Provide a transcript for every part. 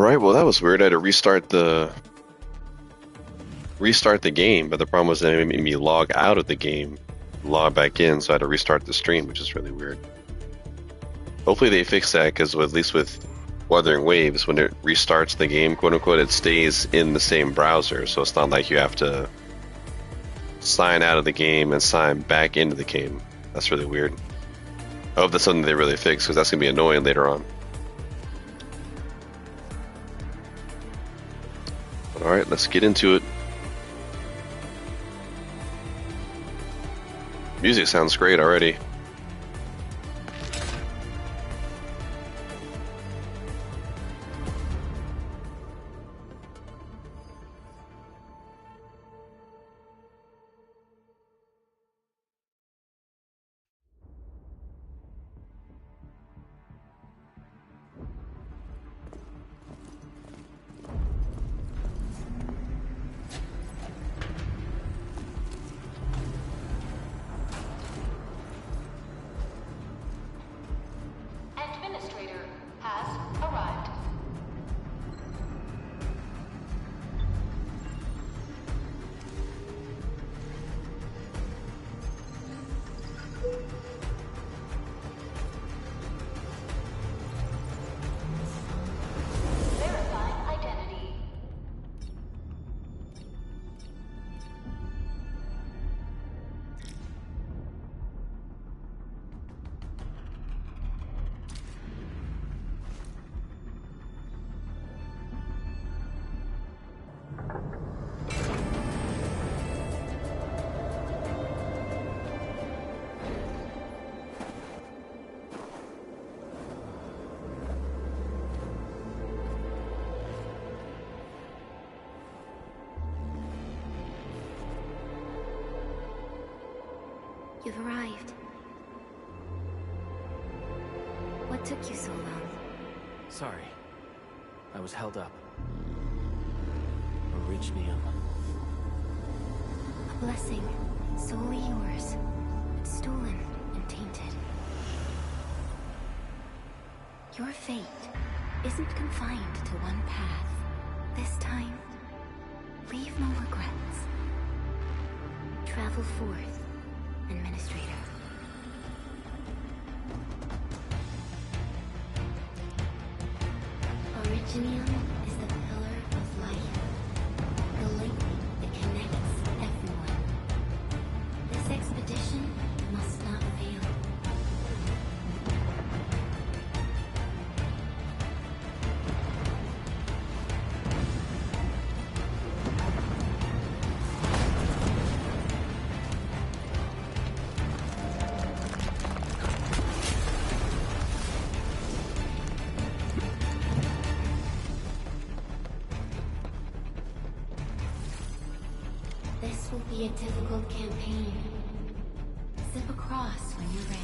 Alright, well that was weird. I had to restart the game, but the problem was that it made me log out of the game, log back in, so I had to restart the stream, which is really weird. Hopefully they fix that, because at least with Wuthering Waves, when it restarts the game, quote unquote, it stays in the same browser, so it's not like you have to sign out of the game and sign back into the game. That's really weird. I hope that's something they really fix, because that's going to be annoying later on. Alright, let's get into it. Music sounds great already. You've arrived. What took you so long? Sorry. I was held up. Originium. A blessing, solely yours, but stolen and tainted. Your fate isn't confined to one path. This time, leave no regrets. Travel forth, Administrator. Originium is the pillar of life, the link that connects everyone. This expedition must not fail. This will be a difficult campaign. Zip across when you're ready.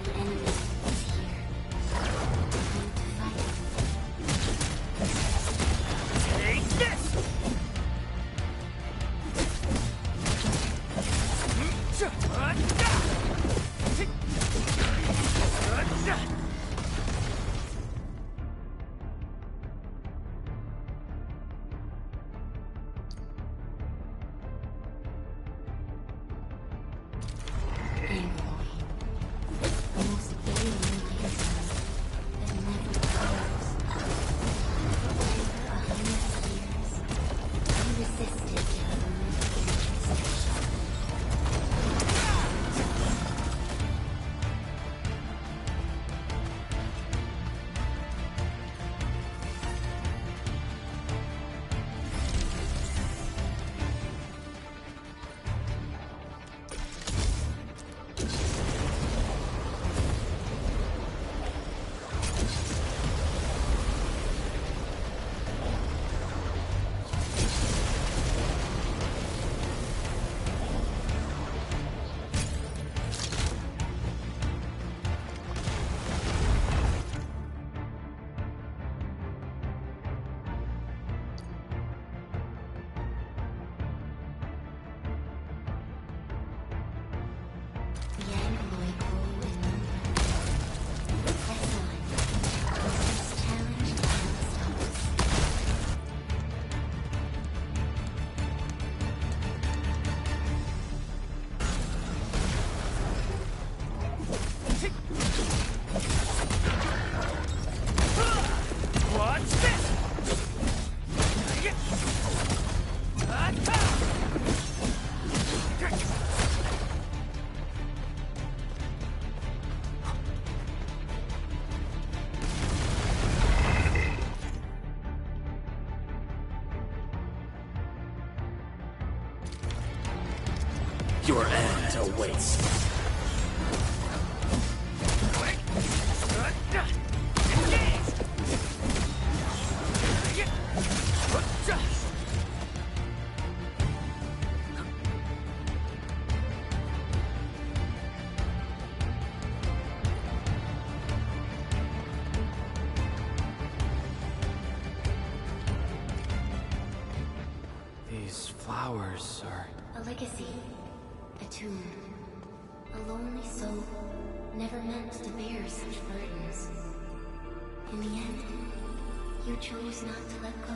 The Your end awaits. These flowers are... A legacy. A tomb. A lonely soul, never meant to bear such burdens. In the end, you chose not to let go.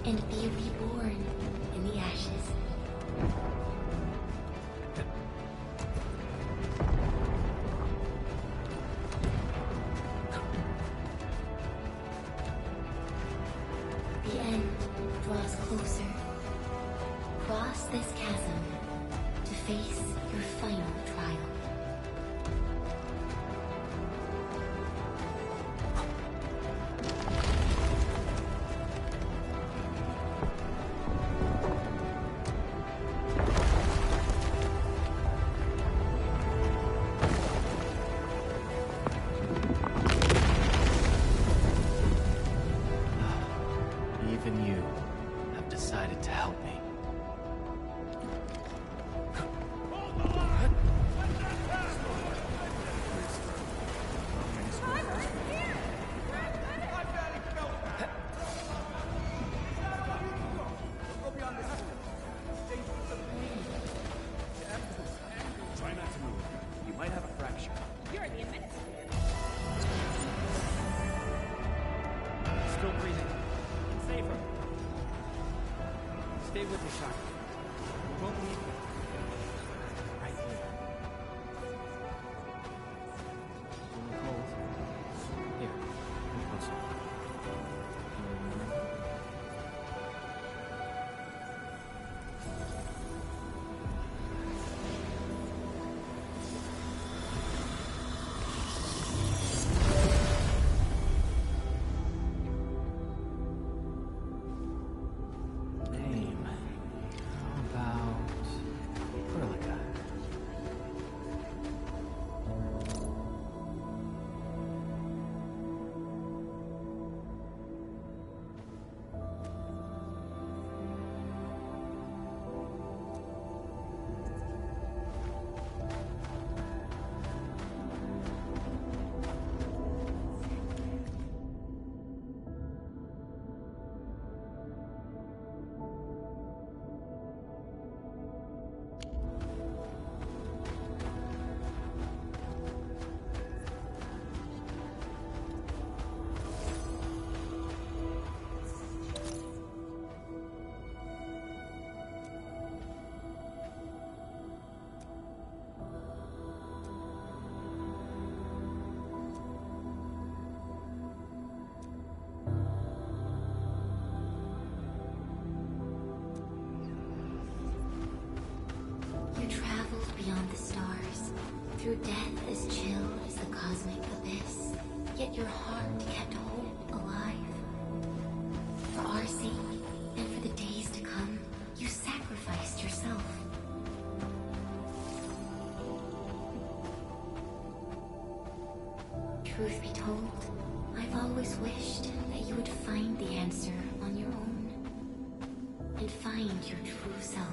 And be reborn in the ashes. The end draws closer. Cross this chasm to face your final trial. Even you have decided to help me. Try not to move. You might have a fracture. You're the administrator. Still breathing. Save her. Stay with me, Shaka. Won't leave me. Right here. Feeling cold? Here, come closer. Name. How about Perlica? You traveled beyond the stars, through death as chill as the cosmic abyss. yet your heart kept hope alive. For our sake, and for the days to come, you sacrificed yourself. Truth be told, I've always wished that you would find the answer on your own, and find your true self.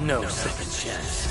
No second chance.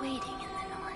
waiting in the north?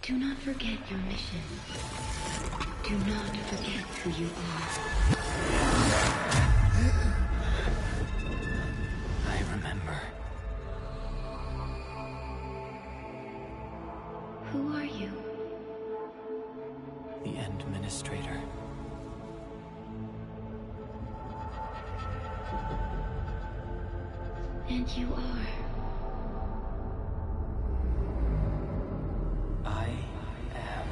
Do not forget your mission. Do not forget who you are. I remember. Who are you? The Administrator. And you are. I am.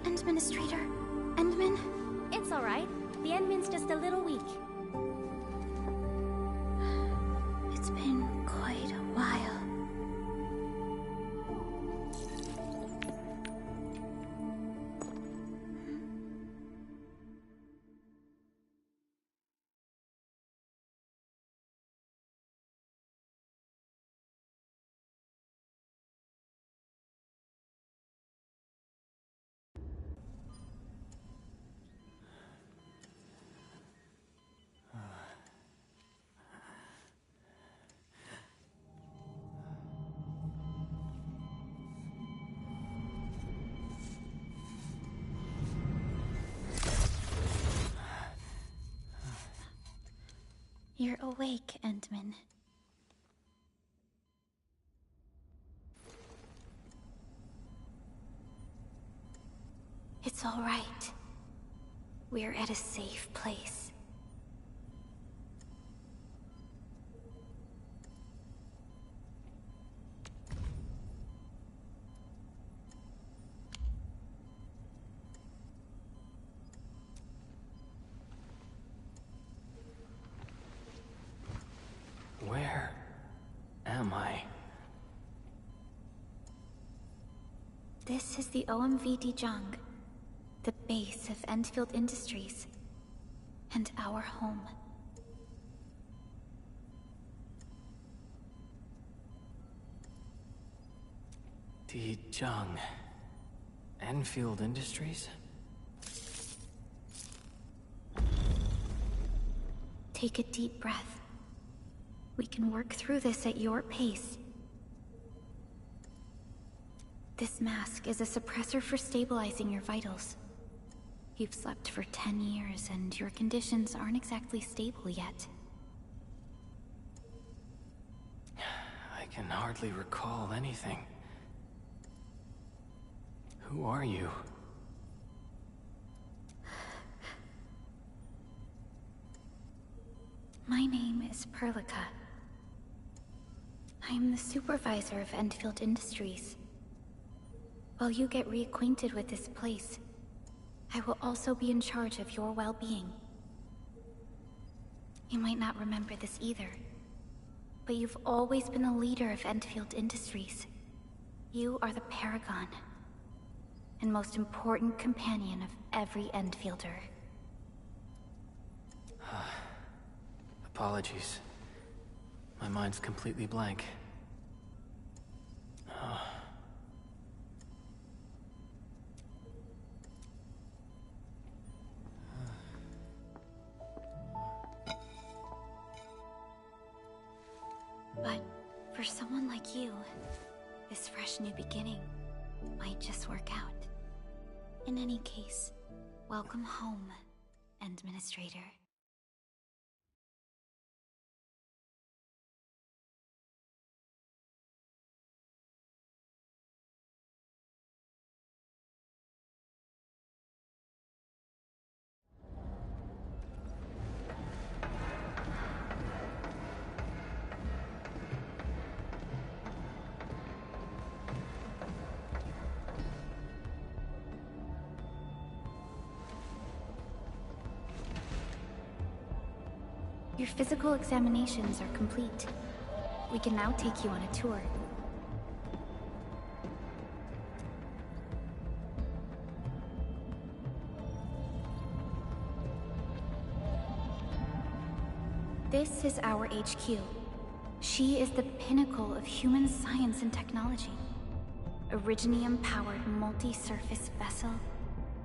Administrator? Endman? It's alright. The Endman's just a little weak. It's been quite a while. You're awake, Endman. It's all right. We're at a safe place. Where am I? This is the OMV Jung, the base of Endfield Industries, and our home. Jung. Enfield Industries? Take a deep breath. We can work through this at your pace. This mask is a suppressor for stabilizing your vitals. You've slept for 10 years, and your conditions aren't exactly stable yet. I can hardly recall anything. Who are you? My name is Perlica. I am the supervisor of Endfield Industries. While you get reacquainted with this place, I will also be in charge of your well-being. You might not remember this either, but you've always been the leader of Endfield Industries. You are the paragon, and most important companion of every Endfielder. Apologies. My mind's completely blank. But for someone like you, this fresh new beginning might just work out. In any case, welcome home, Administrator. Your physical examinations are complete. We can now take you on a tour. This is our HQ. She is the pinnacle of human science and technology. Originium-powered multi-surface vessel,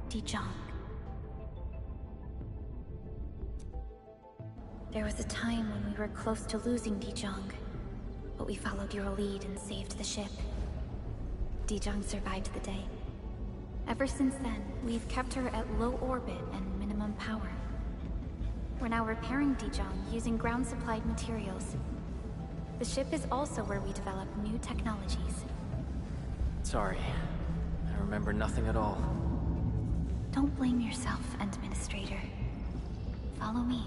Dijong. There was a time when we were close to losing Dijong, but we followed your lead and saved the ship. Dijong survived the day. Ever since then, we've kept her at low orbit and minimum power. We're now repairing Dijong using ground-supplied materials. The ship is also where we develop new technologies. Sorry. I remember nothing at all. Don't blame yourself, Administrator. Follow me.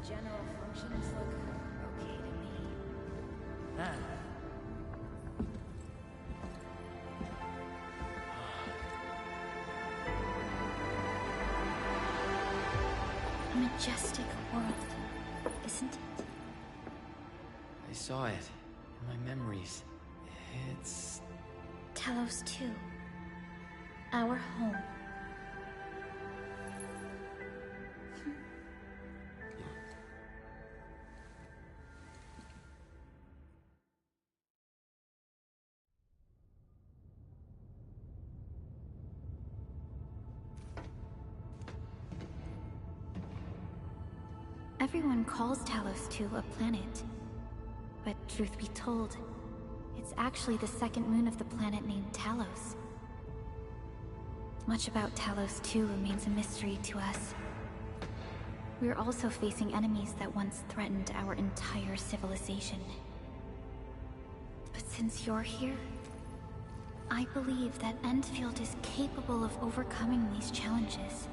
General functions look okay to me. A majestic world, isn't it? I saw it in my memories. It's... Talos 2. Our home. Everyone calls Talos 2 a planet. But truth be told, it's actually the second moon of the planet named Talos. Much about Talos 2 remains a mystery to us. We're also facing enemies that once threatened our entire civilization. But since you're here, I believe that Endfield is capable of overcoming these challenges.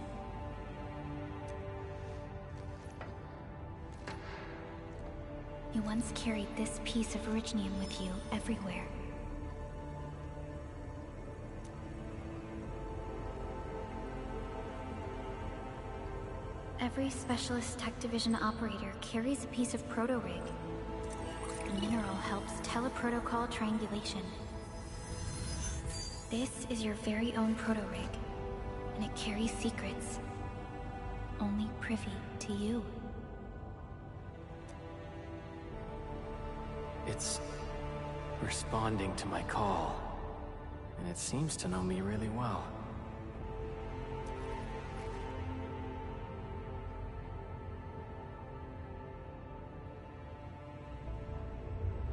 once carried this piece of Originium with you everywhere. Every Specialist Tech Division operator carries a piece of proto-rig. The mineral helps teleprotocol triangulation. This is your very own proto-rig, and it carries secrets only privy to you. It's responding to my call, and it seems to know me really well.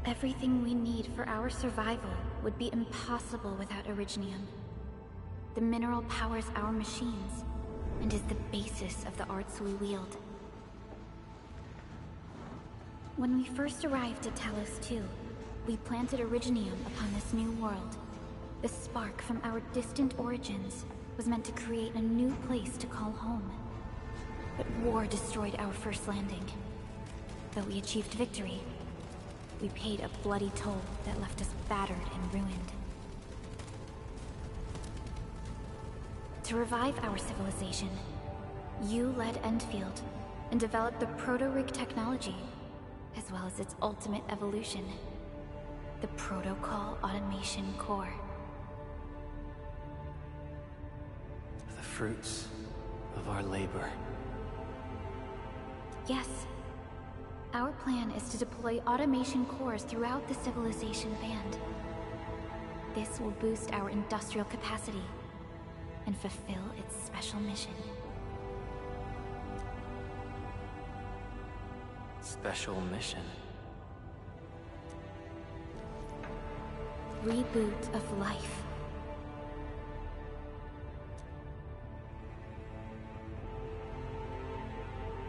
Everything we need for our survival would be impossible without Originium. The mineral powers our machines, and is the basis of the arts we wield. When we first arrived at Talos II, we planted Originium upon this new world. The spark from our distant origins was meant to create a new place to call home. But war destroyed our first landing. Though we achieved victory, we paid a bloody toll that left us battered and ruined. To revive our civilization, you led Endfield and developed the proto-rig technology, as well as its ultimate evolution, the Protocol Automation Core. The fruits of our labor. Yes. Our plan is to deploy automation cores throughout the civilization band. This will boost our industrial capacity and fulfill its special mission. Special mission. Reboot of life.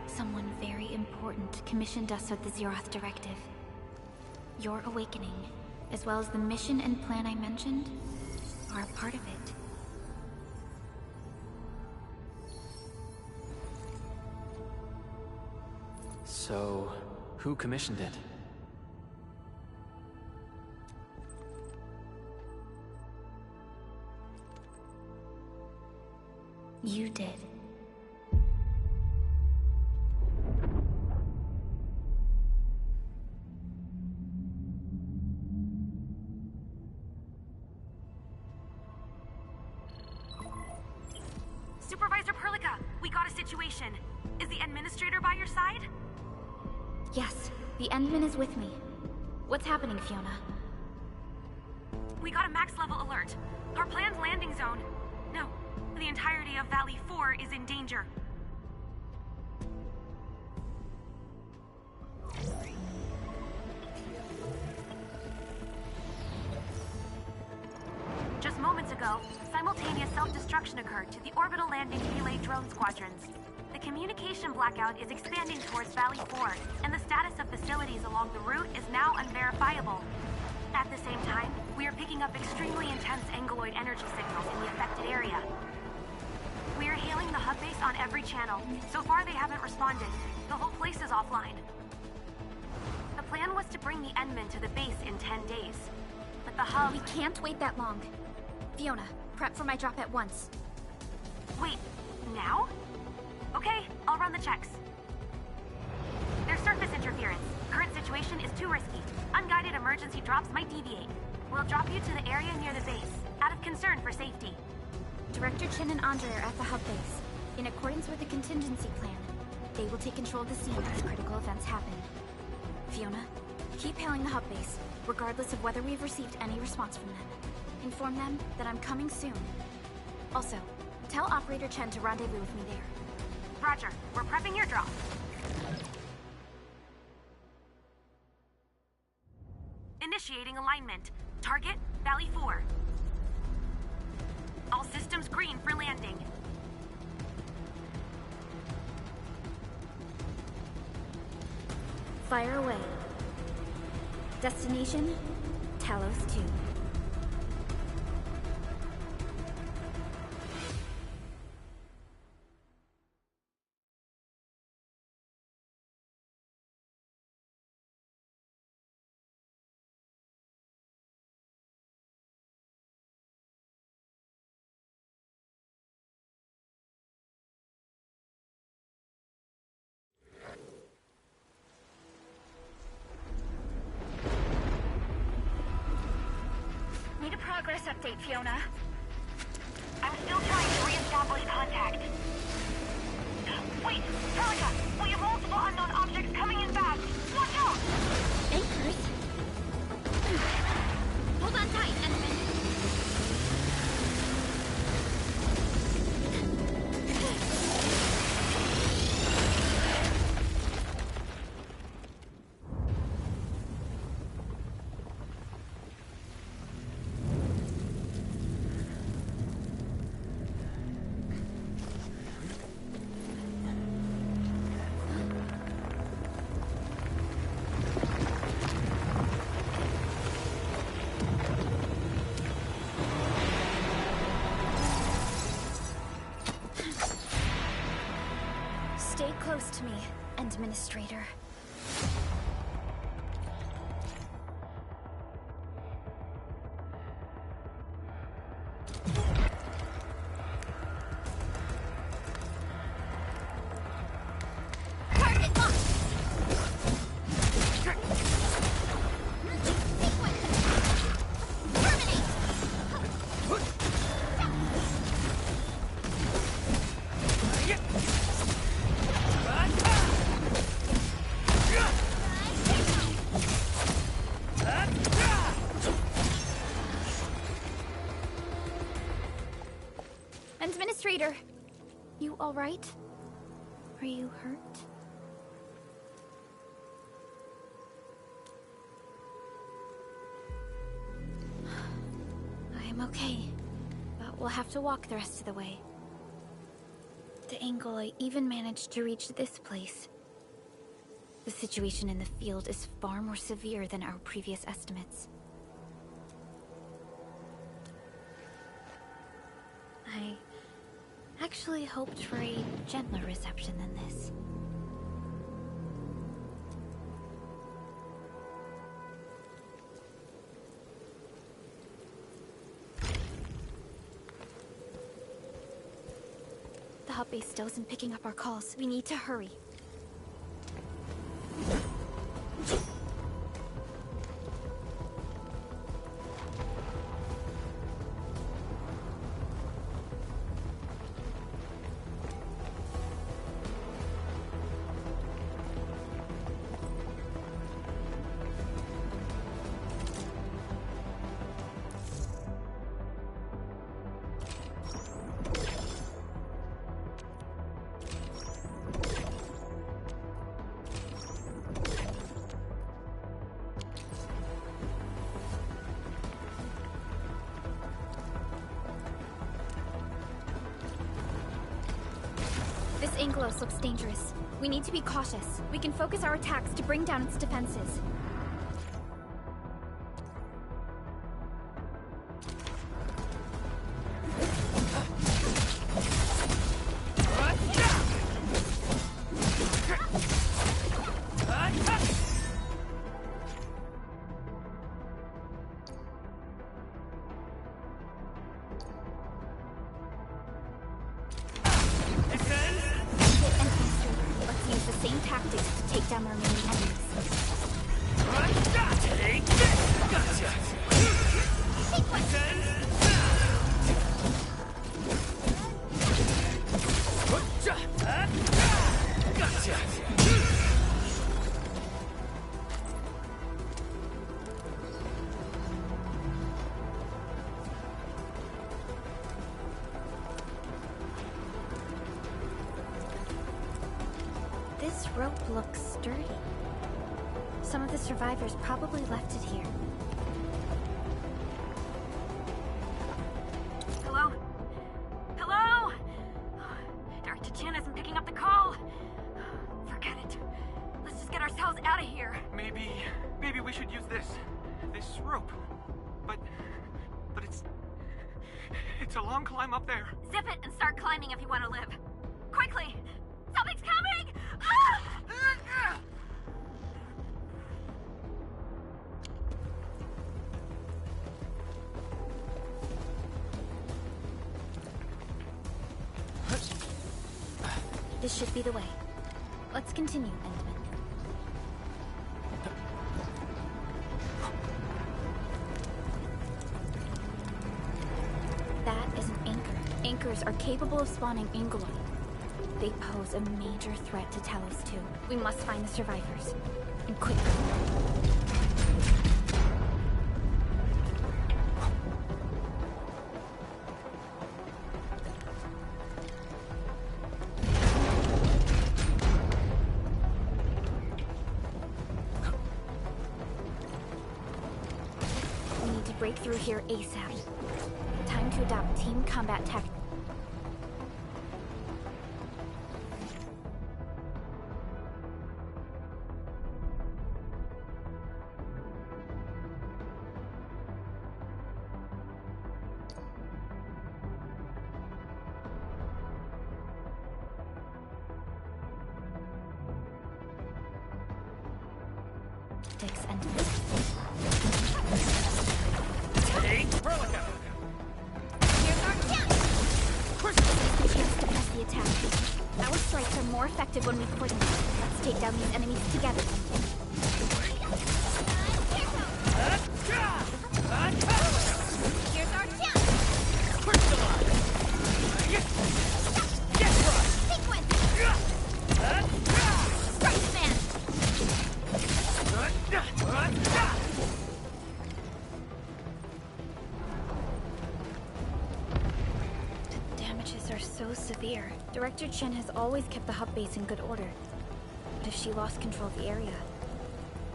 Someone very important commissioned us with the Zeroth Directive. Your awakening, as well as the mission and plan I mentioned, are a part of it. So, who commissioned it? You did. Supervisor Perlica, we got a situation. Is the administrator by your side? Yes, the Endman is with me. What's happening, Fiona? We got a max level alert. Our planned landing zone. No, the entirety of Valley 4 is in danger. Just moments ago, simultaneous self-destruction occurred to the orbital landing relay drone squadrons. The communication blackout is expanding towards Valley 4, and the status of facilities along the route is now unverifiable. At the same time, we are picking up extremely intense angeloid energy signals in the affected area. We are hailing the hub base on every channel. So far, they haven't responded. The whole place is offline. The plan was to bring the Endman to the base in 10 days. But the hub... We can't wait that long. Fiona, prep for my drop at once. Wait, now? Okay, I'll run the checks. There's surface interference. Current situation is too risky. Unguided emergency drops might deviate. We'll drop you to the area near the base, out of concern for safety. Director Chen and Andre are at the hub base. In accordance with the contingency plan, they will take control of the scene as critical events happen. Fiona, keep hailing the hub base, regardless of whether we've received any response from them. Inform them that I'm coming soon. Also, tell Operator Chen to rendezvous with me there. Roger, we're prepping your drop. Initiating alignment. Target, Valley 4. All systems green for landing. Fire away. Destination, Talos 2. update, Fiona. I'm still trying to re-establish contact. Wait, Celica, we have multiple unknown objects coming in fast. Watch out! Anchors? Hold on tight, Enderman. Stay close to me, Administrator. Target locked! Administrator, you all right? Are you hurt? I'm okay, but we'll have to walk the rest of the way. The angle I even managed to reach this place. The situation in the field is far more severe than our previous estimates. I actually hoped for a gentler reception than this. The hub base still isn't picking up our calls. We need to hurry. This Angelos looks dangerous. We need to be cautious. We can focus our attacks to bring down its defenses. Let's use the same tactics to take down the remaining enemies. Take this! Gotcha! Gotcha! This rope looks sturdy. Some of the survivors probably left it here. Hello? Hello? Dr. Chan isn't picking up the call. Forget it. Let's just get ourselves out of here. Maybe we should use this rope. But it's a long climb up there. Zip it and start climbing if you want to live. Quickly! Something's coming! Ah! This should be the way. Let's continue, Endman. anchors are capable of spawning Angoloi. They pose a major threat to Talos too. We must find the survivors. And quickly. We need to break through here ASAP. Time to adopt team combat tactics. And here's our chance! The chance to press the attack. Our strikes are more effective when we coordinate. Let's take down these enemies together. Here's our chance! Sequence! Strike man! The damages are so severe. Director Chen has always kept the hub base in good order. But if she lost control of the area,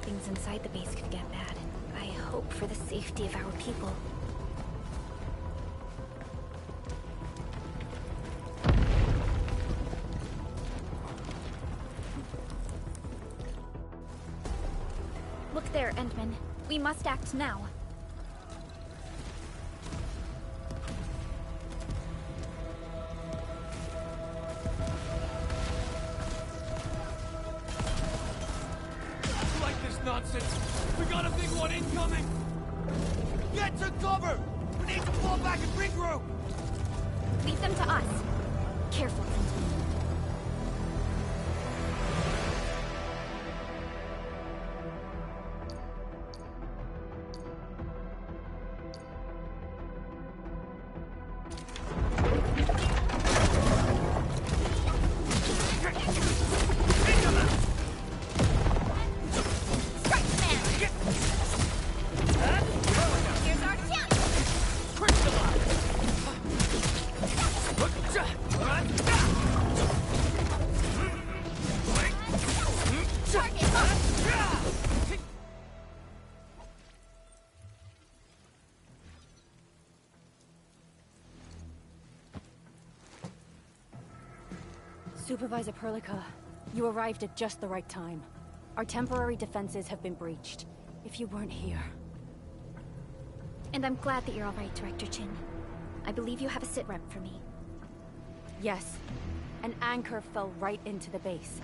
things inside the base could get bad. I hope for the safety of our people. Look there, Endman. We must act now. Like this nonsense. We got a big one incoming. Get to cover. We need to fall back and regroup. Leave them to us. Careful, Endman. Supervisor Perlica, you arrived at just the right time. Our temporary defenses have been breached. If you weren't here... And I'm glad that you're alright, Director Chin. I believe you have a sit-rep for me. Yes. An anchor fell right into the base.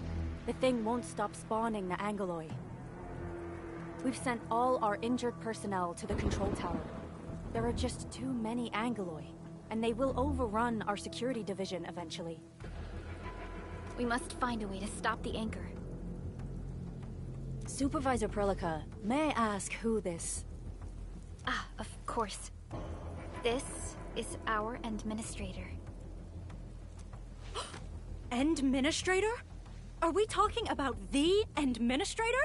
The thing won't stop spawning the Angoloi. We've sent all our injured personnel to the control tower. There are just too many Angoloi, and they will overrun our security division eventually. We must find a way to stop the anchor. Supervisor Perlica, may I ask who this... Ah, of course. This is our administrator. Administrator? Are we talking about the administrator?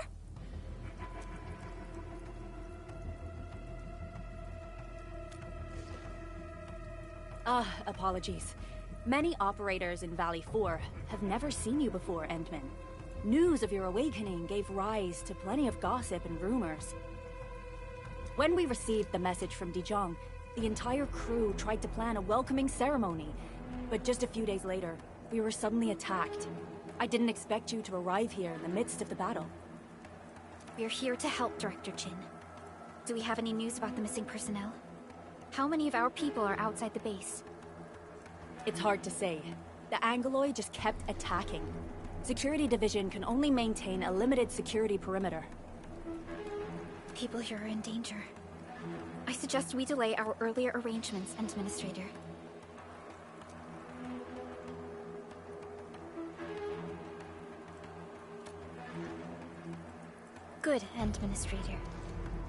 Apologies. Many operators in Valley 4 have never seen you before, Endman. News of your awakening gave rise to plenty of gossip and rumors. When we received the message from Dijon, the entire crew tried to plan a welcoming ceremony, but just a few days later, we were suddenly attacked. I didn't expect you to arrive here in the midst of the battle. We're here to help, Director Chin. Do we have any news about the missing personnel? How many of our people are outside the base? It's hard to say. The Angoloi just kept attacking. Security Division can only maintain a limited security perimeter. People here are in danger. I suggest we delay our earlier arrangements, Administrator. Good, Administrator.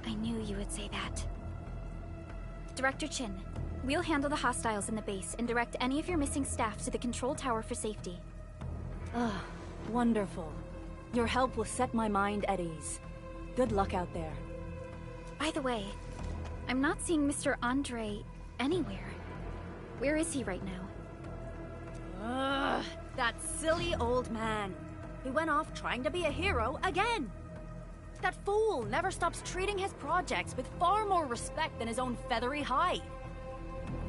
I knew you would say that. Director Chin, We'll handle the hostiles in the base and direct any of your missing staff to the control tower for safety. Ah, wonderful. Your help will set my mind at ease. Good luck out there. By the way, I'm not seeing Mr. Andre anywhere. Where is he right now? Ugh, that silly old man. He went off trying to be a hero again. That fool never stops treating his projects with far more respect than his own feathery hide.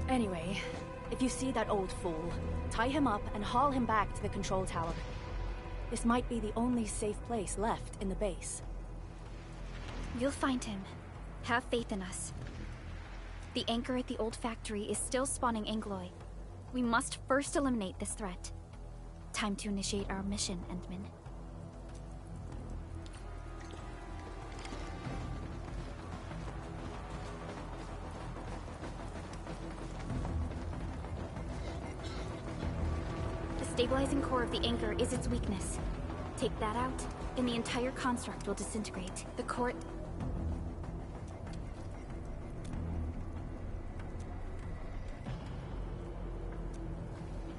Anyway, if you see that old fool, tie him up and haul him back to the control tower. This might be the only safe place left in the base. You'll find him. Have faith in us. The anchor at the old factory is still spawning Angloy. We must first eliminate this threat. Time to initiate our mission, Endman. The stabilizing core of the anchor is its weakness. Take that out, and the entire construct will disintegrate. The core...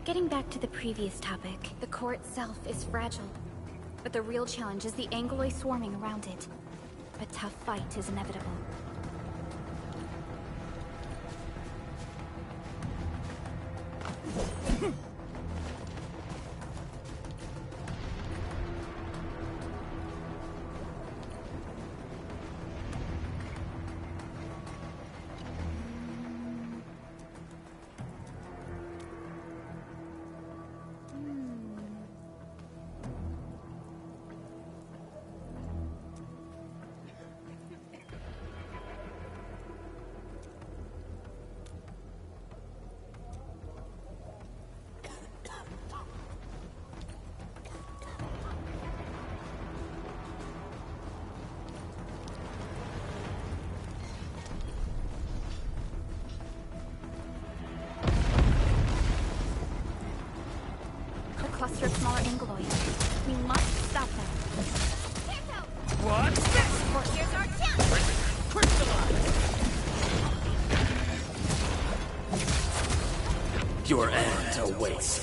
Getting back to the previous topic, the core itself is fragile. But the real challenge is the Angloy swarming around it. A tough fight is inevitable. Cluster of smaller Angloids. We must stop them. What? Here's our chance! Your end awaits.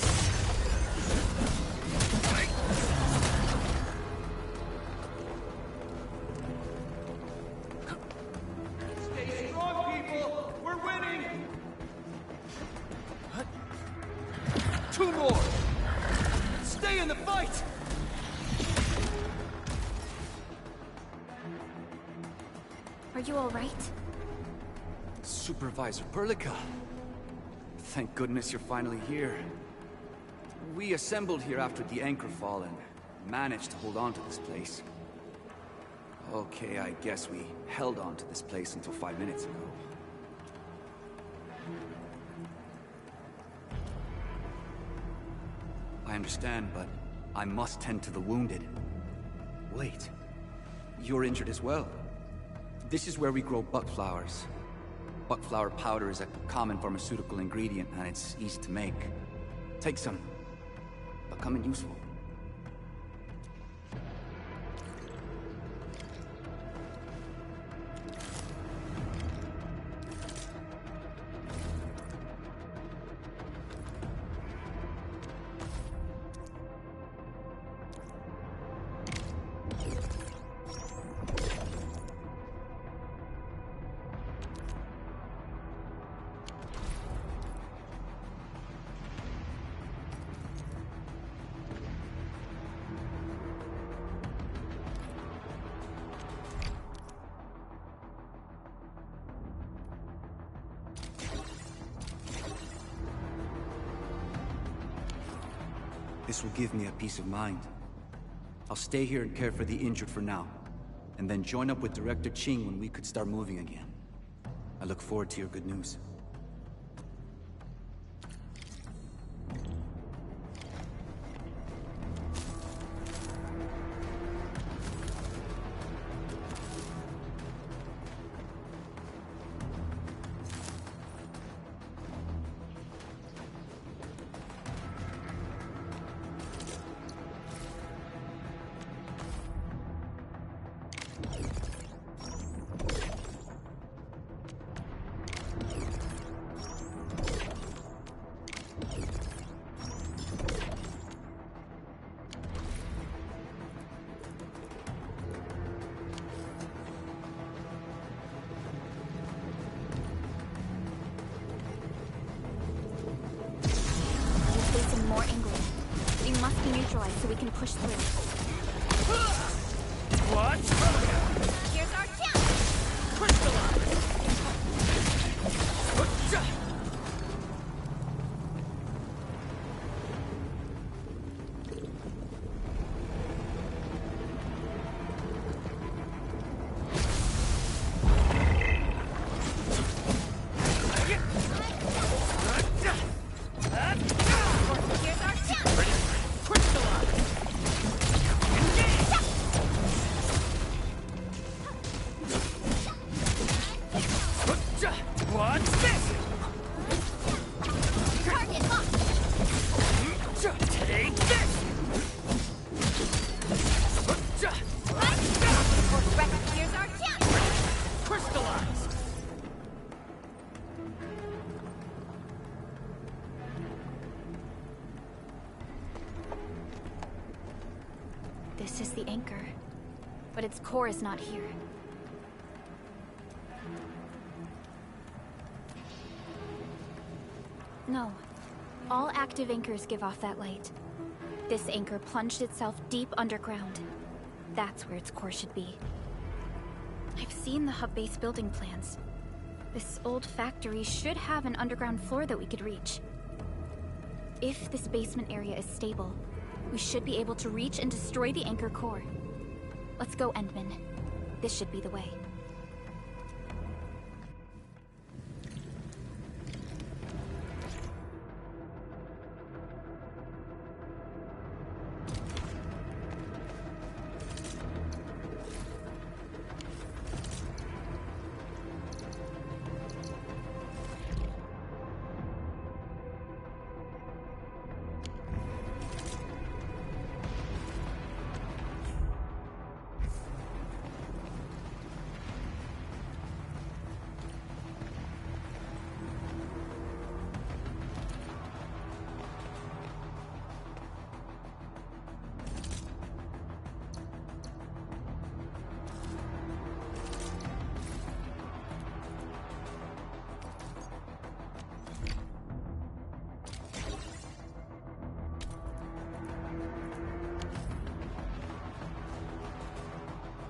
Stay strong, people! We're winning! Two more! Stay in the fight! Are you all right? Supervisor Perlica. Thank goodness you're finally here. We assembled here after the anchor fall and managed to hold on to this place. Okay, I guess we held on to this place until 5 minutes ago. I understand, but I must tend to the wounded. Wait, you're injured as well. This is where we grow buckflowers. Buckflower powder is a common pharmaceutical ingredient, and it's easy to make. Take some. Becoming useful. This will give me a peace of mind. I'll stay here and care for the injured for now, and then join up with Director Ching when we could start moving again. I look forward to your good news. neutralized so we can push through. What? Here's our chance! Crystallize! Here's our chance! Crystallize! What's this? Target locked! Take this! Here's our chance! Crystallize! This is the anchor, but its core is not here. No. All active anchors give off that light. This anchor plunged itself deep underground. That's where its core should be. I've seen the hub base building plans. This old factory should have an underground floor that we could reach. If this basement area is stable, we should be able to reach and destroy the anchor core. Let's go, Endman. This should be the way.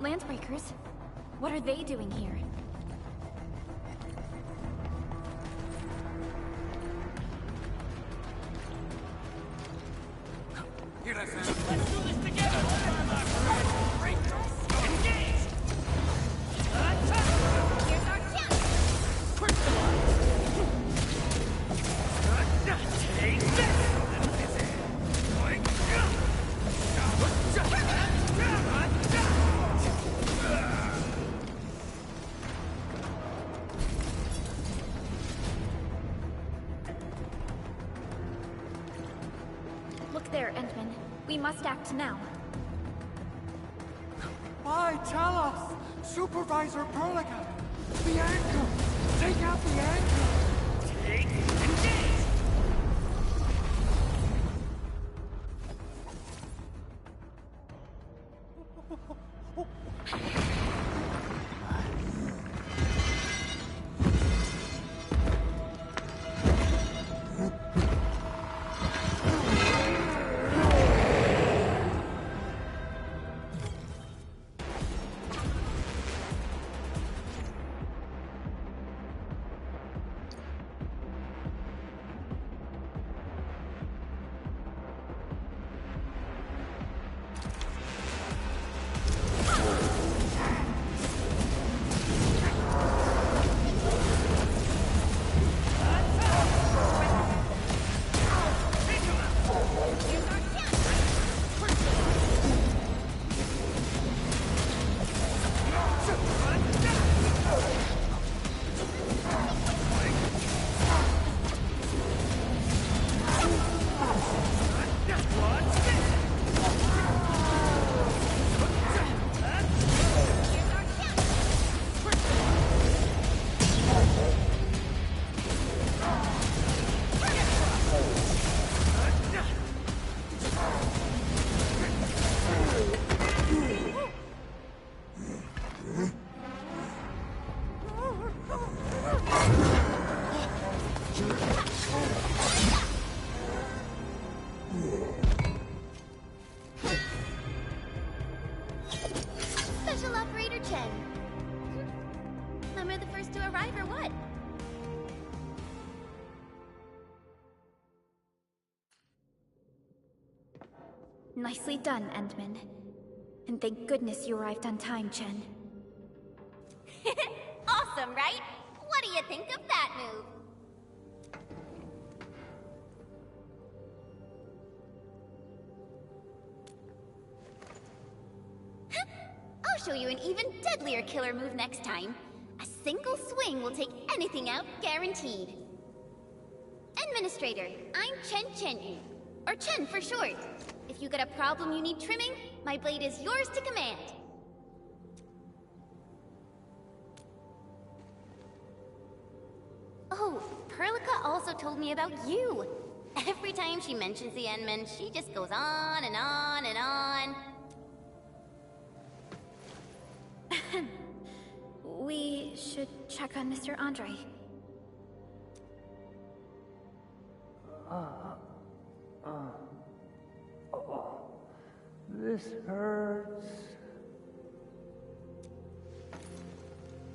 Landbreakers? What are they doing here? Let's do this together! Engage! Here's our chance! Crystallize! Take this! Look there, Endman. We must act now. Why, tell us! Supervisor Perlica! The anchor! Take out the anchor! Take engage! Nicely done, Endman. And thank goodness you arrived on time, Chen. Awesome, right? What do you think of that move? I'll show you an even deadlier killer move next time. A single swing will take anything out, guaranteed. Administrator, I'm Chen, or Chen for short. If you got a problem you need trimming, my blade is yours to command. Oh, Perlica also told me about you. Every time she mentions the Endman, she just goes on and on and on. We should check on Mr. Andre. This hurts.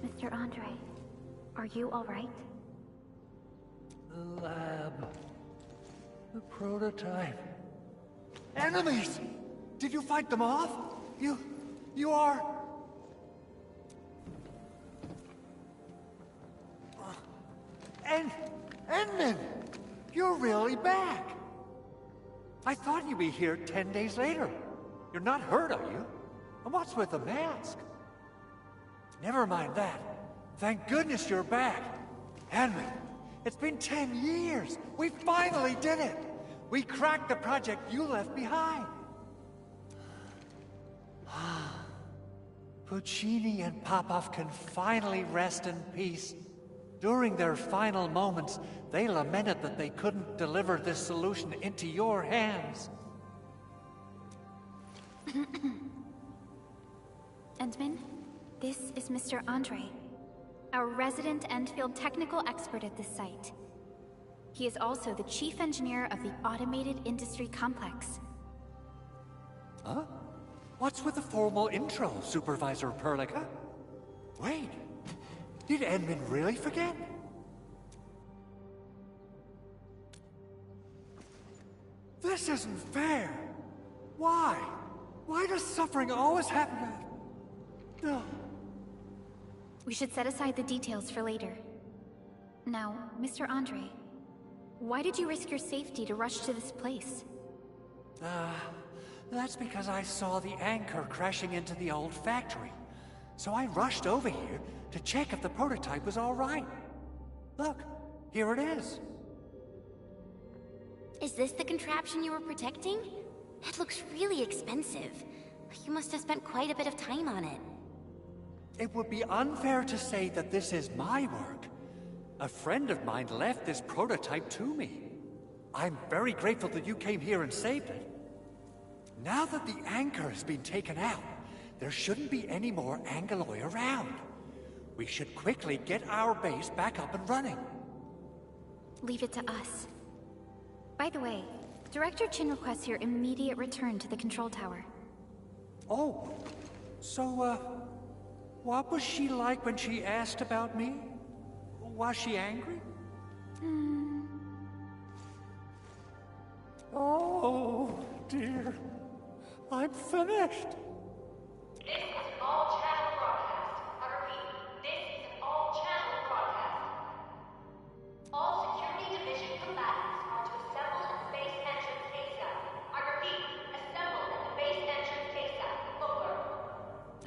Mr. Andre, are you alright? The lab. The prototype. Enemies! Did you fight them off? You are... Endman! You're really back! I thought you'd be here 10 days later. You're not hurt, are you? And what's with the mask? Never mind that. Thank goodness you're back. Endman, it's been 10 years. We finally did it. We cracked the project you left behind. Puccini and Popov can finally rest in peace. During their final moments, they lamented that they couldn't deliver this solution into your hands. Endman, this is Mr. Andre, our resident Endfield technical expert at this site. He is also the chief engineer of the Automated Industry Complex. Huh? What's with the formal intro, Supervisor Perlica? Wait, did Endman really forget? This isn't fair! Why? Why does suffering always happen to... No. We should set aside the details for later. Now, Mr. Andre, why did you risk your safety to rush to this place? That's because I saw the anchor crashing into the old factory. So I rushed over here to check if the prototype was all right. Look, here it is. Is this the contraption you were protecting? It looks really expensive. You must have spent quite a bit of time on it. It would be unfair to say that this is my work. A friend of mine left this prototype to me. I'm very grateful that you came here and saved it. Now that the anchor has been taken out, there shouldn't be any more Angaloi around. We should quickly get our base back up and running. Leave it to us. By the way, Director Chin requests your immediate return to the control tower. Oh, so, what was she like when she asked about me? Was she angry? Oh, dear. I'm finished. This is an all-channel broadcast. I repeat, this is an all-channel broadcast. All security division combatants are to assemble at the base entrance ASAP. I repeat, assemble at the base entrance ASAP. Over.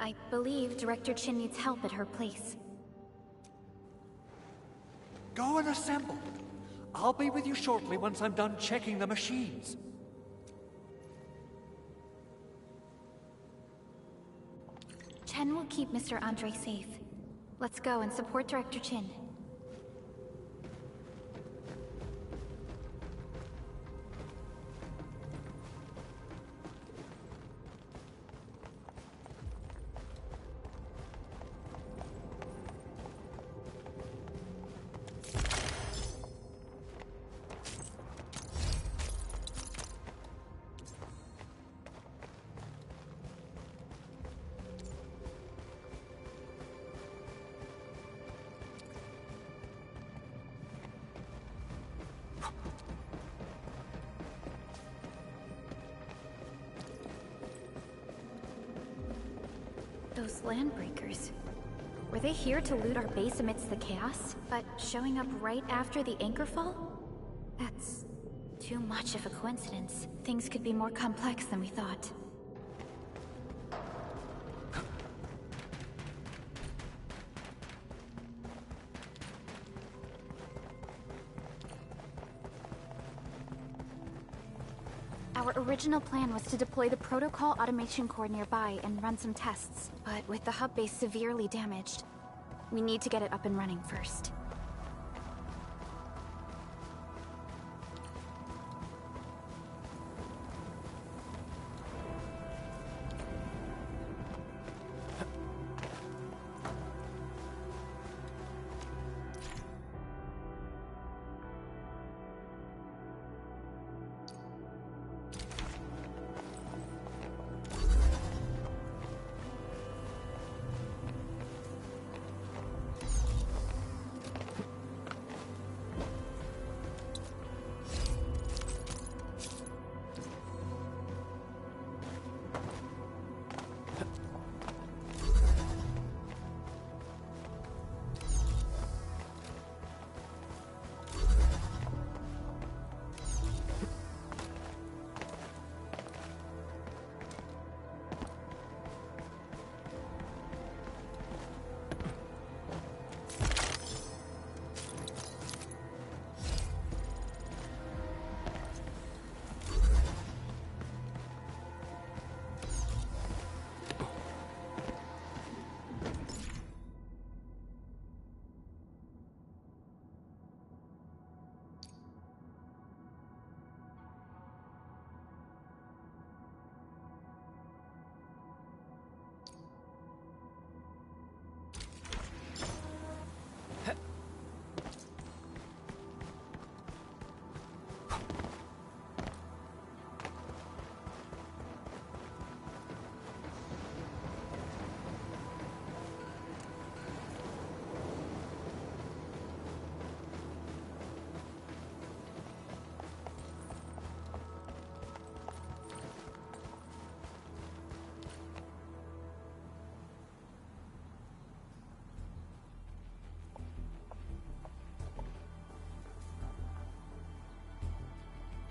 I believe Director Chin needs help at her place. Go and assemble. I'll be with you shortly once I'm done checking the machines. Chen will keep Mr. Andre safe. Let's go and support Director Chin. Those landbreakers. Were they here to loot our base amidst the chaos, but showing up right after the anchor fall? That's too much of a coincidence. Things could be more complex than we thought. Our original plan was to deploy the protocol automation core nearby and run some tests, but with the hub base severely damaged, we need to get it up and running first.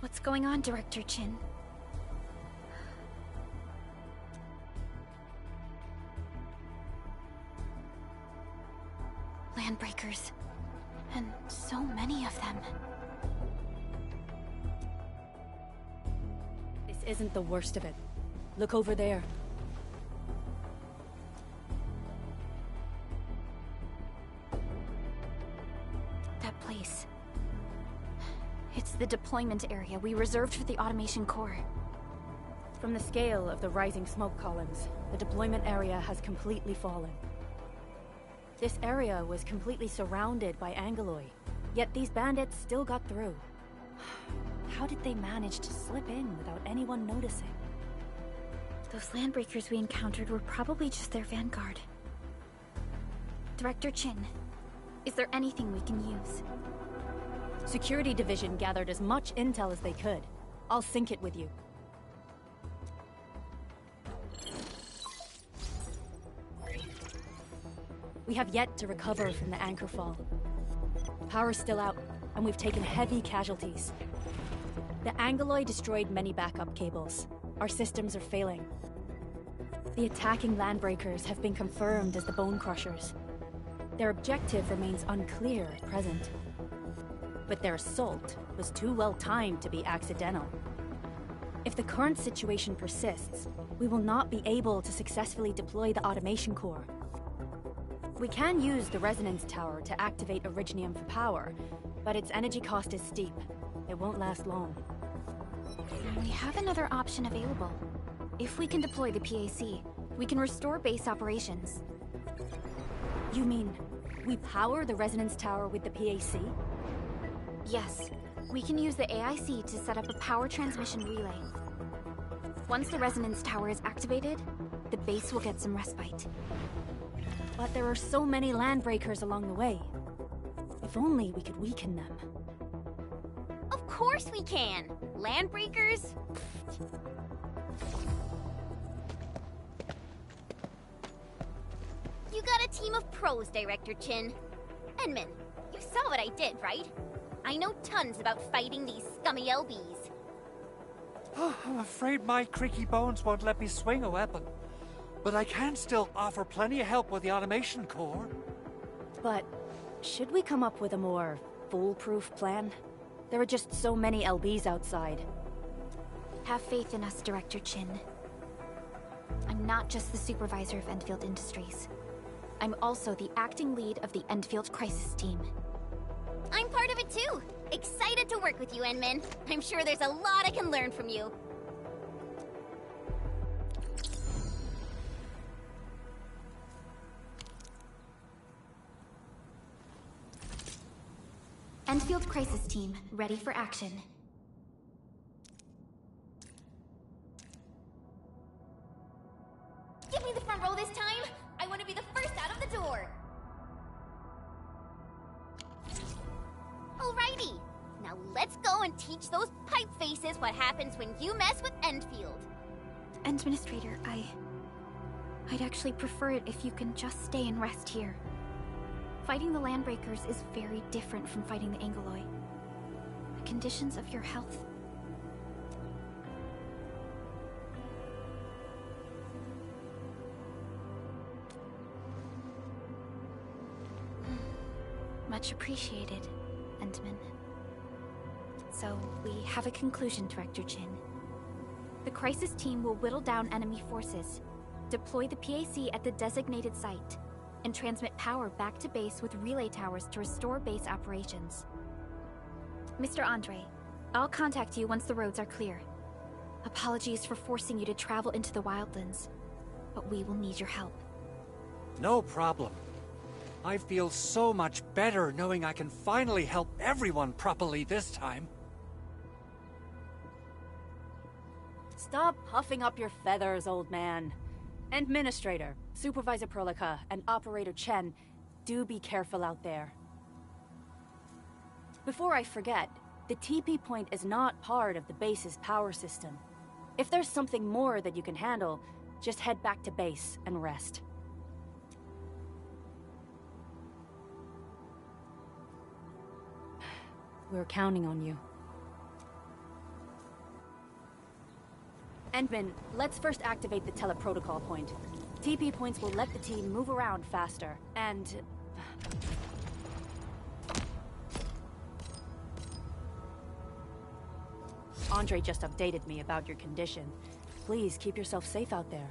What's going on, Director Chin? Landbreakers. And so many of them. This isn't the worst of it. Look over there. That place. It's the deployment area we reserved for the automation core. From the scale of the rising smoke columns, the deployment area has completely fallen. This area was completely surrounded by Angeloi, yet these bandits still got through. How did they manage to slip in without anyone noticing? Those landbreakers we encountered were probably just their vanguard. Director Chin, is there anything we can use? Security Division gathered as much intel as they could. I'll sync it with you. We have yet to recover from the anchor fall. Power's still out, and we've taken heavy casualties. The Angeloi destroyed many backup cables. Our systems are failing. The attacking landbreakers have been confirmed as the Bone Crushers. Their objective remains unclear at present. But their assault was too well timed to be accidental. If the current situation persists, we will not be able to successfully deploy the automation core. We can use the resonance tower to activate Originium for power, but its energy cost is steep. It won't last long. We have another option available. If we can deploy the PAC, we can restore base operations. You mean, we power the resonance tower with the PAC? Yes. We can use the AIC to set up a power transmission relay. Once the resonance tower is activated, the base will get some respite. But there are so many landbreakers along the way. If only we could weaken them. Of course we can! Landbreakers? You got a team of pros, Director Chin. Edmund, you saw what I did, right? I know tons about fighting these scummy LBs. I'm afraid my creaky bones won't let me swing a weapon. But I can still offer plenty of help with the automation core. But should we come up with a more foolproof plan? There are just so many LBs outside. Have faith in us, Director Chin. I'm not just the supervisor of Endfield Industries. I'm also the acting lead of the Endfield Crisis Team. I'm part of it too. Excited to work with you, Enmin. I'm sure there's a lot I can learn from you. Endfield Crisis Team, ready for action. Give me the front row this time. I want to be the first out of the door. Alrighty. Now let's go and teach those pipe faces what happens when you mess with Endfield. Administrator, I'd actually prefer it if you can just stay and rest here. Fighting the Landbreakers is very different from fighting the Angoloi. The conditions of your health... Much appreciated, Endman. So, we have a conclusion, Director Chin. The Crisis Team will whittle down enemy forces, deploy the PAC at the designated site, and transmit power back to base with relay towers to restore base operations. Mr. Andre, I'll contact you once the roads are clear. Apologies for forcing you to travel into the wildlands, but we will need your help. No problem. I feel so much better knowing I can finally help everyone properly this time. Stop puffing up your feathers, old man. Administrator, Supervisor Perlica, and Operator Chen, do be careful out there. Before I forget, the TP point is not part of the base's power system. If there's something more that you can handle, just head back to base and rest. We're counting on you. Endman, let's first activate the teleprotocol point. TP points will let the team move around faster, and... Andre just updated me about your condition. Please keep yourself safe out there.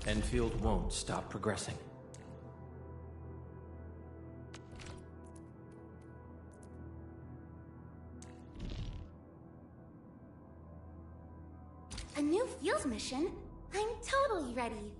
Enfield won't stop progressing. A new field mission? I'm totally ready.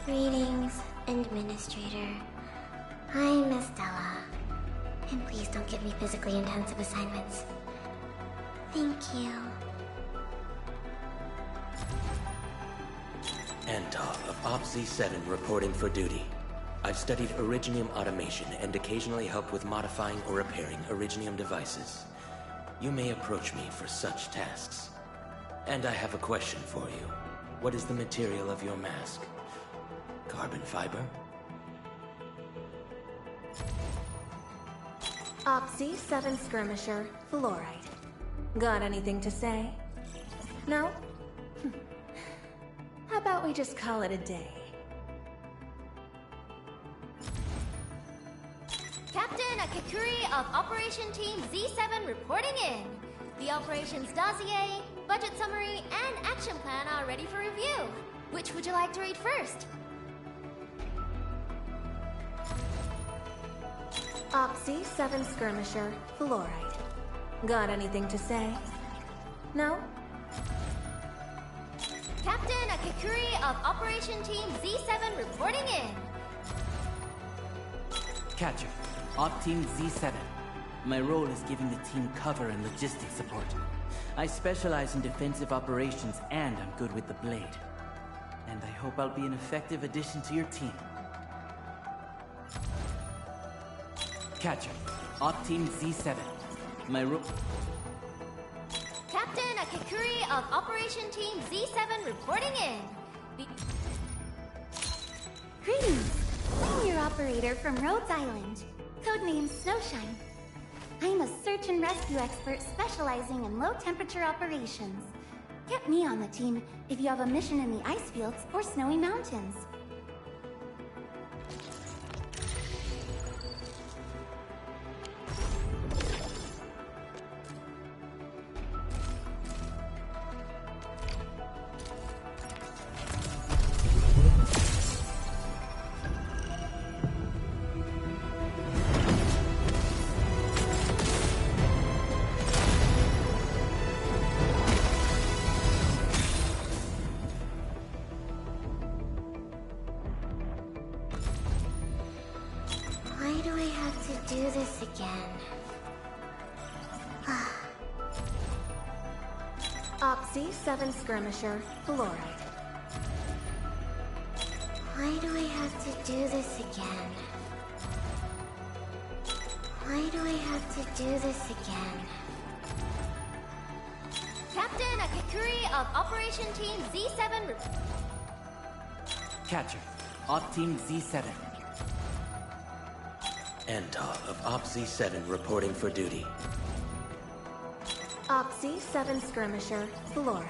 Greetings, Administrator. I'm Estella. And please don't give me physically intensive assignments. Thank you. Antar of OPZ-7 reporting for duty. I've studied Originium automation and occasionally help with modifying or repairing Originium devices. You may approach me for such tasks. And I have a question for you. What is the material of your mask? Carbon fiber? OPZ-7 skirmisher, fluoride. Got anything to say? No? How about we just call it a day? Captain Akakuri of Operation Team Z7 reporting in. The operations dossier, budget summary, and action plan are ready for review. Which would you like to read first? OPZ-7 skirmisher, fluoride. Got anything to say? No? Captain Akakuri of Operation Team Z7 reporting in. Catcher, Op Team Z7. My role is giving the team cover and logistics support. I specialize in defensive operations and I'm good with the blade. And I hope I'll be an effective addition to your team. Catcher, Op Team Z7. My role... Captain Akakuri of Operation Team Z7 reporting in. Greetings. I'm your operator from Rhodes Island, codenamed Snowshine. I'm a search and rescue expert specializing in low-temperature operations. Get me on the team if you have a mission in the ice fields or snowy mountains. Why do I have to do this again? OPZ-7 skirmisher, fluoride. Why do I have to do this again? Why do I have to do this again? Captain Akakuri of Operation Team Z7 Catcher, Op Team Z7. Antar of OPZ-7 reporting for duty. OPZ-7 skirmisher, fluoride.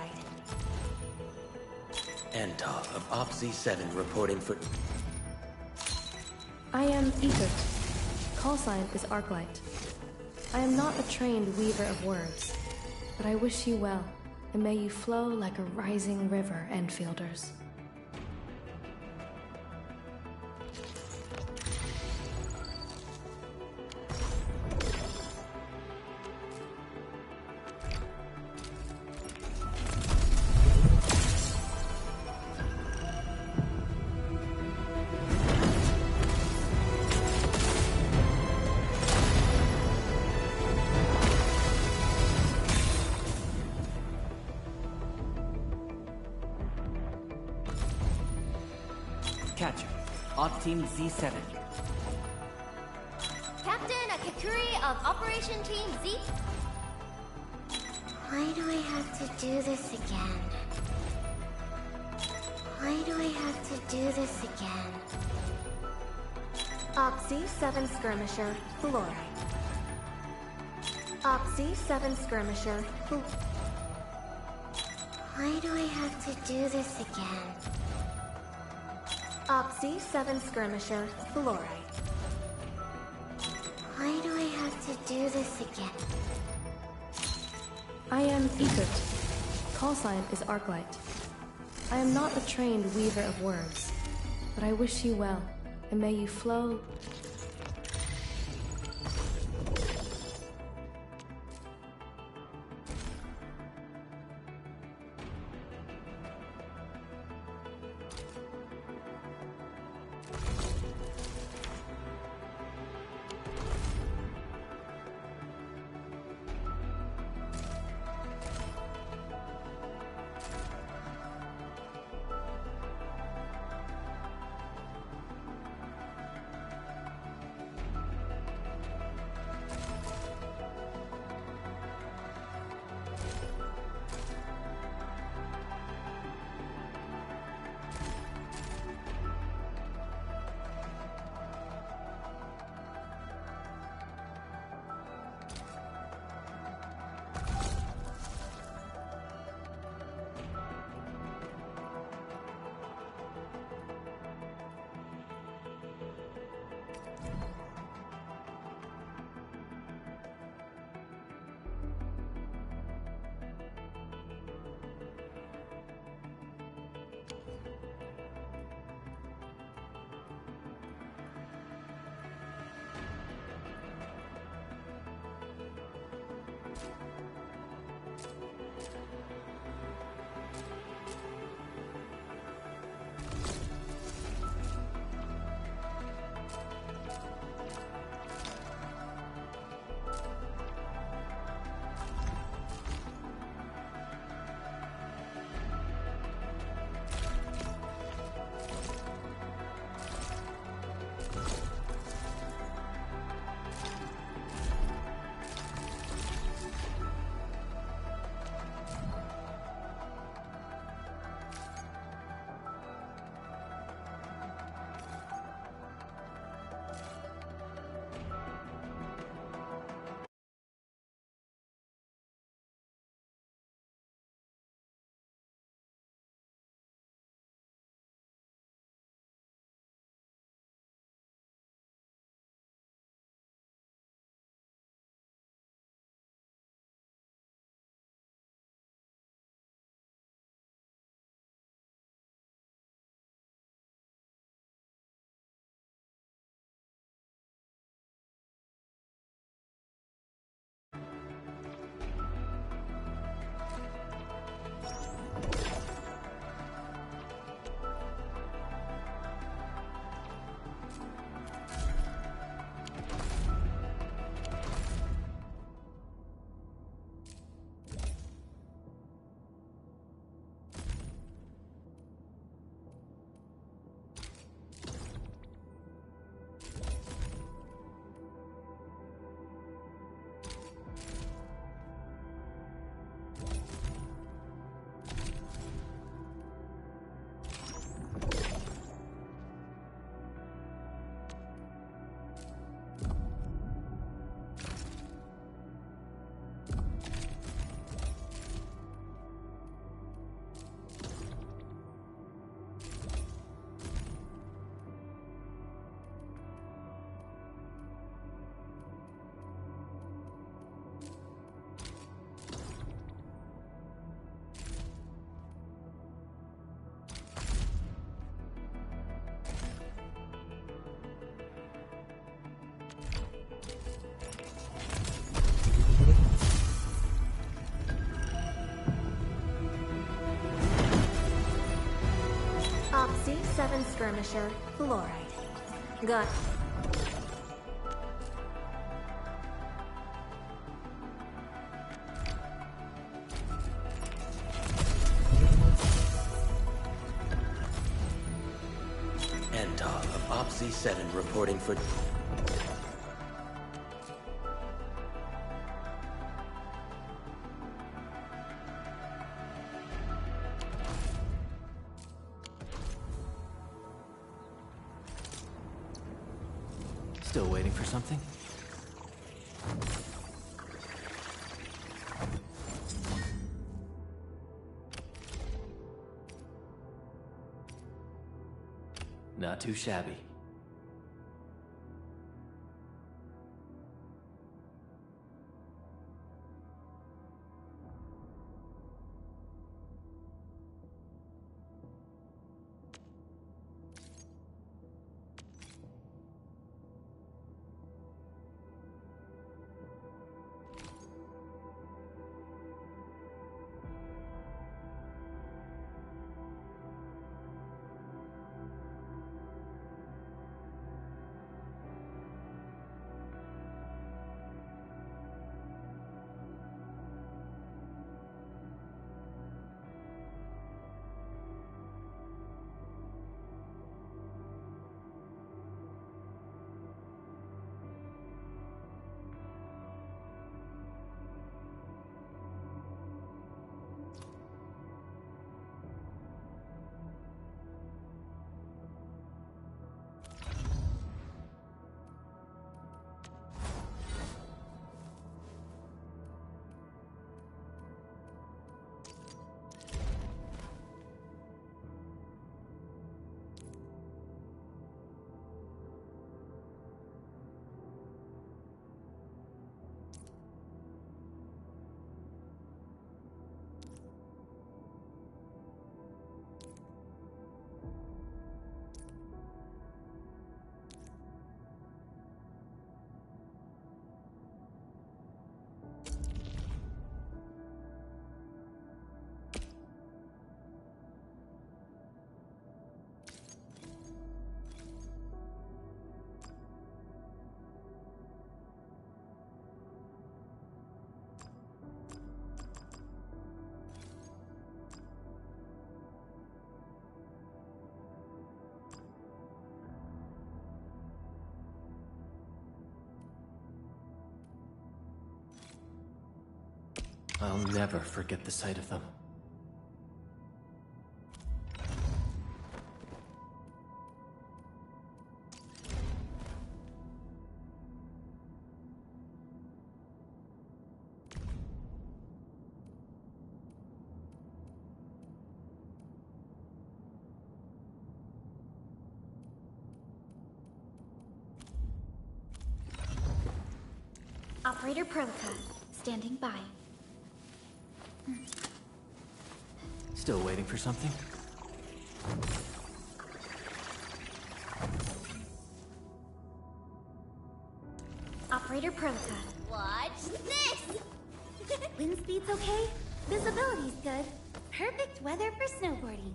Antar of OPZ-7 reporting for... I am Egypt. Call sign is Arklight. I am not a trained weaver of words, but I wish you well, and may you flow like a rising river, Enfielders. Catcher, Op Team Z7. Captain Akakuri of Operation Team Z. Why do I have to do this again? Why do I have to do this again? OPZ-7 skirmisher, fluoride. OPZ-7 skirmisher, Why do I have to do this again? OPZ-7 skirmisher, fluoride. Why do I have to do this again? I am Egypt. Call sign is Arklight. I am not a trained weaver of words, but I wish you well, and may you flow... common skirmisher, fluorite. Got it. Anton of Op Z7 reporting for... Still waiting for something? Not too shabby. I'll never forget the sight of them. Operator Prota, standing by. Still waiting for something? Operator Prota. Watch this! Wind speed's okay? Visibility's good. Perfect weather for snowboarding.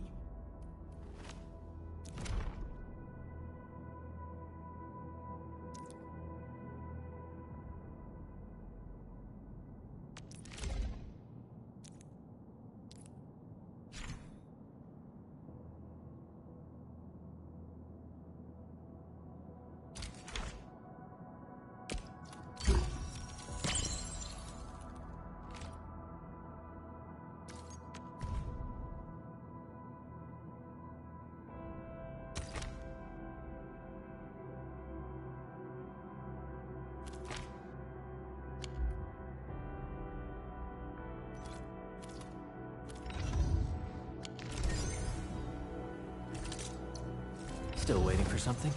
Still waiting for something?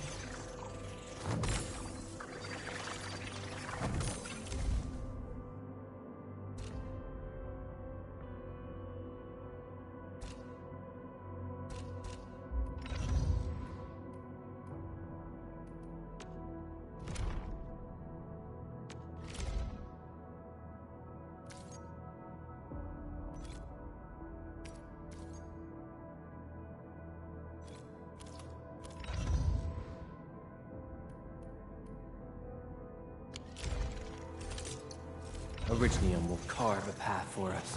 Originium will carve a path for us.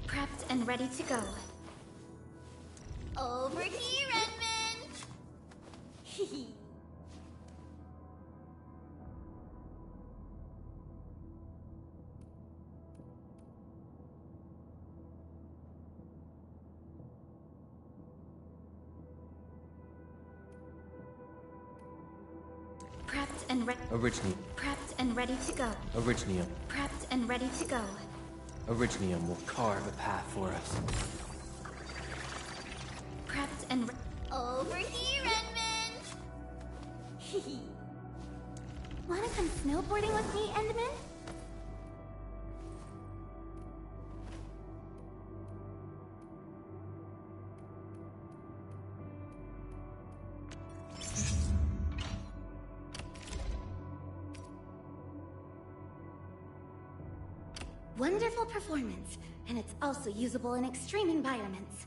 Prepped and ready to go. Over here, Edmund! Prepped and ready. Originium. Prepped and ready to go. Originium. Prepped and ready to go. Originium will carve a path for us. Prepped and over here, Edmund! Wanna come snowboarding with me, Edmund? Wonderful performance, and it's also usable in extreme environments.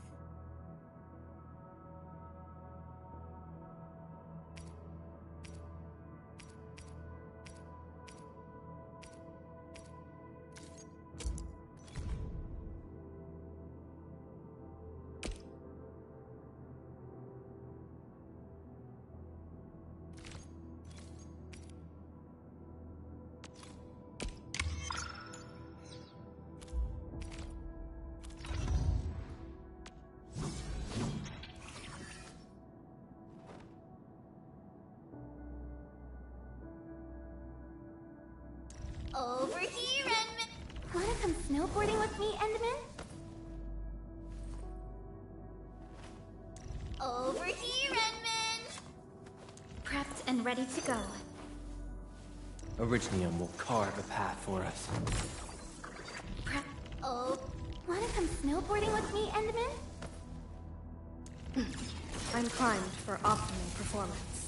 Over here, Edmund! Wanna come snowboarding with me, Edmund? Over here, Edmund! Prepped and ready to go. Originium will carve a path for us. Wanna come snowboarding with me, Edmund? I'm primed for optimal performance.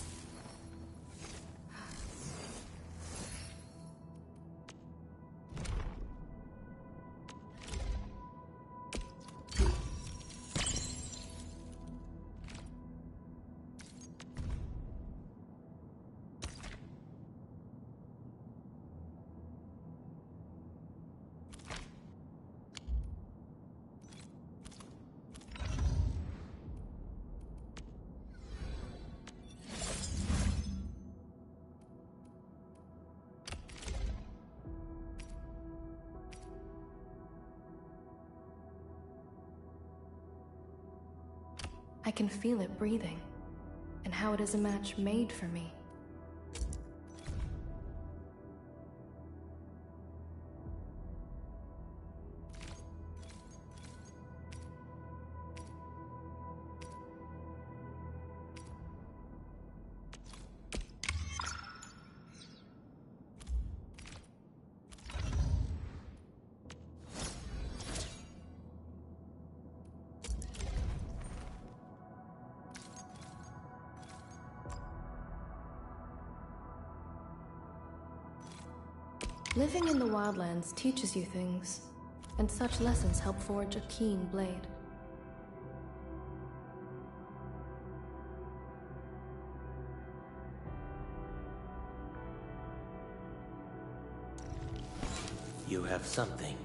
I can feel it breathing, and how it is a match made for me. Living in the wildlands teaches you things, and such lessons help forge a keen blade. You have something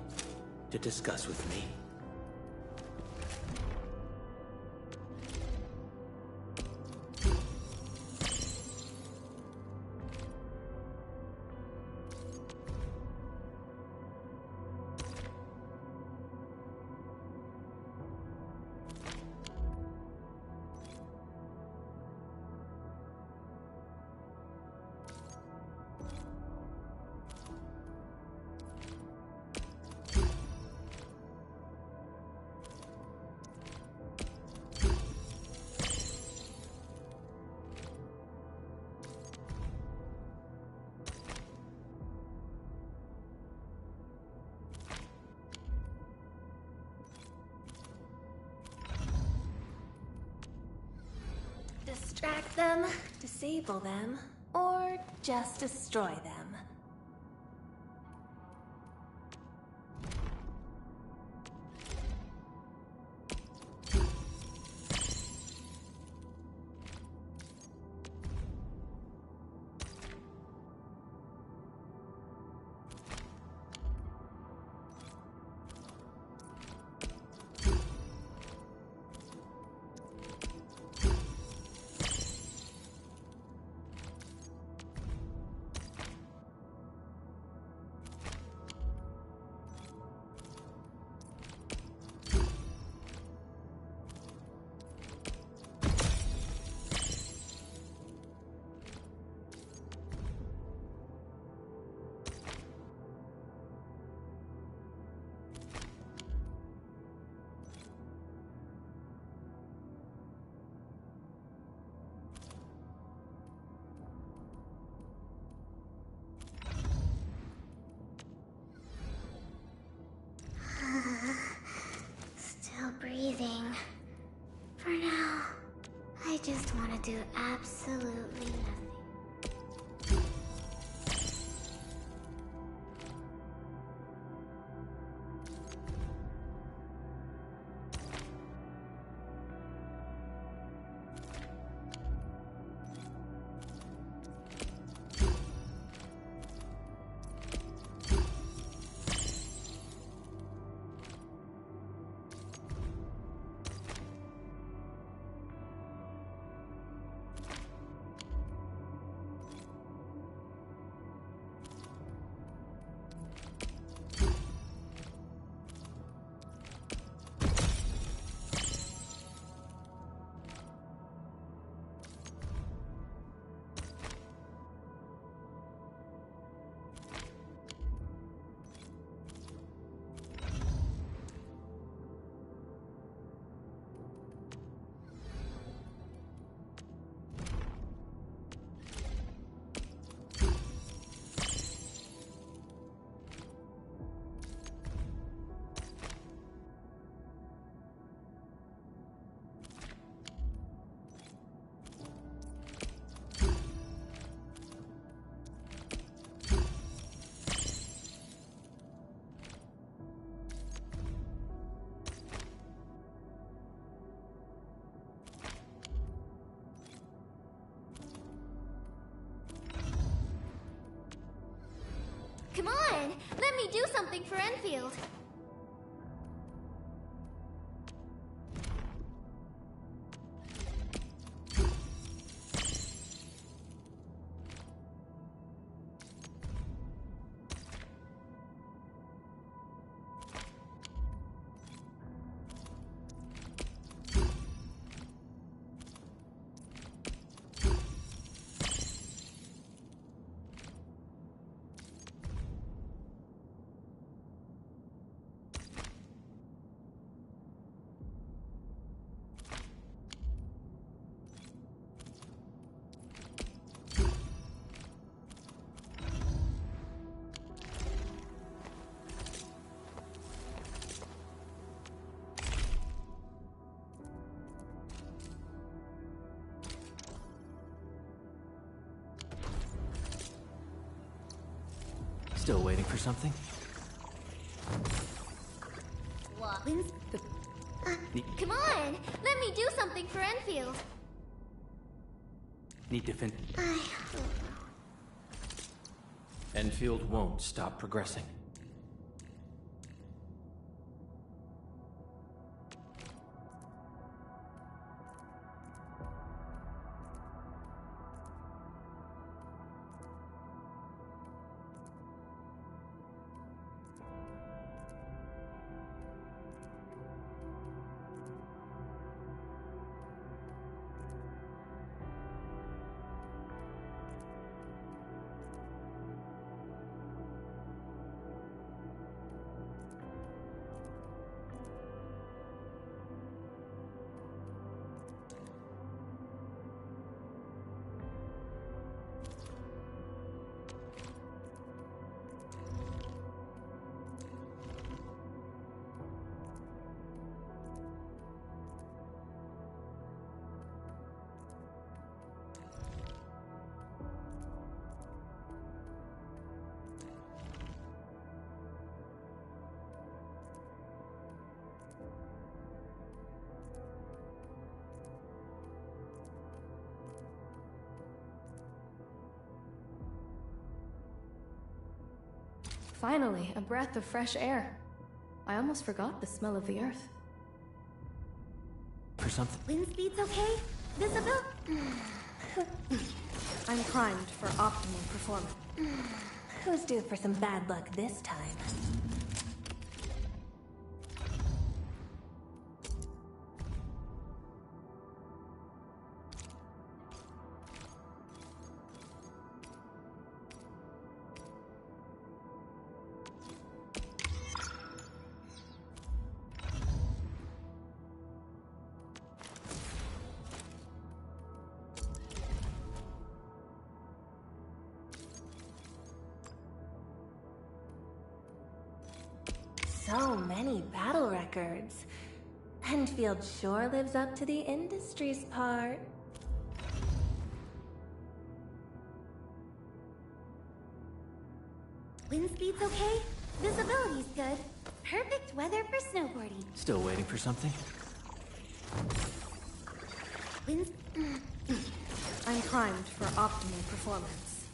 to discuss with me. Distract them, disable them, or just destroy them. Still breathing. For now, I just want to do absolutely nothing. Come on! Let me do something for Enfield! Still waiting for something? What? Come on! Let me do something for Enfield! Need to fin- I... Enfield won't stop progressing. Finally, a breath of fresh air. I almost forgot the smell of the earth. For something. Wind speed's okay? Visible? I'm primed for optimal performance. Who's due for some bad luck this time? So many battle records. Endfield sure lives up to the industry's part. Wind speed's okay? Visibility's good. Perfect weather for snowboarding. Still waiting for something? Wind... I'm primed for optimal performance.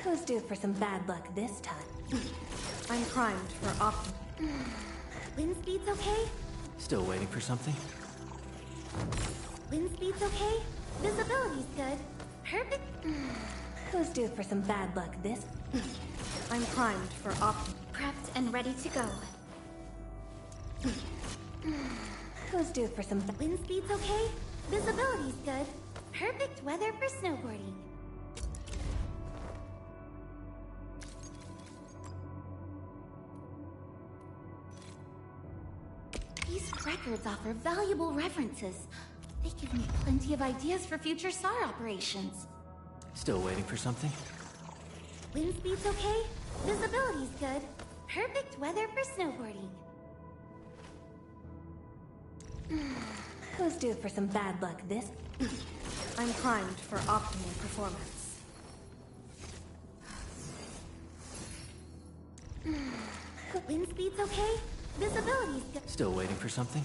Who's due for some bad luck this time? I'm primed for optimal. Wind speed's okay? Still waiting for something? Wind speed's okay? Visibility's good. Perfect... Who's due for some bad luck this... I'm primed for optimal. Prepped and ready to go. Who's due for some... Wind speed's okay? Visibility's good. Perfect weather for snowboarding. These records offer valuable references. They give me plenty of ideas for future SAR operations. Still waiting for something? Wind speed's okay? Visibility's good. Perfect weather for snowboarding. Who's due for some bad luck this... I'm primed for optimal performance. Wind speed's okay? Visibility's good. Still waiting for something?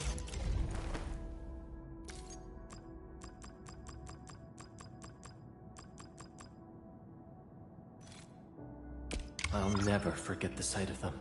I'll never forget the sight of them.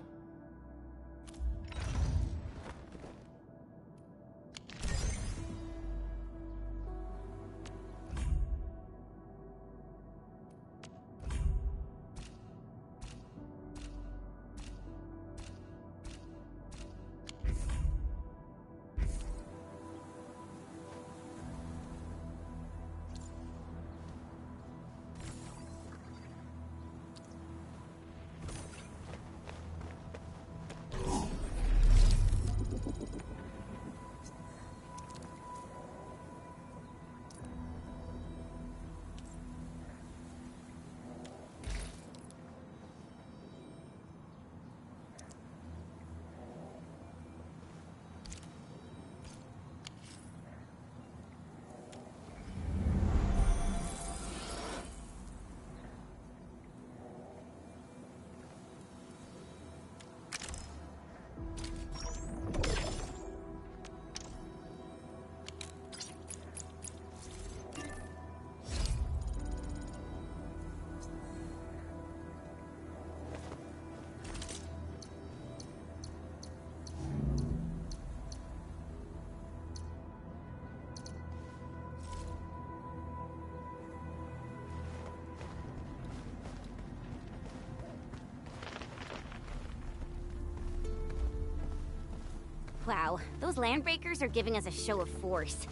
Wow, those landbreakers are giving us a show of force.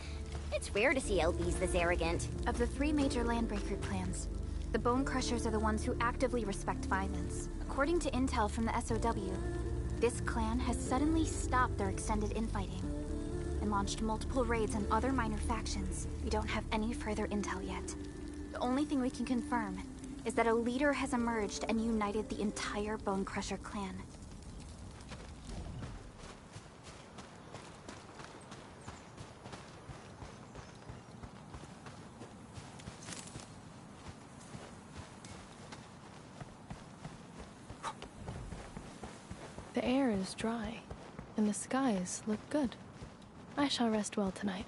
It's rare to see LBs this arrogant. Of the 3 major landbreaker clans, the Bone Crushers are the ones who actively respect violence. According to intel from the SOW, this clan has suddenly stopped their extended infighting and launched multiple raids on other minor factions. We don't have any further intel yet. The only thing we can confirm is that a leader has emerged and united the entire Bone Crusher clan. The air is dry, and the skies look good. I shall rest well tonight.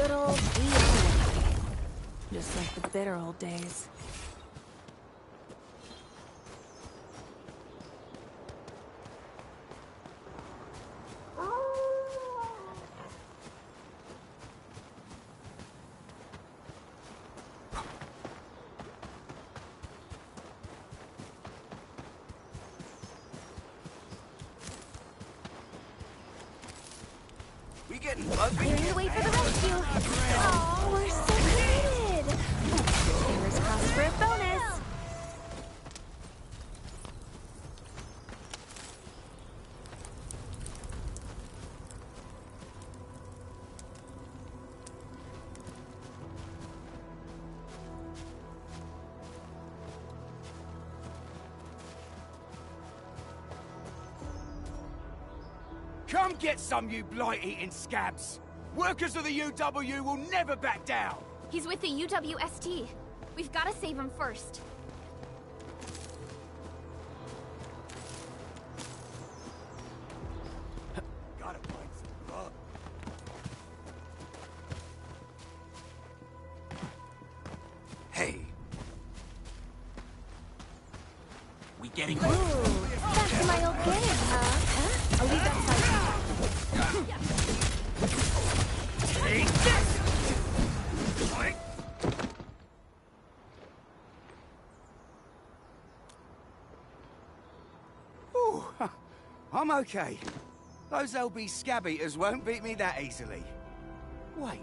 Good old DIY. Just like the bitter old days. We getting Clearing the way for the rescue. Oh, we're so excited. Fingers crossed for a bonus. Come get some, you blight-eating scabs! Workers of the UW will never back down! He's with the UWST. We've got to save him first. Gotta find some blood. Hey. We getting... Ooh, back to my old game, huh? I'll leave that side. Take this! Ooh, I'm okay. Those LB scab eaters won't beat me that easily. Wait,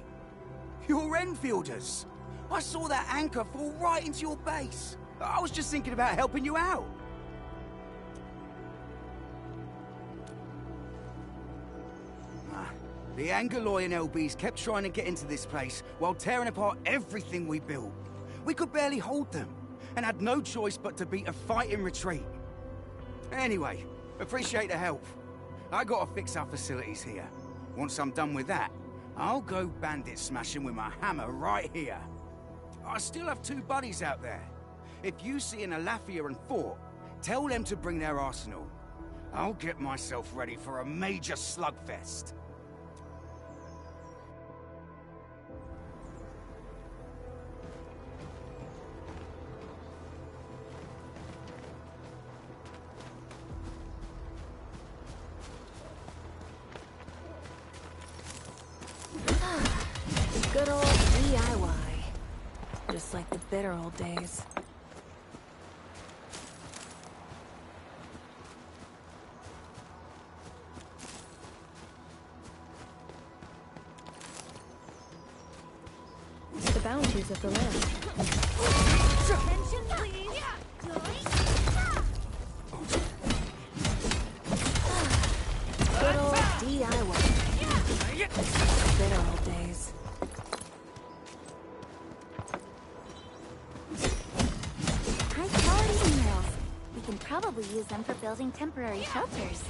you're Enfielders. I saw that anchor fall right into your base. I was just thinking about helping you out. The Angaloy and LBs kept trying to get into this place while tearing apart everything we built. We could barely hold them, and had no choice but to beat a fight in retreat. Anyway, appreciate the help. I gotta fix our facilities here. Once I'm done with that, I'll go bandit smashing with my hammer right here. I still have 2 buddies out there. If you see an Alafia and Fort, tell them to bring their arsenal. I'll get myself ready for a major slugfest. Good old DIY. Just like the bitter old days. The bounties of the land. Attention, please. Good old DIY. Bitter old days. High-quality minerals. We can probably use them for building temporary shelters.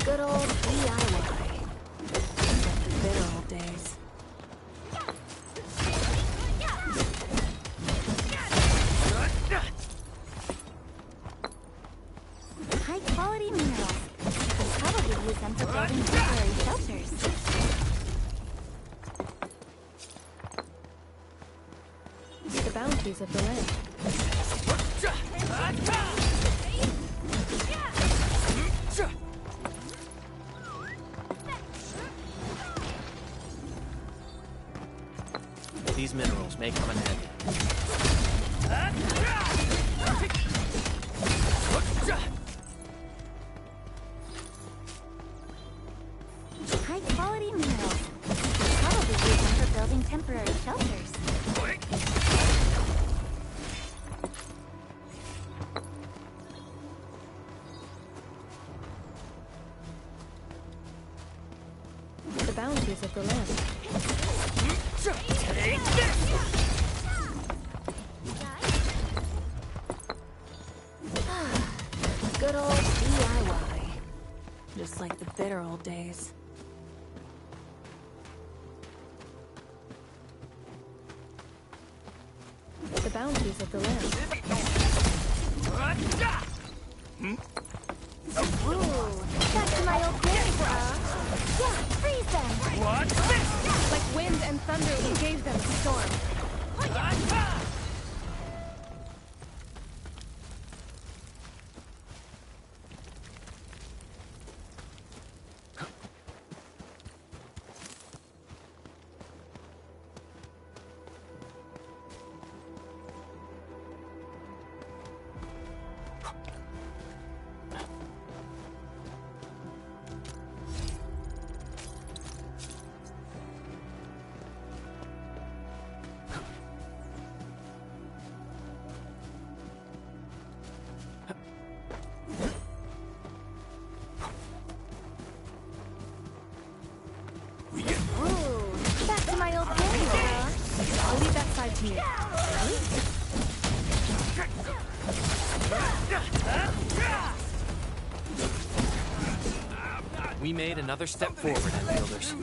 Good old DIY. The bitter old days. High-quality minerals. We can probably use them for building temporary shelters. The bounties of the land. These minerals may come in handy. High-quality minerals. We can probably use them for building temporary shelters. The bounties of the land. Take this! Good old DIY. Just like the bitter old days. The bounties of the land. Ooh, back to my old days, Yeah, freeze them! What? Like wind and thunder, we gave them a storm. Ooh, back to my old days, I'll leave that side to you. We made another step forward, Enfielders.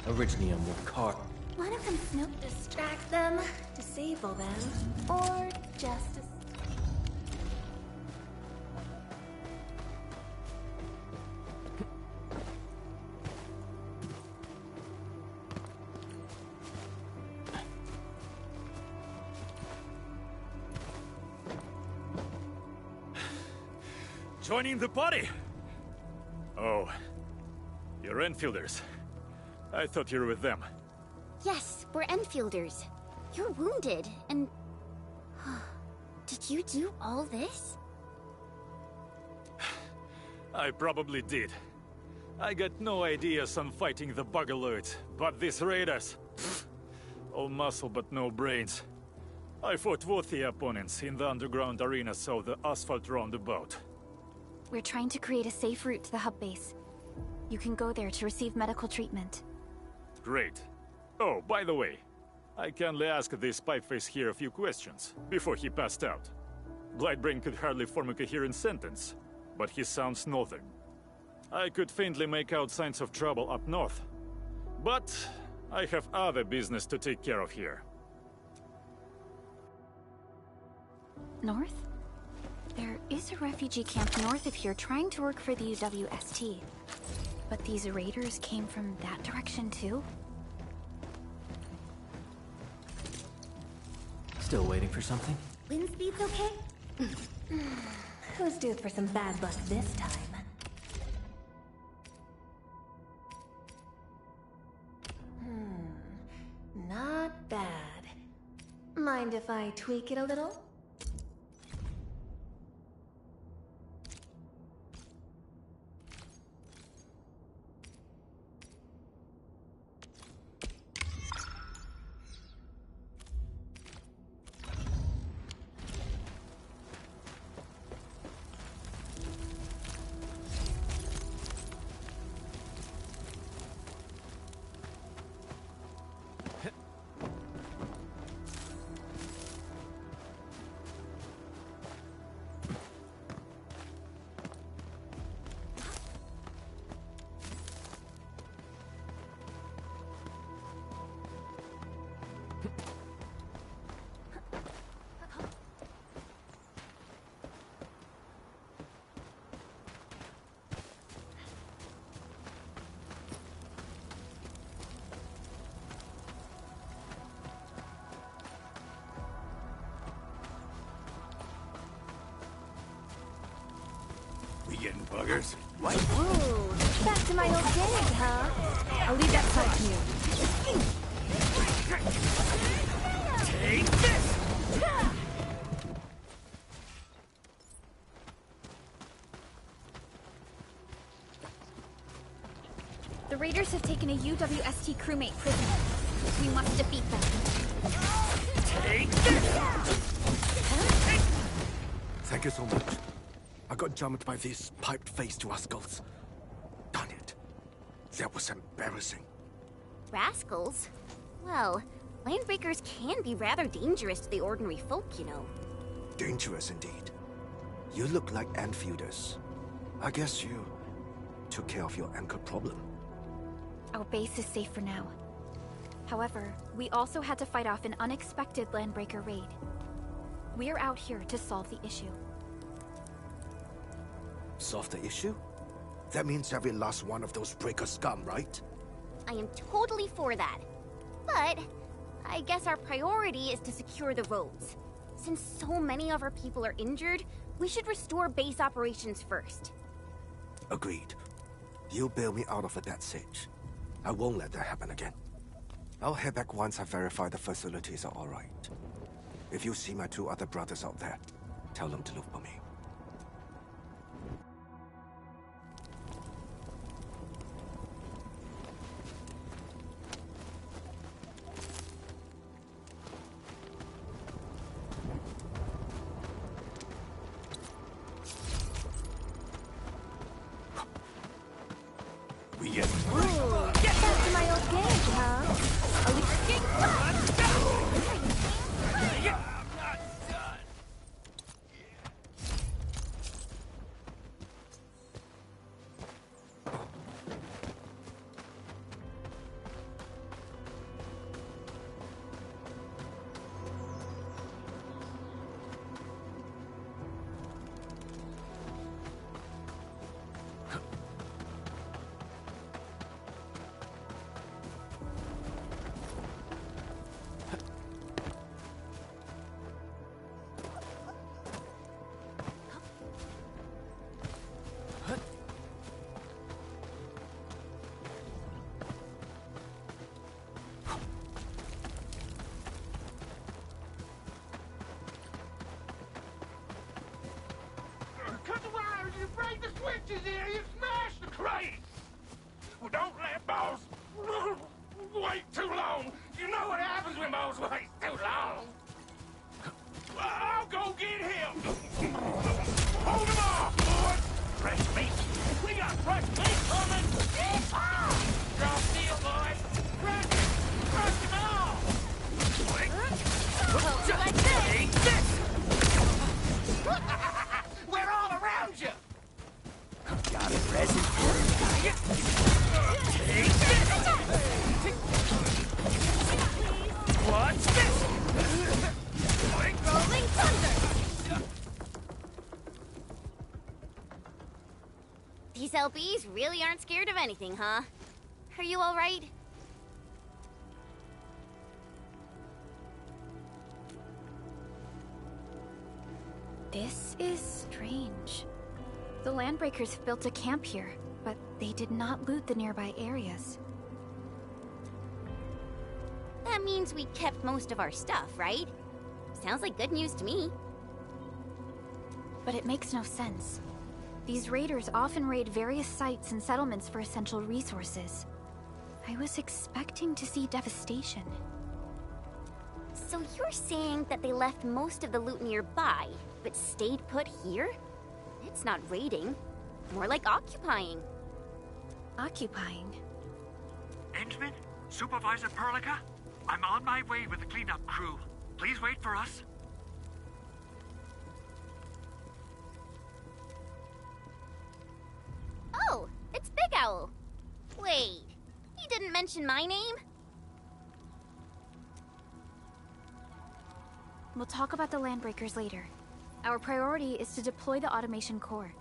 Originium will carve. One of them Snoop distract them, disable them, or just... Joining the party? Oh, you're Enfielders. I thought you were with them. Yes, we're Enfielders. You're wounded, and... Did you do all this? I probably did. I got no ideas on fighting the Buggerloids, but these raiders... all muscle but no brains. I fought worthy opponents in the underground arenas of the asphalt roundabout. We're trying to create a safe route to the hub base. You can go there to receive medical treatment. Great. Oh, by the way, I kindly asked this pipeface here a few questions before he passed out. Blightbrain could hardly form a coherent sentence, but he sounds northern. I could faintly make out signs of trouble up north, but I have other business to take care of here. North? There is a refugee camp north of here trying to work for the UWST. But these raiders came from that direction too? Still waiting for something? Wind speed's okay? Who's due for some bad luck this time? Not bad. Mind if I tweak it a little? buggers. What? Ooh, back to my old days, huh? I'll leave that side to you. Take this! The raiders have taken a UWST crewmate prisoner. We must defeat them. Take this! Thank you so much. I got jumped by these piped-faced rascals. Darn it. That was embarrassing. Rascals? Well, landbreakers can be rather dangerous to the ordinary folk, you know. Dangerous indeed. You look like Enfielders. I guess you took care of your anchor problem. Our base is safe for now. However, we also had to fight off an unexpected landbreaker raid. We're out here to solve the issue. Solve the issue? That means every last one of those breaker scum, right? I am totally for that. But I guess our priority is to secure the roads. Since so many of our people are injured, we should restore base operations first. Agreed. You bail me out of a bad sitch. I won't let that happen again. I'll head back once I verify the facilities are alright. If you see my 2 other brothers out there, tell them to look for me. Ooh, get back to my old days, huh? I'll leave Cut the wires, you break the switches here, you smash the crate! Well, don't let boss wait too long. You know what happens when boss waits too long. Well, I'll go get him. Hold him off, boys. Fresh meat. We got fresh meat coming. Drop deal, boys. Crush him off. Like this. Eat this. We're all around you. Got a present for you. Take this. What's this? Rolling thunder! These LBs really aren't scared of anything, huh? Are you alright? This is strange. The landbreakers have built a camp here, but they did not loot the nearby areas. That means we kept most of our stuff, right? Sounds like good news to me. But it makes no sense. These raiders often raid various sites and settlements for essential resources. I was expecting to see devastation. So you're saying that they left most of the loot nearby, but stayed put here? It's not raiding. More like occupying. Occupying? Endman? Supervisor Perlica? I'm on my way with the cleanup crew. Please wait for us. Oh, it's Big Owl. Wait, he didn't mention my name? We'll talk about the landbreakers later. Our priority is to deploy the automation core.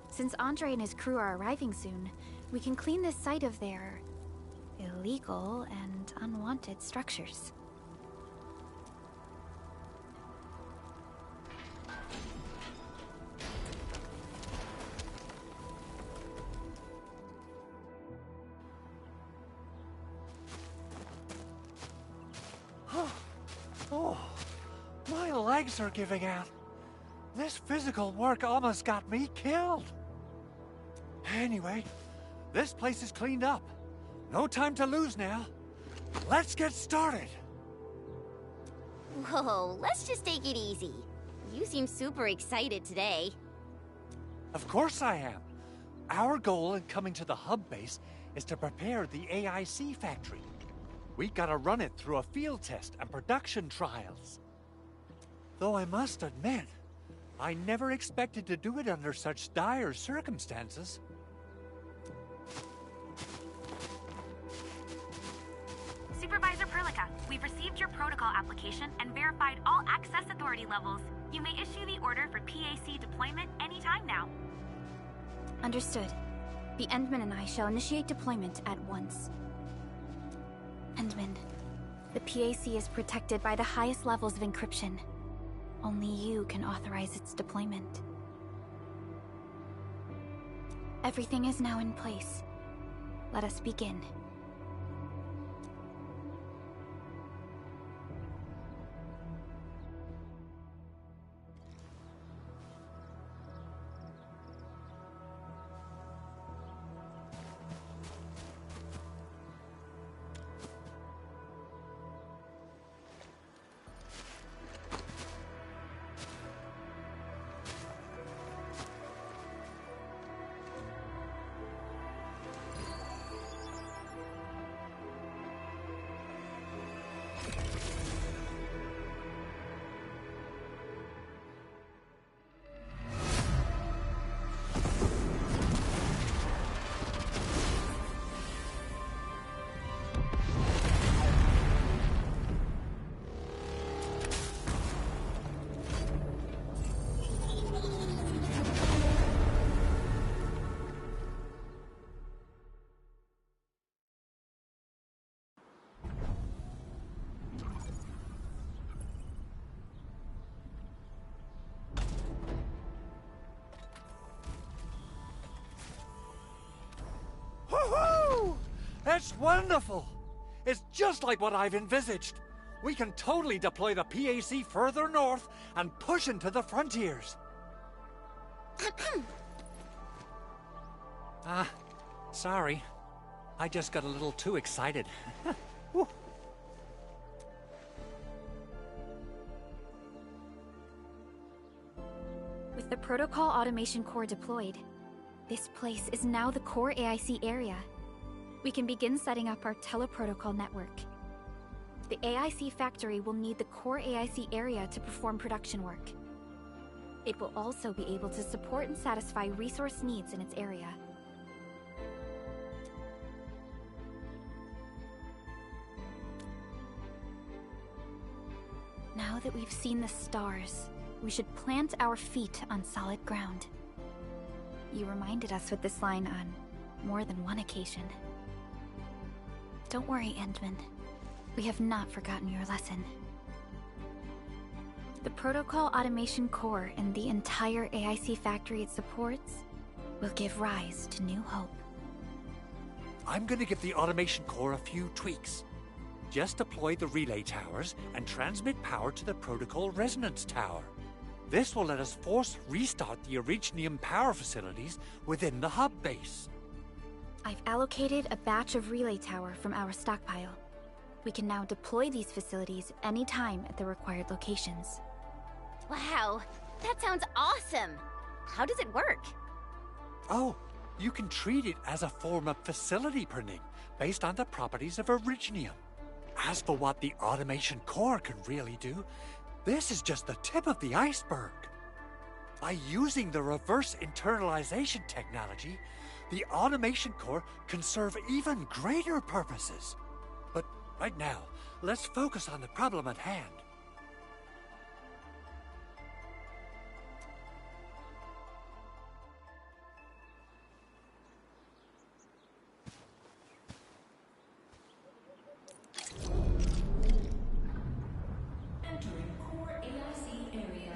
Since Andre and his crew are arriving soon, we can clean this site of their illegal and unwanted structures. legs are giving out. This physical work almost got me killed. Anyway, this place is cleaned up. No time to lose now. Let's get started. Whoa, let's just take it easy. You seem super excited today. Of course I am. Our goal in coming to the hub base is to prepare the AIC factory. We gotta run it through a field test and production trials. Though I must admit, I never expected to do it under such dire circumstances. Supervisor Perlica, we've received your protocol application and verified all access authority levels. You may issue the order for PAC deployment anytime now. Understood. The Endman and I shall initiate deployment at once. Endman, the PAC is protected by the highest levels of encryption. Only you can authorize its deployment. Everything is now in place. Let us begin. That's wonderful! It's just like what I've envisaged. We can totally deploy the PAC further north and push into the frontiers. Sorry. I just got a little too excited. With the Protocol Automation Core deployed, this place is now the core AIC area. We can begin setting up our teleprotocol network. The AIC factory will need the core AIC area to perform production work. It will also be able to support and satisfy resource needs in its area. Now that we've seen the stars, we should plant our feet on solid ground. You reminded us with this line on more than one occasion. Don't worry, Endman. We have not forgotten your lesson. The Protocol Automation Core and the entire AIC factory it supports will give rise to new hope. I'm gonna give the Automation Core a few tweaks. Just deploy the relay towers and transmit power to the Protocol Resonance Tower. This will let us force restart the Originium power facilities within the hub base. I've allocated a batch of relay tower from our stockpile. We can now deploy these facilities anytime at the required locations. Wow, that sounds awesome! How does it work? Oh, you can treat it as a form of facility printing based on the properties of Originium. As for what the Automation Core can really do, this is just the tip of the iceberg. By using the reverse internalization technology, the Automation Core can serve even greater purposes. But right now, let's focus on the problem at hand. Entering core AIC area.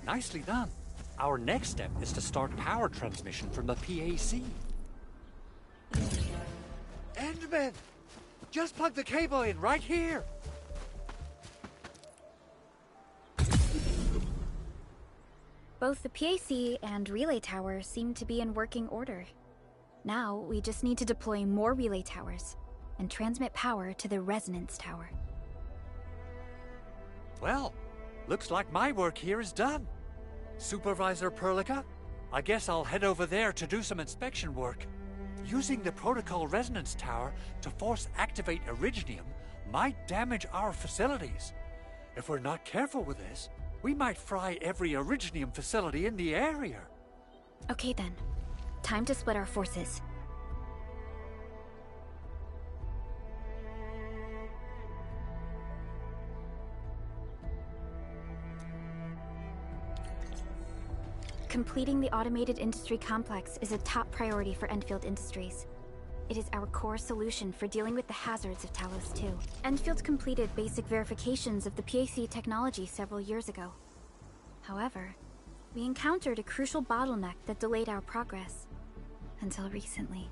Nicely done. Our next step is to start power transmission from the PAC. Endman! Just plug the cable in right here! Both the PAC and relay tower seem to be in working order. Now, we just need to deploy more relay towers and transmit power to the resonance tower. Well, looks like my work here is done. Supervisor Perlica, I guess I'll head over there to do some inspection work. Using the protocol resonance tower to force activate Originium might damage our facilities. If we're not careful with this, we might fry every Originium facility in the area. Okay then. Time to split our forces. Completing the automated industry complex is a top priority for Enfield Industries. It is our core solution for dealing with the hazards of Talos 2. Enfield completed basic verifications of the PAC technology several years ago. However, we encountered a crucial bottleneck that delayed our progress. Until recently.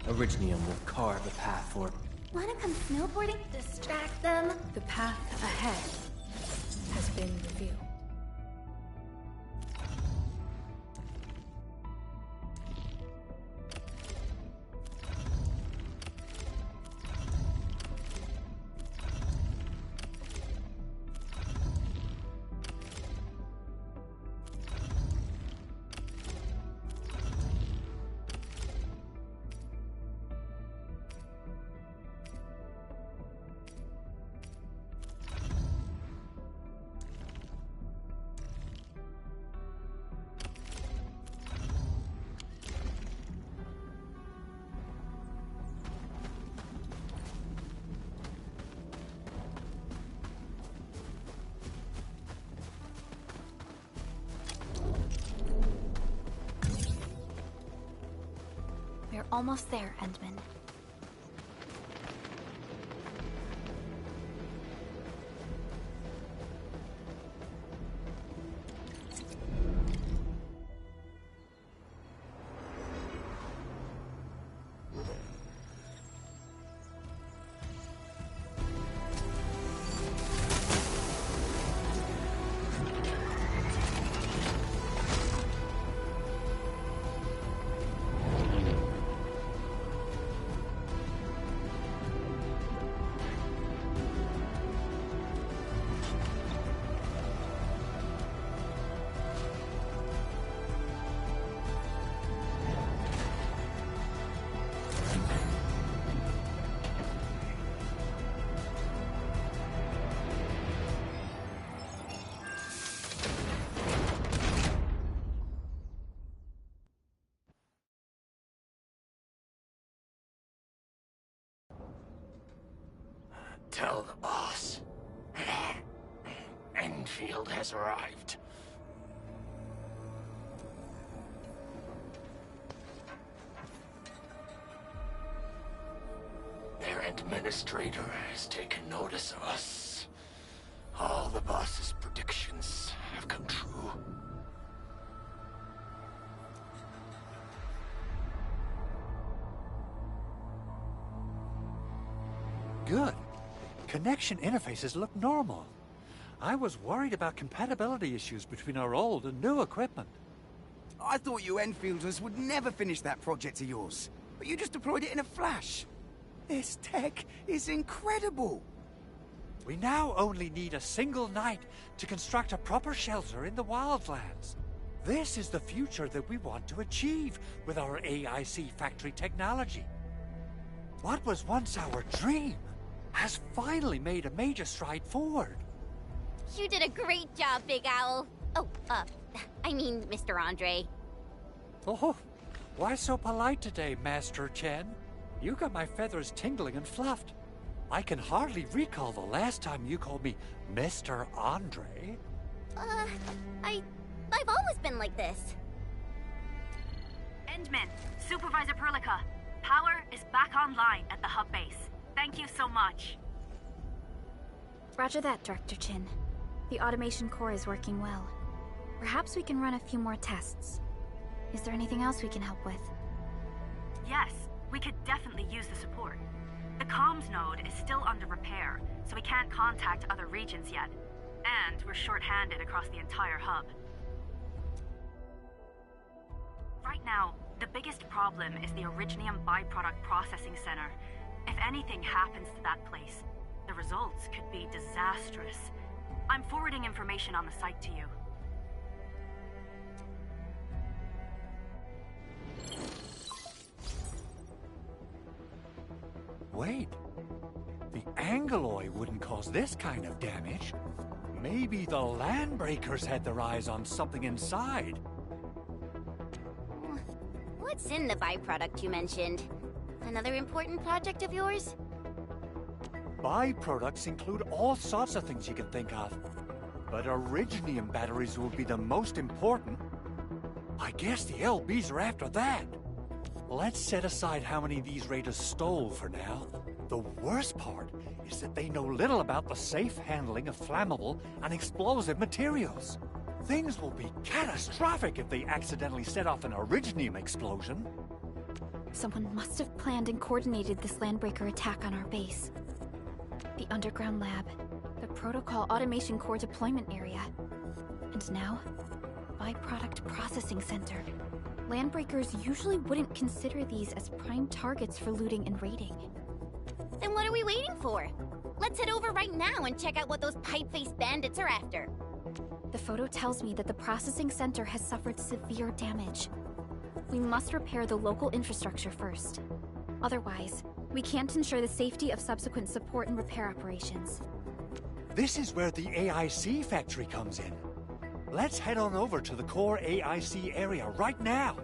Originium will carve a path for... Wanna come snowboarding? Distract them? The path ahead has been revealed. We're almost there, Endman. Tell the boss. Enfield has arrived. Their administrator has taken notice of us. All the boss's predictions have come true. Good. Connection interfaces look normal. I was worried about compatibility issues between our old and new equipment. I thought you Enfielders would never finish that project of yours, but you just deployed it in a flash. This tech is incredible. We now only need a single night to construct a proper shelter in the wildlands. This is the future that we want to achieve with our AIC factory technology. What was once our dream has finally made a major stride forward. You did a great job, Big Owl. Oh, I mean, Mr. Andre. Oh, why so polite today, Master Chen? You got my feathers tingling and fluffed. I can hardly recall the last time you called me Mr. Andre. I've always been like this. Endman, Supervisor Perlica, power is back online at the hub base. Thank you so much. Roger that, Director Chin. The automation core is working well. Perhaps we can run a few more tests. Is there anything else we can help with? Yes, we could definitely use the support. The comms node is still under repair, so we can't contact other regions yet. And we're short-handed across the entire hub. Right now, the biggest problem is the Originium byproduct processing center. If anything happens to that place, the results could be disastrous. I'm forwarding information on the site to you. Wait. The Angeloy wouldn't cause this kind of damage. Maybe the Landbreakers had their eyes on something inside. What's in the byproduct you mentioned? Another important project of yours? Byproducts include all sorts of things you can think of. But Originium batteries will be the most important. I guess the LBs are after that. Let's set aside how many these raiders stole for now. The worst part is that they know little about the safe handling of flammable and explosive materials. Things will be catastrophic if they accidentally set off an Originium explosion. Someone must have planned and coordinated this landbreaker attack on our base. The underground lab, the protocol automation core deployment area, and now, byproduct processing center. Landbreakers usually wouldn't consider these as prime targets for looting and raiding. Then what are we waiting for? Let's head over right now and check out what those pipe-faced bandits are after. The photo tells me that the processing center has suffered severe damage. We must repair the local infrastructure first. Otherwise, we can't ensure the safety of subsequent support and repair operations. This is where the AIC factory comes in. Let's head on over to the core AIC area right now.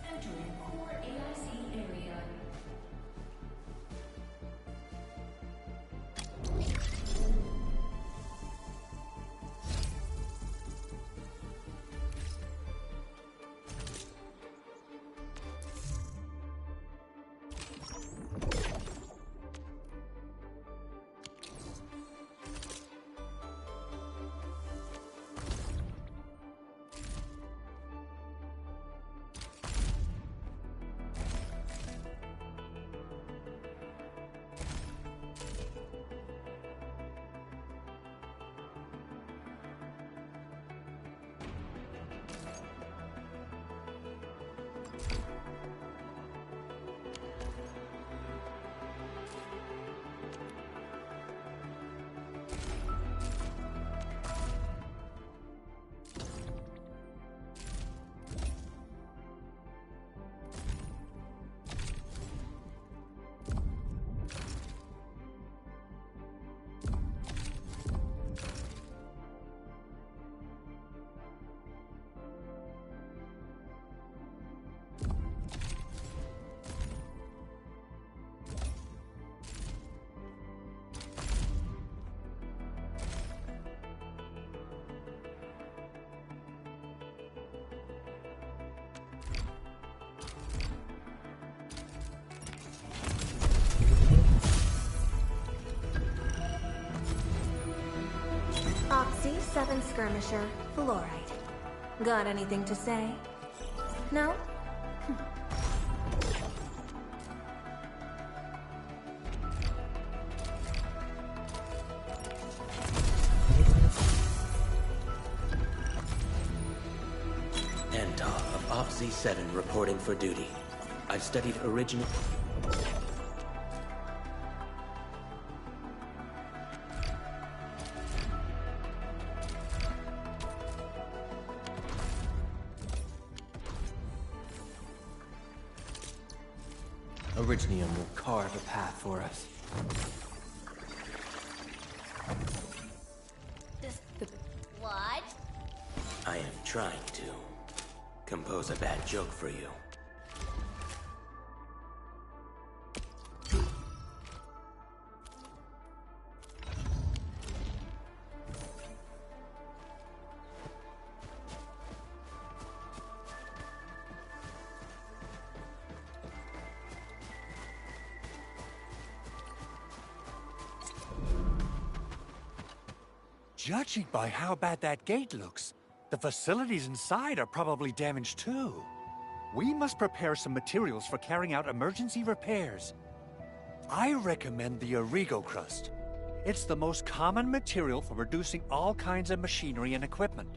Entering core AIC area. Oxy 7 Skirmisher, Fluorite. Got anything to say? No? Anton of Opsy 7 reporting for duty. I've studied original... Originium will carve a path for us. What? I am trying to compose a bad joke for you. Judging by how bad that gate looks, the facilities inside are probably damaged too. We must prepare some materials for carrying out emergency repairs. I recommend the Origo crust. It's the most common material for producing all kinds of machinery and equipment.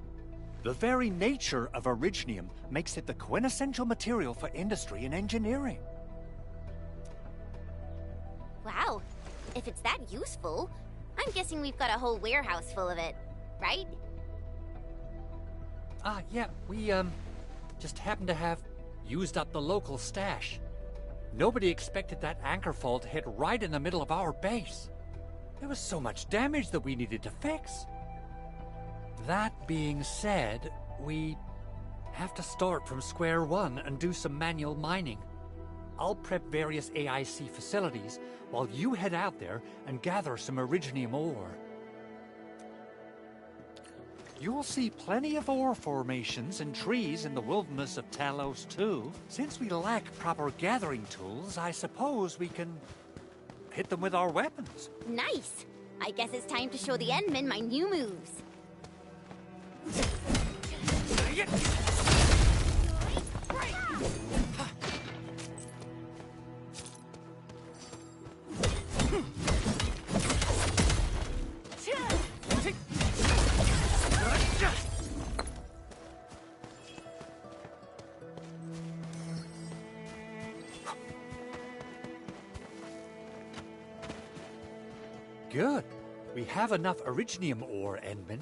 The very nature of originium makes it the quintessential material for industry and engineering. Wow, If it's that useful, I'm guessing we've got a whole warehouse full of it, right? Yeah, we, just happen to have used up the local stash. Nobody expected that anchor fall to hit right in the middle of our base. There was so much damage that we needed to fix. That being said, we have to start from square one and do some manual mining. I'll prep various AIC facilities while you head out there and gather some Originium ore. You'll see plenty of ore formations and trees in the wilderness of Talos too. Since we lack proper gathering tools, I suppose we can hit them with our weapons. Nice! I guess it's time to show the Endmen my new moves. Good. We have enough Originium ore, Endman.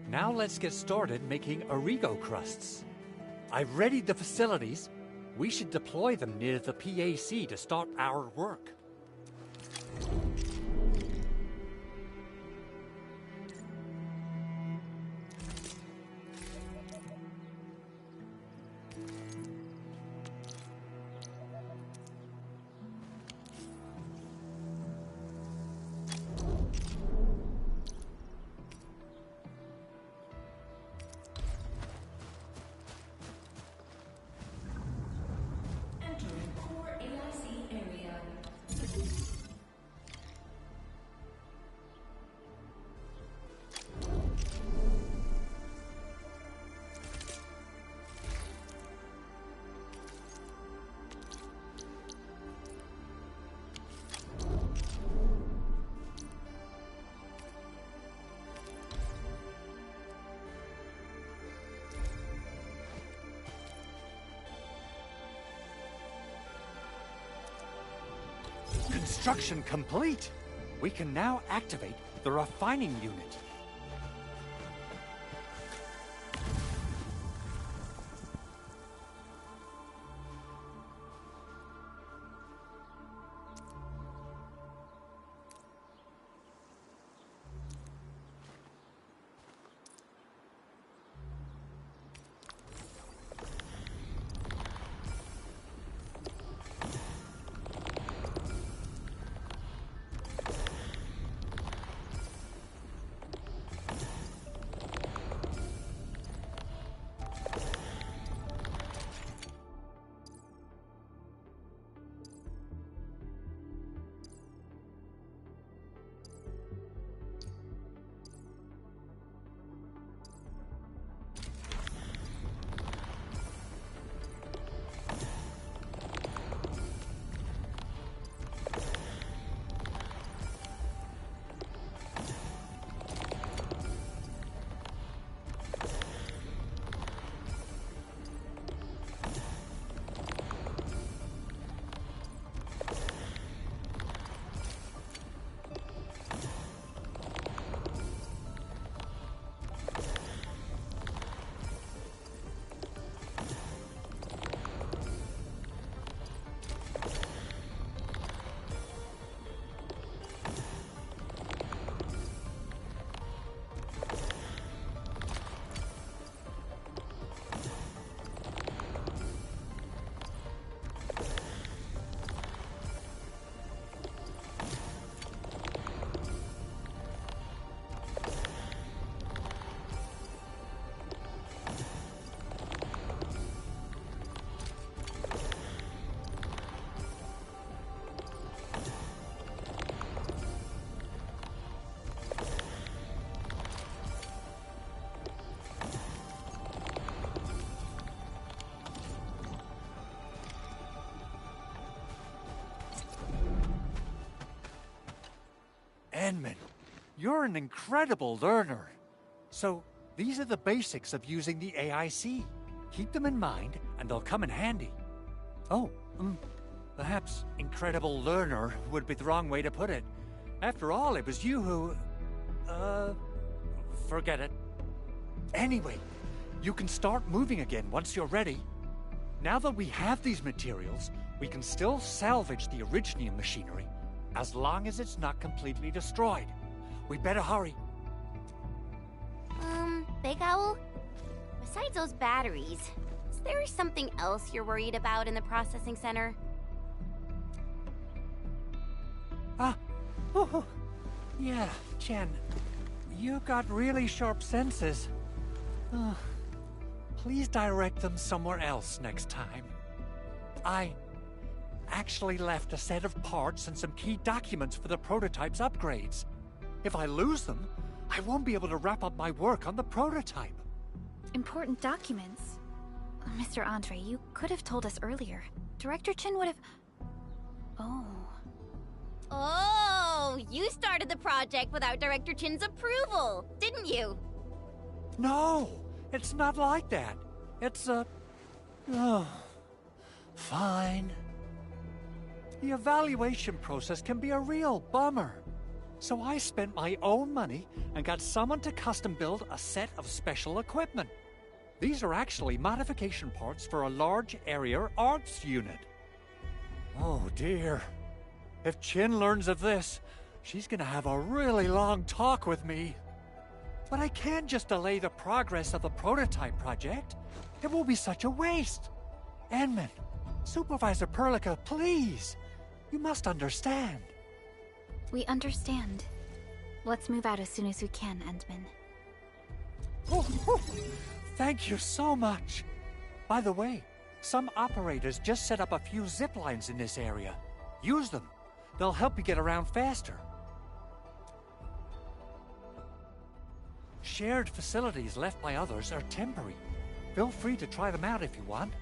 Now let's get started making Origo crusts. I've readied the facilities. We should deploy them near the PAC to start our work. Entering core AIC area. Construction complete! We can now activate the refining unit. Endman, you're an incredible learner. So, these are the basics of using the AIC. Keep them in mind, and they'll come in handy. Oh, perhaps incredible learner would be the wrong way to put it. After all, it was you who... forget it. Anyway, you can start moving again once you're ready. Now that we have these materials, we can still salvage the Originium machinery, as long as it's not completely destroyed. We better hurry. Big Owl? Besides those batteries, is there something else you're worried about in the processing center? Yeah, Chen. You got really sharp senses. Please direct them somewhere else next time. I actually left a set of parts and some key documents for the prototype's upgrades. If I lose them, I won't be able to wrap up my work on the prototype. Important documents? Mr. Andre, you could have told us earlier. Director Chin would have... Oh, you started the project without Director Chin's approval, didn't you? No, it's not like that. It's fine. The evaluation process can be a real bummer. So I spent my own money and got someone to custom build a set of special equipment. These are actually modification parts for a large area arts unit. Oh dear. If Chin learns of this, she's gonna have a really long talk with me. But I can't just delay the progress of the prototype project. It will be such a waste. Enman, Supervisor Perlica, please. You must understand. We understand. Let's move out as soon as we can, Endman. Thank you so much. By the way, some operators just set up a few zip lines in this area. Use them. They'll help you get around faster. Shared facilities left by others are temporary. Feel free to try them out if you want.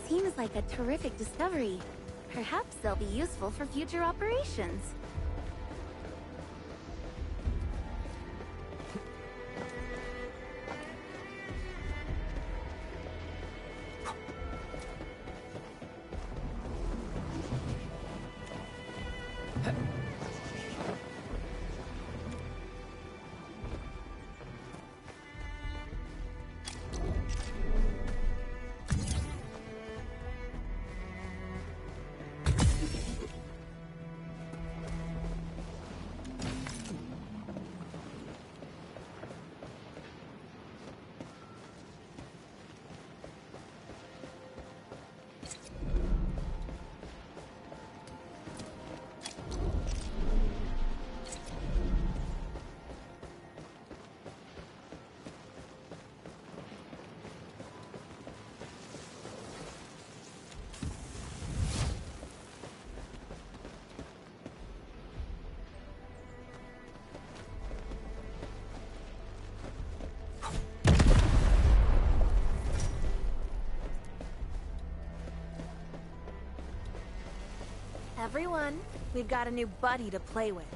Seems like a terrific discovery. Perhaps they'll be useful for future operations. Everyone, we've got a new buddy to play with.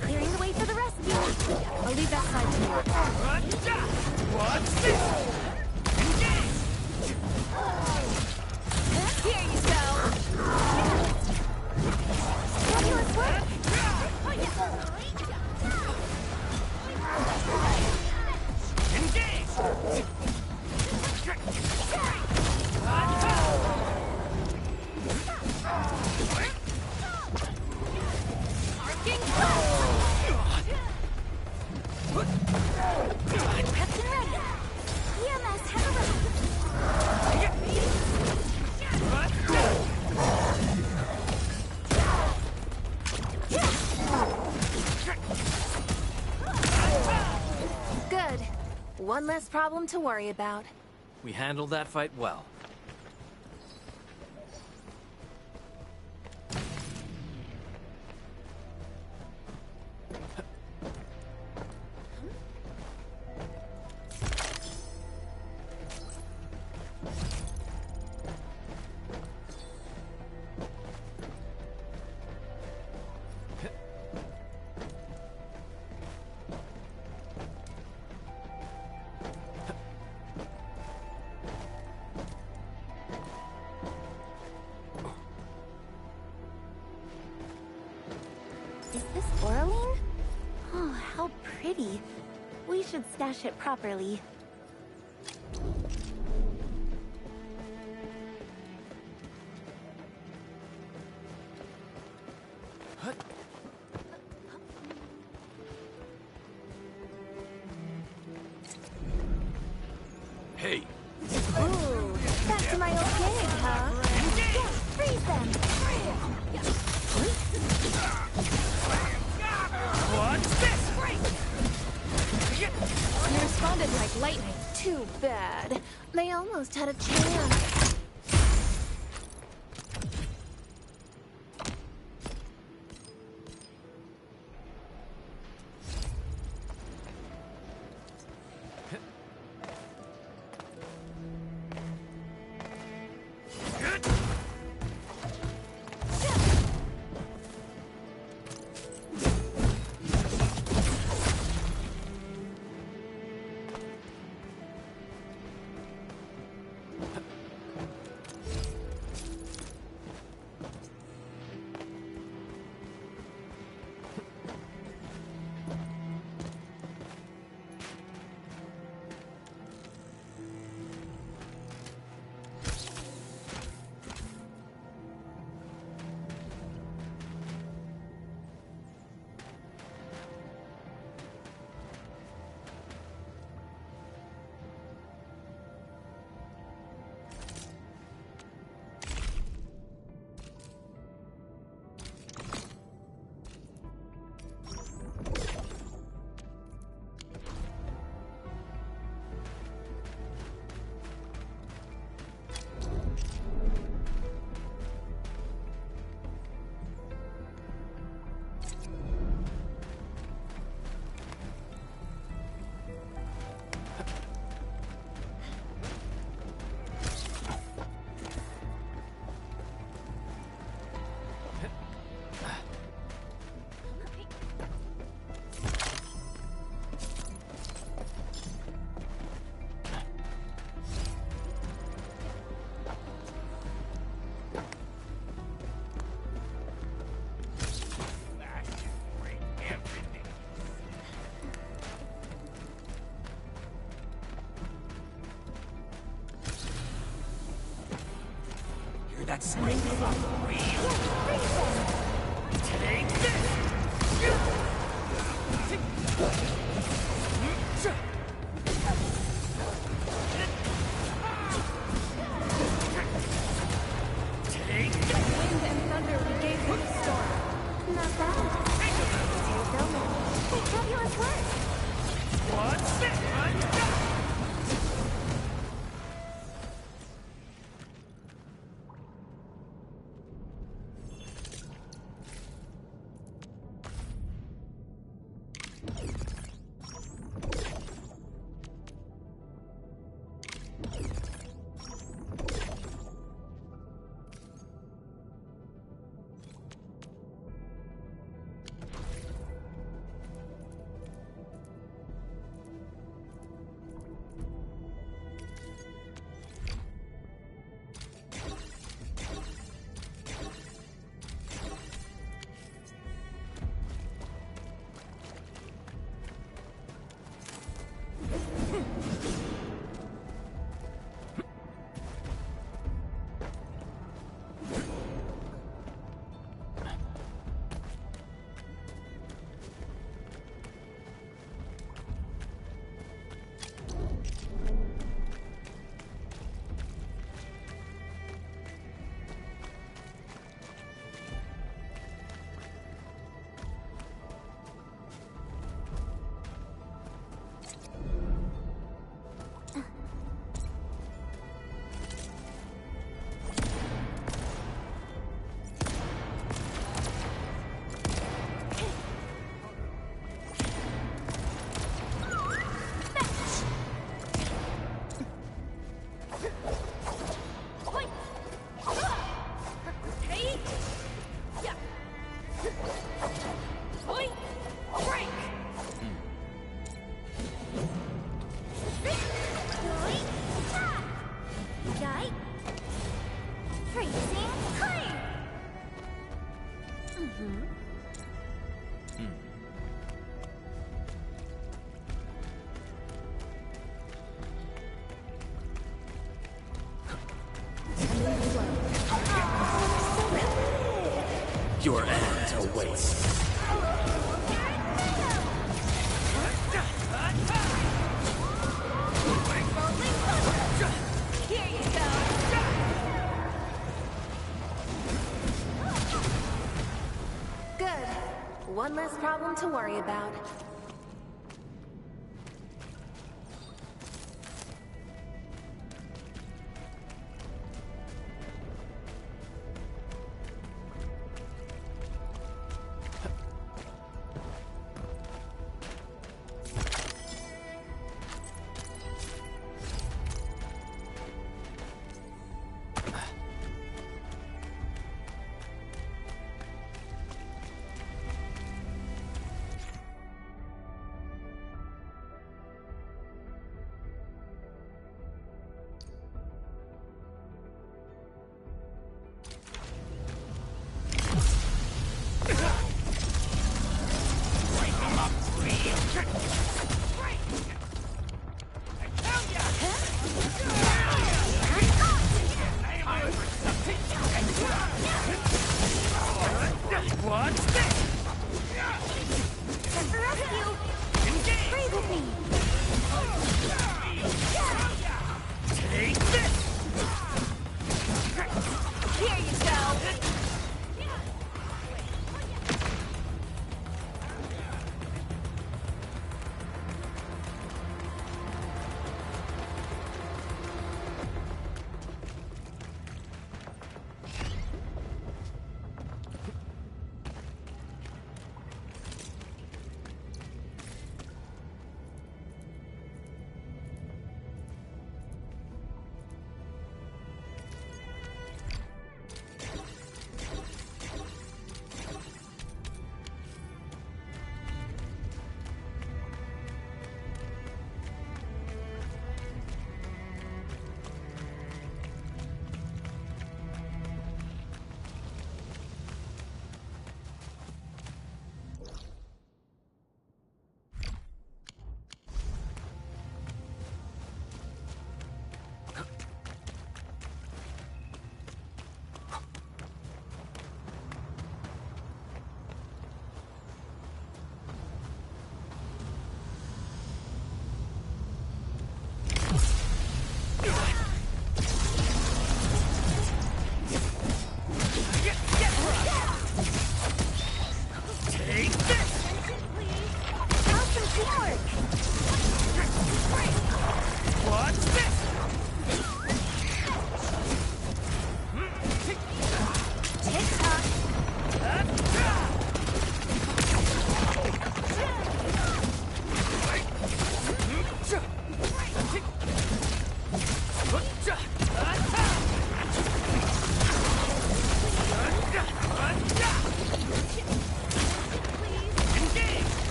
Clearing the way for the rescue. I'll leave that side to you. What's this? Here you go. Fabulous work. Good. One less problem to worry about. We handled that fight well. Is this Oraline? Oh, how pretty. We should stash it properly. Hey! Ooh, back to my old gig, huh? Yeah, freeze them! What's this? You responded like lightning. Too bad. They almost had a chance. That scream from real. Take this! Take this! Wind and thunder we gave him the storm. Not bad. Fabulous work! What's this? Your end awaits. Here you go. Good. One less problem to worry about.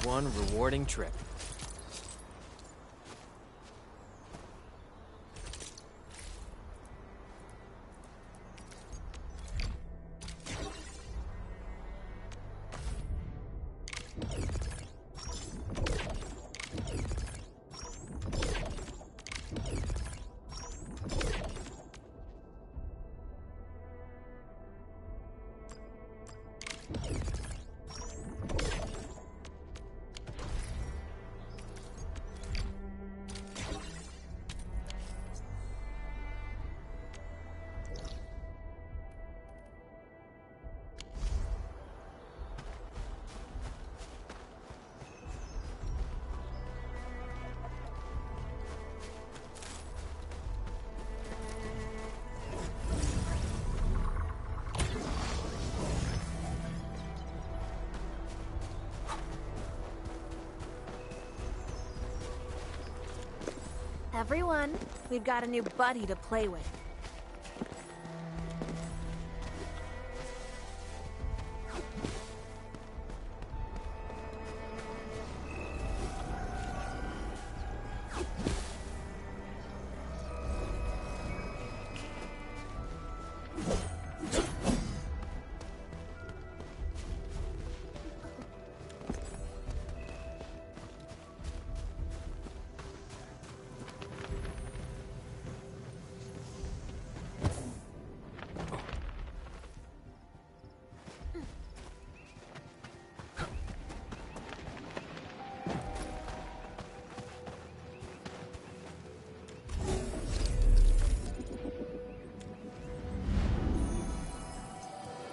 One rewarding trip. Everyone, we've got a new buddy to play with.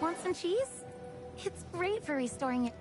Want some cheese? It's great for restoring it.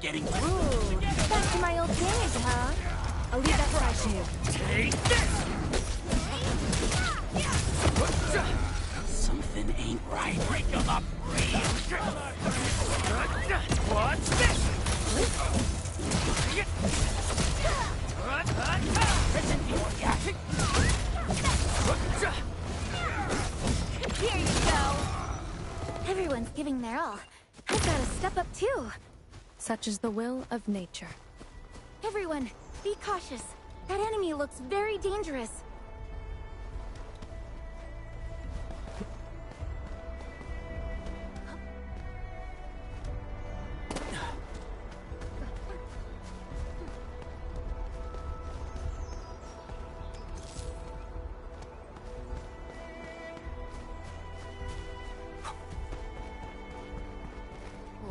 getting Ooh, back to my old days, huh? I'll leave that for Aishu. Take this! Something ain't right. Break them up! What's this? Here you go! Everyone's giving their all. I've gotta step up too. Such is the will of nature. Everyone, be cautious. That enemy looks very dangerous.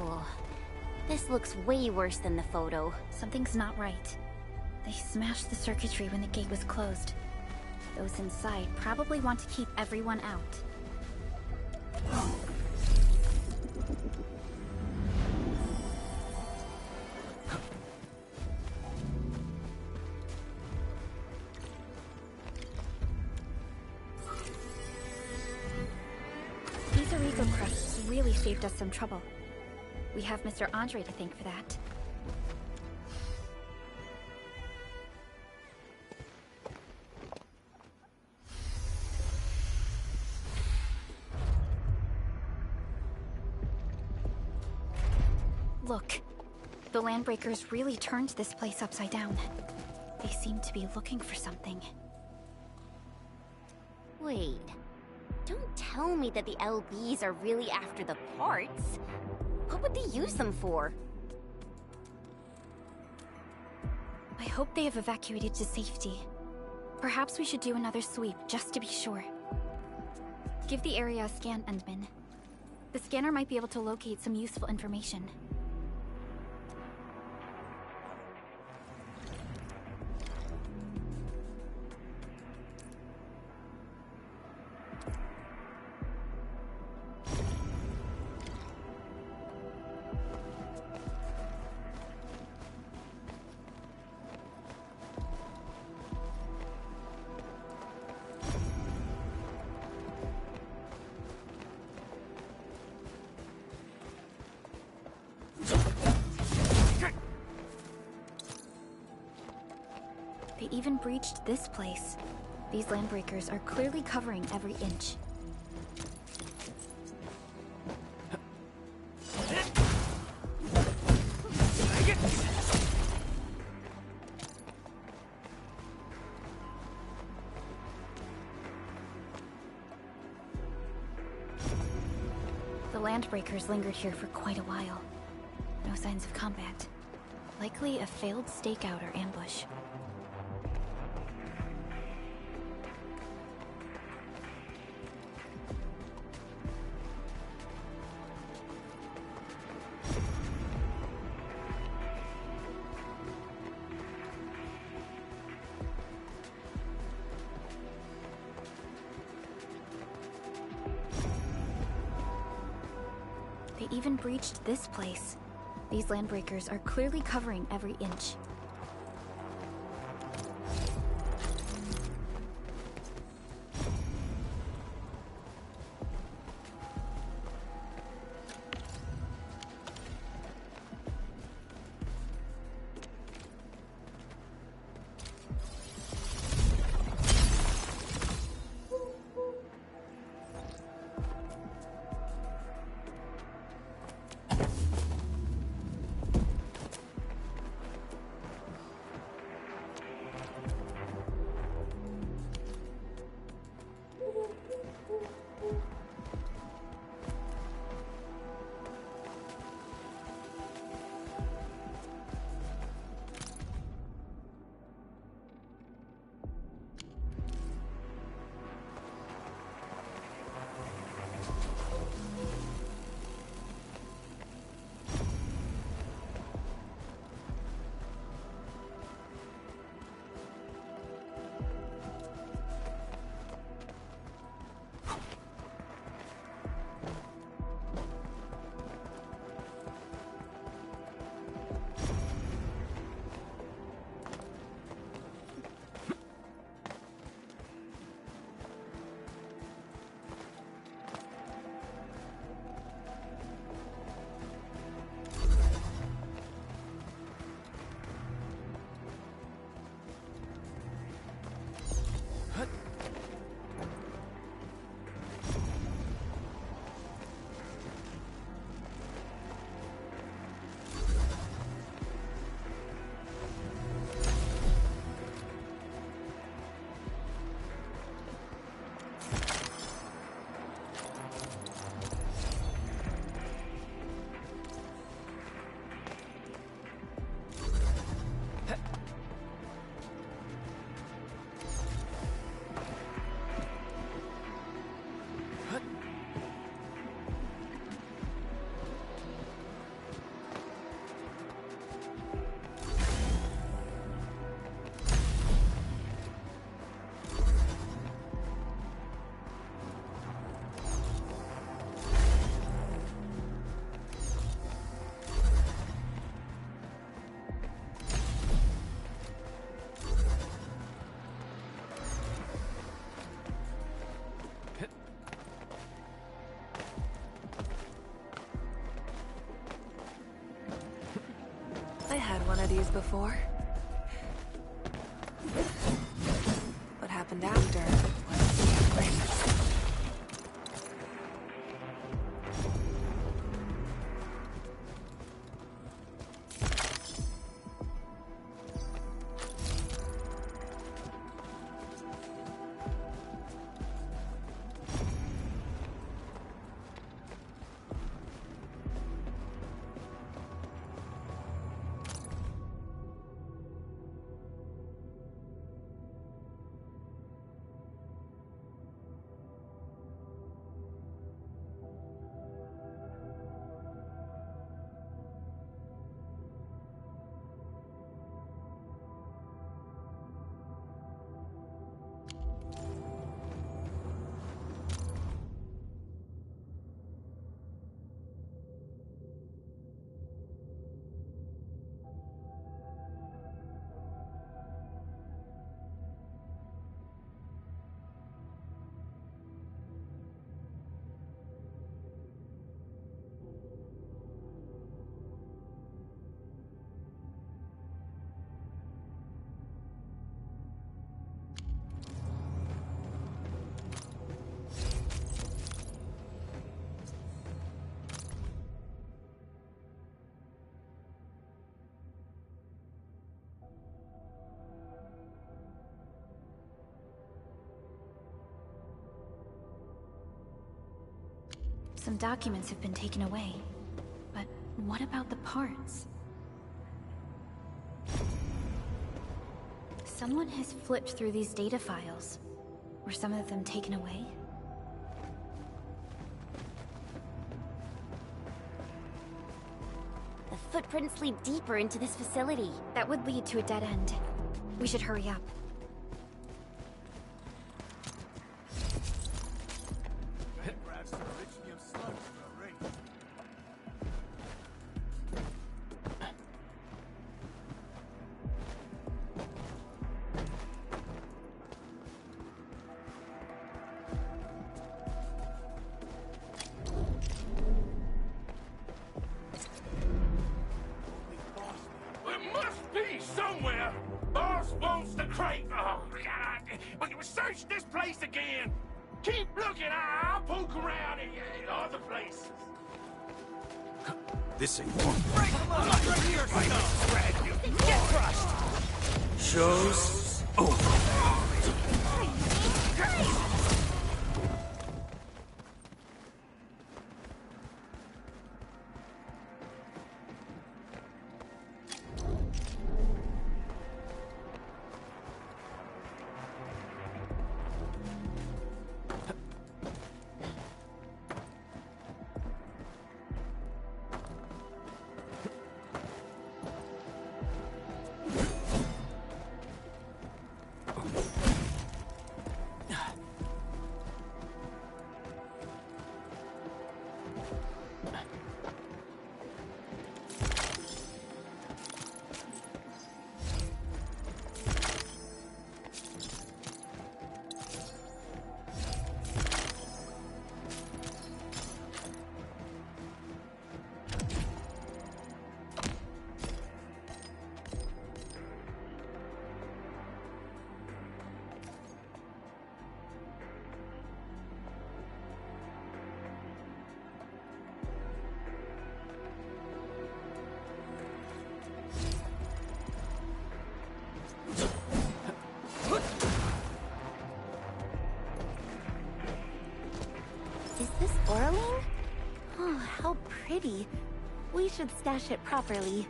Oh, this looks way worse than the photo. Something's not right. They smashed the circuitry when the gate was closed. Those inside probably want to keep everyone out. These Origo crusts really saved us some trouble. We have Mr. Andre to thank for that. Look, the Landbreakers really turned this place upside down. They seem to be looking for something. Wait, don't tell me that the LBs are really after the parts. What would they use them for? I hope they have evacuated to safety. Perhaps we should do another sweep, just to be sure. Give the area a scan, Endman. The scanner might be able to locate some useful information. They even breached this place. These Landbreakers are clearly covering every inch. The Landbreakers lingered here for quite a while. No signs of combat. Likely a failed stakeout or ambush. They even breached this place. These Landbreakers are clearly covering every inch. had one of these before. What happened after was different. Some documents have been taken away. But what about the parts? Someone has flipped through these data files. Were some of them taken away? The footprints lead deeper into this facility. That would lead to a dead end. We should hurry up. Search this place again. Keep looking. I'll poke around in other places. This ain't Break them up. Right here, son. Get crushed. Show's over. Is this Orling? Oh, how pretty. We should stash it properly.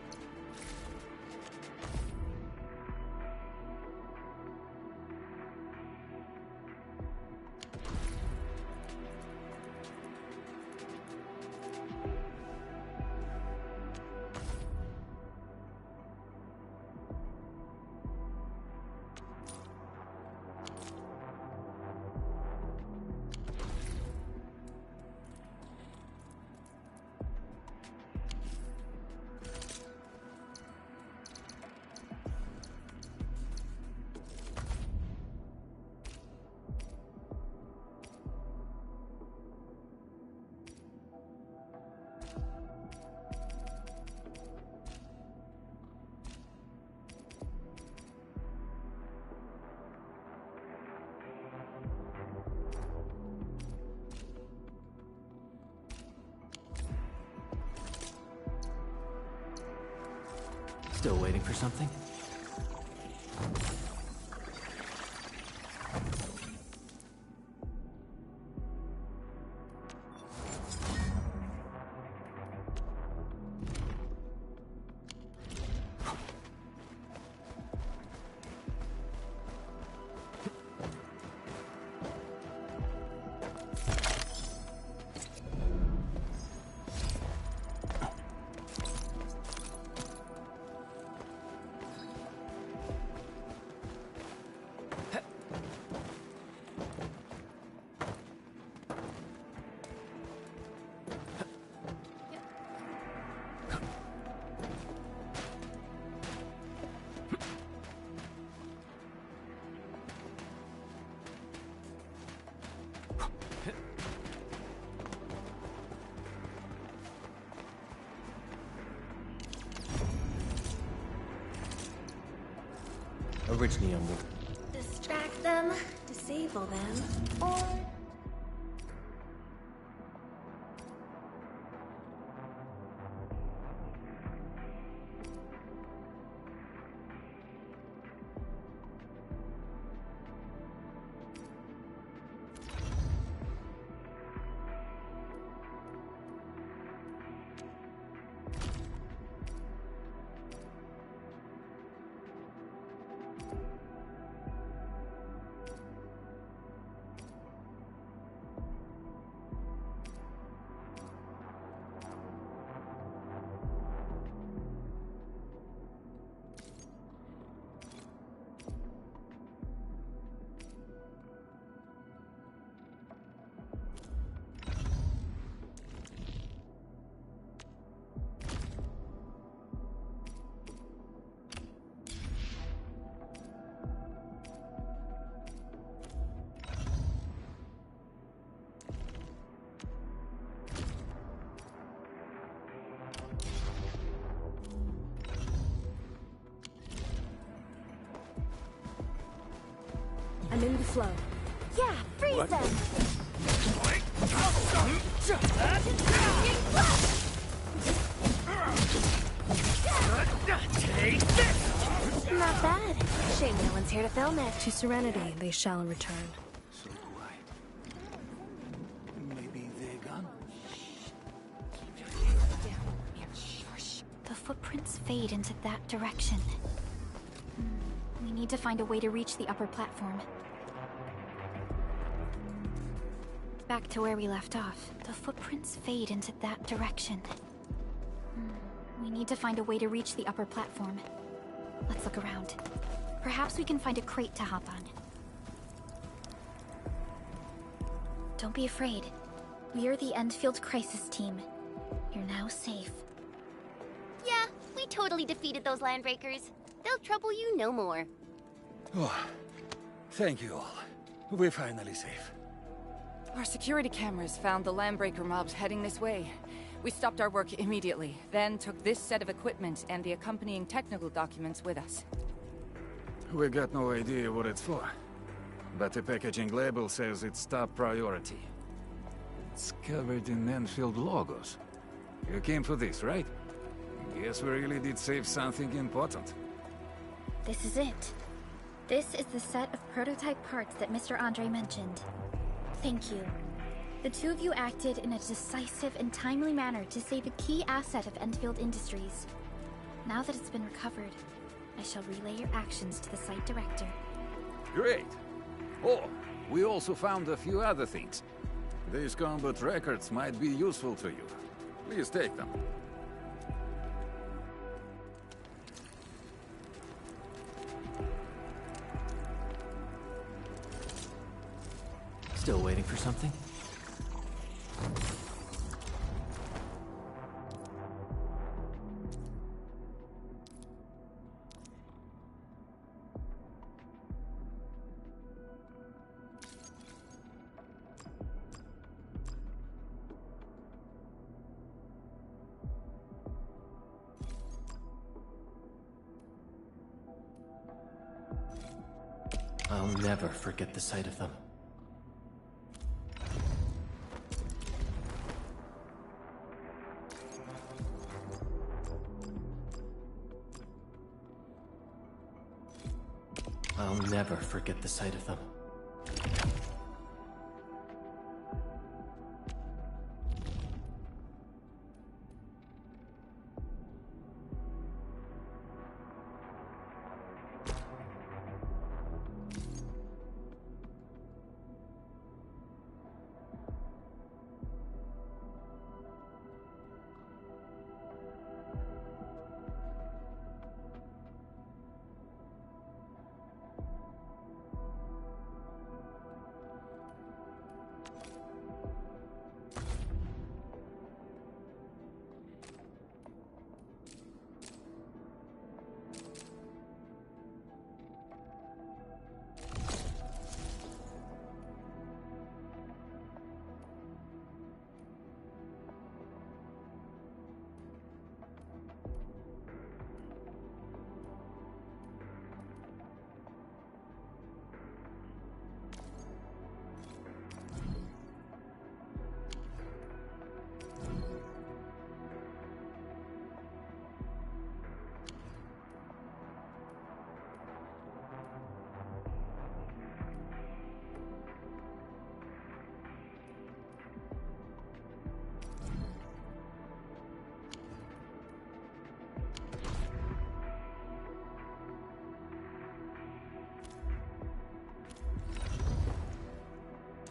Still waiting for something? Originium will Distract them, disable them, or... I'm in the flow. Yeah, freeze them! Take this! Not bad. Shame no one's here to film it. To serenity they shall return. So do I. Maybe they're gone? The footprints fade into that direction. We need to find a way to reach the upper platform. Back to where we left off. The footprints fade into that direction. We need to find a way to reach the upper platform. Let's look around. Perhaps we can find a crate to hop on. Don't be afraid. We are the Endfield Crisis Team. You're now safe. Yeah, we totally defeated those landbreakers. They'll trouble you no more. Oh, thank you all. We're finally safe. Our security cameras found the landbreaker mobs heading this way. We stopped our work immediately, then took this set of equipment and the accompanying technical documents with us. We got no idea what it's for, but the packaging label says it's top priority. It's covered in Enfield logos. You came for this, right? Guess we really did save something important. This is it. This is the set of prototype parts that Mr. Andre mentioned. Thank you. The two of you acted in a decisive and timely manner to save a key asset of Endfield Industries. Now that it's been recovered, I shall relay your actions to the site director. Great! Oh, we also found a few other things. These combat records might be useful to you. Please take them. Still waiting for something? I'll never forget the sight of them. I'll never forget the sight of them.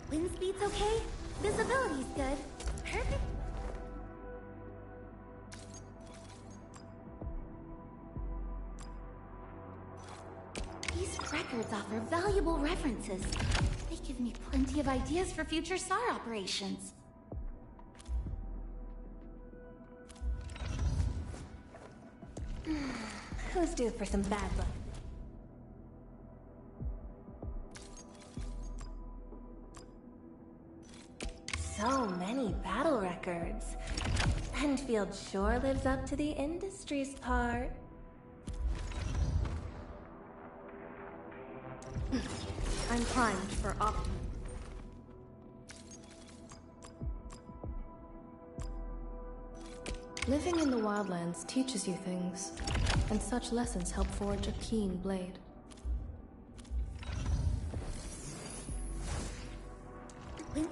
Wind speed's okay? Visibility's good. Perfect. These records offer valuable references. They give me plenty of ideas for future SAR operations. Who's due for some bad luck? So many battle records. Endfield sure lives up to the industry's part. I'm primed for optimal. Living in the wildlands teaches you things, and such lessons help forge a keen blade.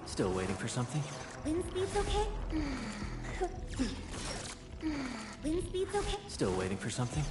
Still waiting for something? Wind speed's okay? Wind speed's okay? Still waiting for something?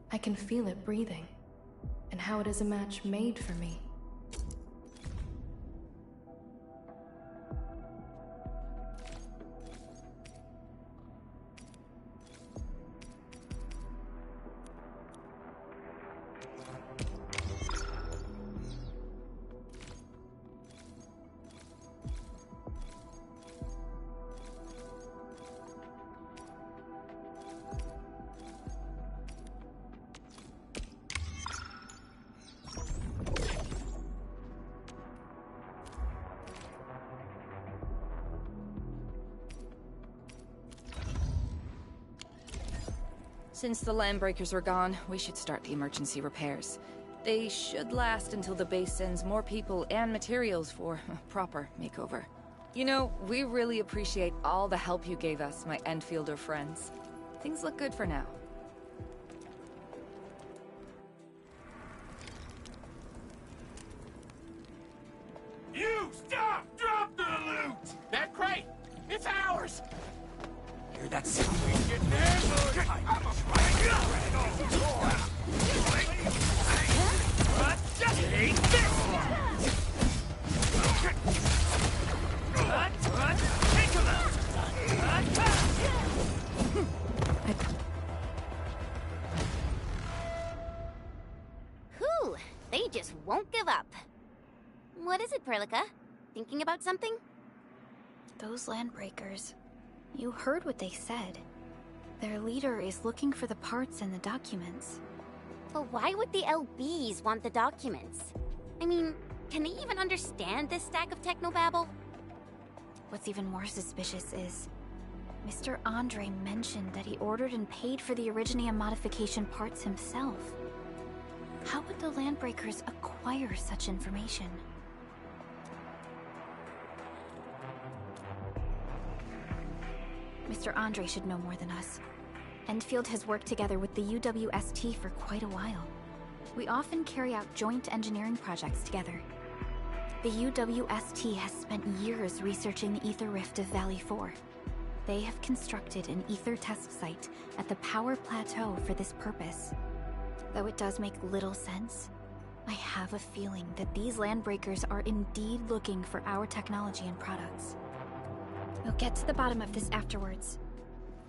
I can feel it breathing, and how it is a match made for me. Since the Landbreakers are gone, we should start the emergency repairs. They should last until the base sends more people and materials for a proper makeover. You know, we really appreciate all the help you gave us, my Endfielder friends. Things look good for now. You stop! Drop the loot! That crate! It's ours! Hear that sound? Take this! Take him out! Whew, they just won't give up. What is it, Perlica? Thinking about something? Those Landbreakers. You heard what they said. Their leader is looking for the parts and the documents. But why would the LBs want the documents? I mean, can they even understand this stack of technobabble? What's even more suspicious is Mr. Andre mentioned that he ordered and paid for the Originium modification parts himself. How would the Landbreakers acquire such information? Mr. Andre should know more than us. Endfield has worked together with the UWST for quite a while. We often carry out joint engineering projects together. The UWST has spent years researching the Ether Rift of Valley 4. They have constructed an Ether test site at the Power Plateau for this purpose. Though it does make little sense, I have a feeling that these Landbreakers are indeed looking for our technology and products. We'll get to the bottom of this afterwards.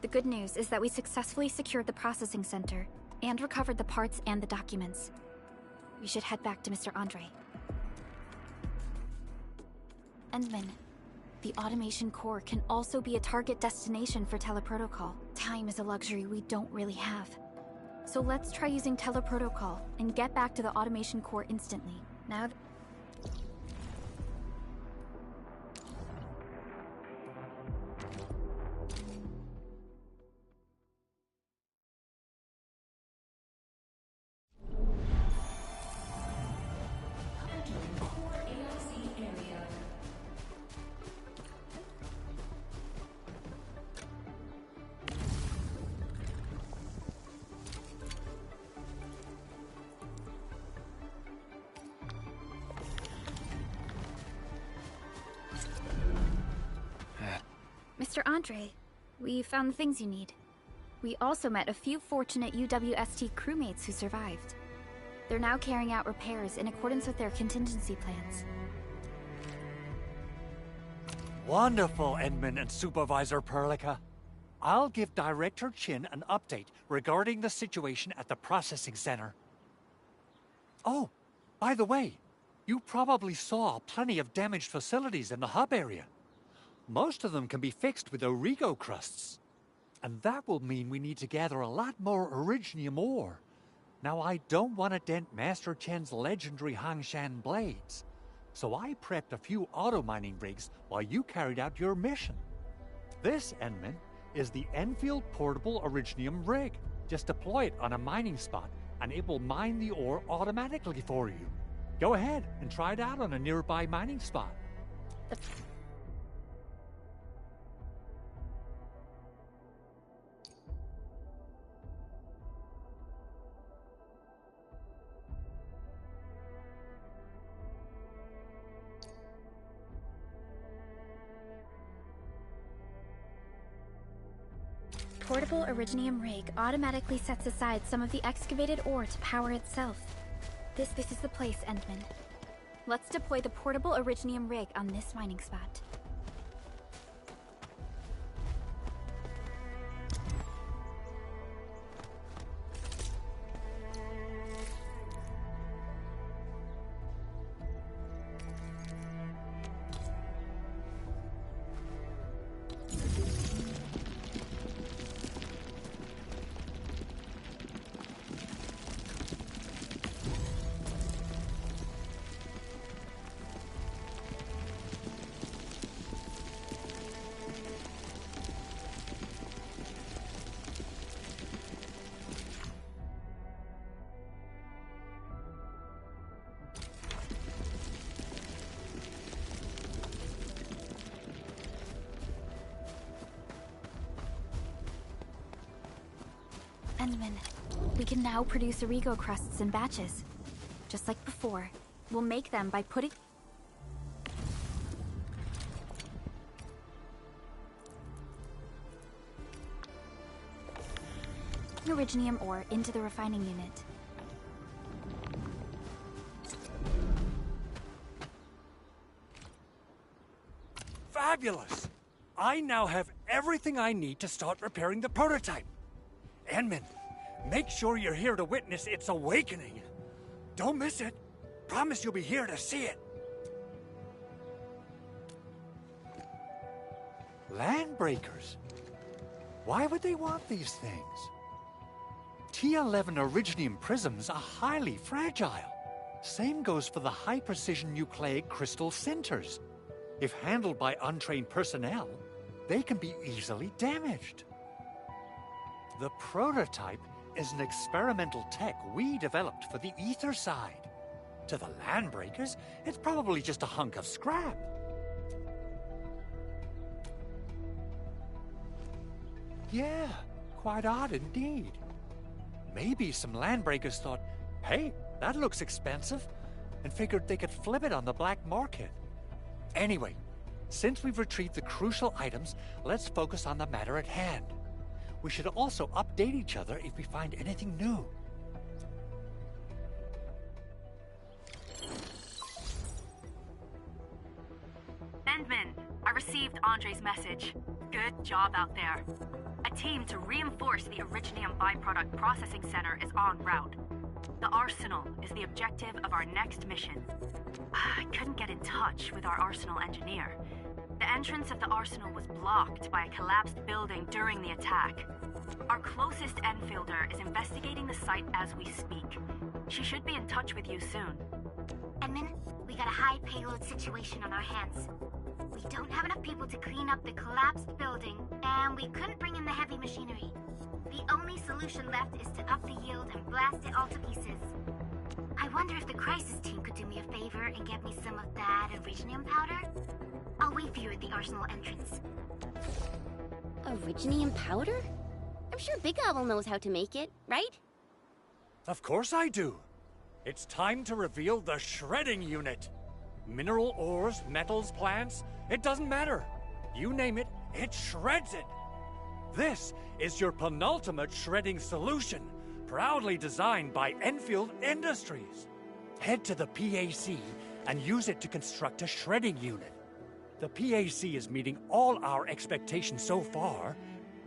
The good news is that we successfully secured the processing center and recovered the parts and the documents. We should head back to Mr. Andre. Endman, the automation core can also be a target destination for teleprotocol. Time is a luxury we don't really have. So let's try using teleprotocol and get back to the automation core instantly. Now Mr. Andre, we found the things you need. We also met a few fortunate UWST crewmates who survived. They're now carrying out repairs in accordance with their contingency plans. Wonderful, Endman and Supervisor Perlica. I'll give Director Chin an update regarding the situation at the processing center. Oh, by the way, you probably saw plenty of damaged facilities in the hub area. Most of them can be fixed with Origo crusts. And that will mean we need to gather a lot more Originium ore. Now, I don't want to dent Master Chen's legendary Hangshan blades, so I prepped a few auto-mining rigs while you carried out your mission. This, Endman, is the Enfield Portable Originium rig. Just deploy it on a mining spot, and it will mine the ore automatically for you. Go ahead and try it out on a nearby mining spot. Portable Originium rig automatically sets aside some of the excavated ore to power itself. This is the place, Endman. Let's deploy the portable Originium rig on this mining spot. Endman, we can now produce Origo crusts in batches. Just like before, we'll make them by putting... Originium ore into the refining unit. Fabulous! I now have everything I need to start repairing the prototype. Endman, make sure you're here to witness its awakening. Don't miss it. Promise you'll be here to see it. Landbreakers? Why would they want these things? T11 Originium prisms are highly fragile. Same goes for the high-precision nucleic crystal centers. If handled by untrained personnel, they can be easily damaged. The prototype is an experimental tech we developed for the ether side. To the Landbreakers, it's probably just a hunk of scrap. Yeah, quite odd indeed. Maybe some Landbreakers thought, hey, that looks expensive, and figured they could flip it on the black market. Anyway, since we've retrieved the crucial items, let's focus on the matter at hand. We should also update each other if we find anything new. Endman, I received Andre's message. Good job out there. A team to reinforce the Originium byproduct processing center is en route. The Arsenal is the objective of our next mission. I couldn't get in touch with our Arsenal engineer. The entrance of the Arsenal was blocked by a collapsed building during the attack. Our closest Enfielder is investigating the site as we speak. She should be in touch with you soon. Endman, we got a high payload situation on our hands. We don't have enough people to clean up the collapsed building, and we couldn't bring in the heavy machinery. The only solution left is to up the yield and blast it all to pieces. I wonder if the crisis team could do me a favor and get me some of that Originium powder? I'll wait for you at the Arsenal entrance. Originium powder? I'm sure Big Owl knows how to make it, right? Of course I do. It's time to reveal the shredding unit. Mineral ores, metals, plants, it doesn't matter. You name it, it shreds it. This is your penultimate shredding solution, proudly designed by Enfield Industries. Head to the PAC and use it to construct a shredding unit. The PAC is meeting all our expectations so far.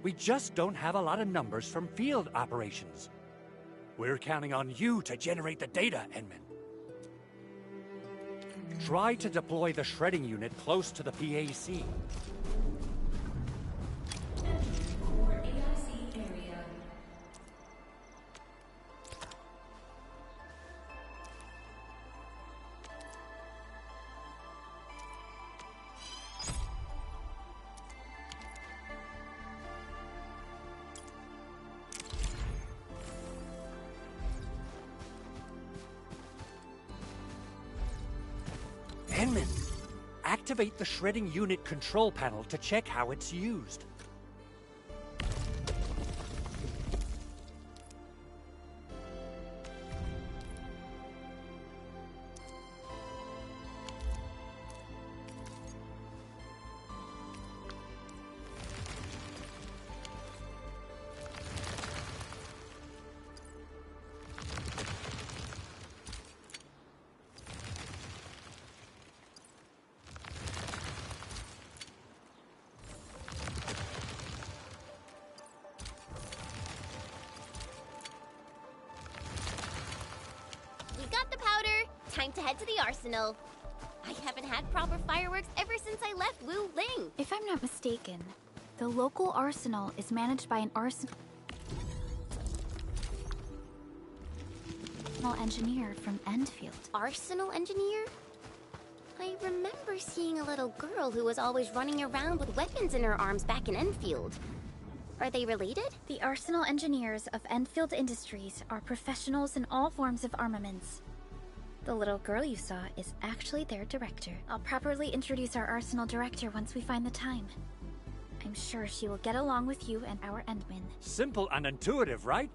We just don't have a lot of numbers from field operations. We're counting on you to generate the data, Endman. Try to deploy the shredding unit close to the PAC. Endman, activate the shredding unit control panel to check how it's used. Time to head to the Arsenal. I haven't had proper fireworks ever since I left Wu Ling. If I'm not mistaken, the local arsenal is managed by an arsenal engineer from Endfield. Arsenal engineer? I remember seeing a little girl who was always running around with weapons in her arms back in Enfield. Are they related? The arsenal engineers of Enfield Industries are professionals in all forms of armaments. The little girl you saw is actually their director. I'll properly introduce our arsenal director once we find the time. I'm sure she will get along with you and our Endmen. Simple and intuitive, right?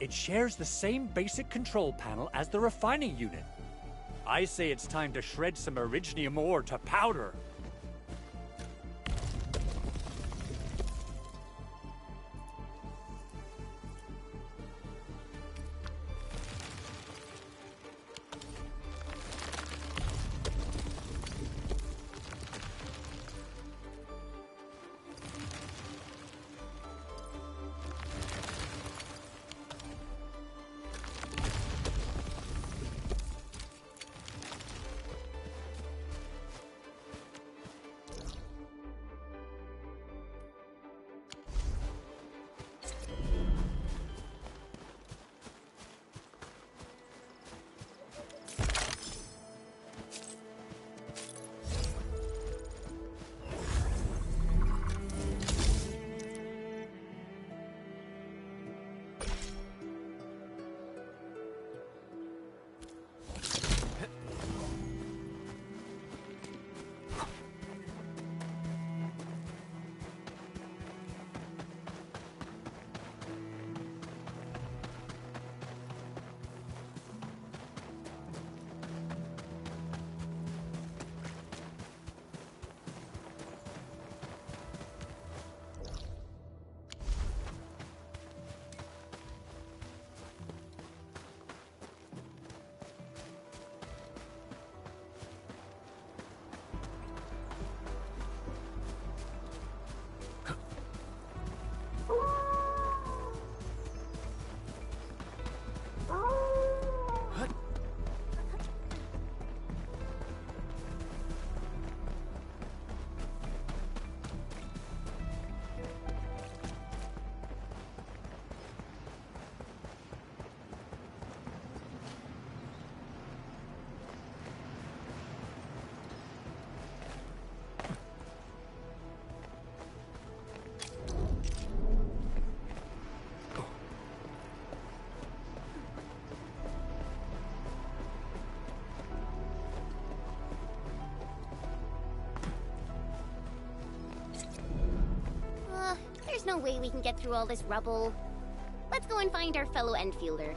It shares the same basic control panel as the refining unit. I say it's time to shred some Originium ore to powder. There's no way we can get through all this rubble. Let's go and find our fellow Enfielder.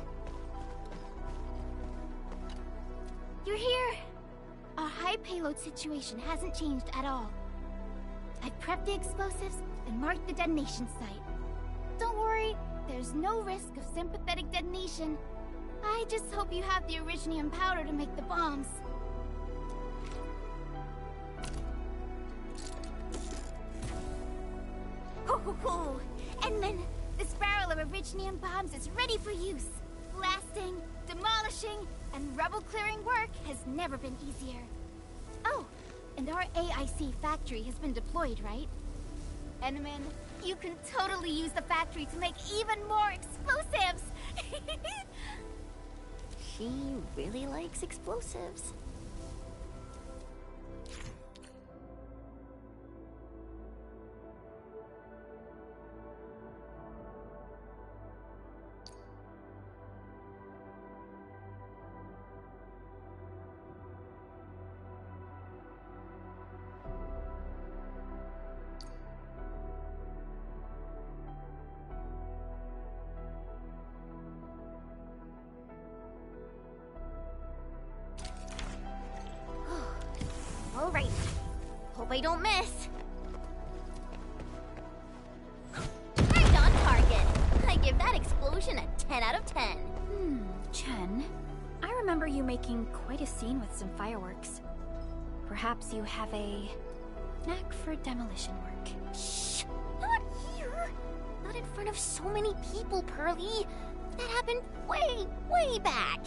You're here! Our high payload situation hasn't changed at all. I've prepped the explosives and marked the detonation site. Don't worry, there's no risk of sympathetic detonation. I just hope you have the Originium powder to make the bombs. Ho! Endman, this barrel of Originium bombs is ready for use. Blasting, demolishing, and rubble-clearing work has never been easier. Oh, and our AIC factory has been deployed, right? Endman, you can totally use the factory to make even more explosives! She really likes explosives. All right. Hope I don't miss. Right on target. I give that explosion a 10 out of 10. Chen, I remember you making quite a scene with some fireworks. Perhaps you have a knack for demolition work. Shh! Not here! Not in front of so many people, Pearly. That happened way back.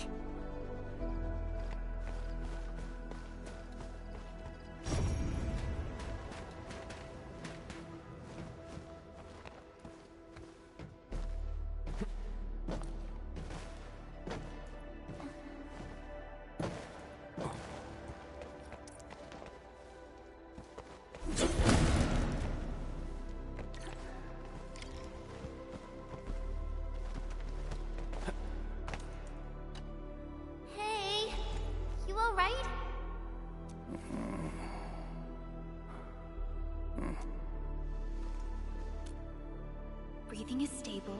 Breathing is stable.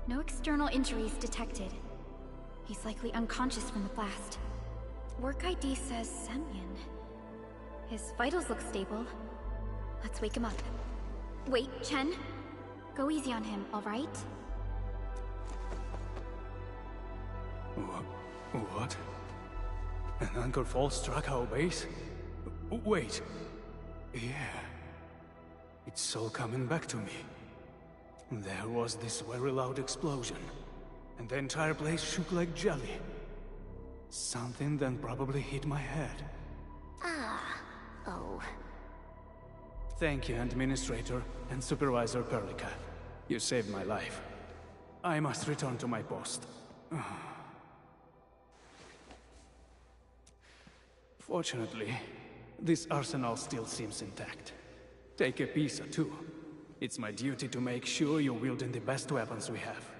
No external injuries detected. He's likely unconscious from the blast. Work ID says Semyon. His vitals look stable. Let's wake him up. Wait, Chen. Go easy on him, alright? What? An anchor fall struck our base? Wait. Yeah. It's all coming back to me. There was this very loud explosion, and the entire place shook like jelly. Something then probably hit my head. Oh. Thank you, Administrator and Supervisor Perlica. You saved my life. I must return to my post. Fortunately, this arsenal still seems intact. Take a piece or two. It's my duty to make sure you're wielding the best weapons we have.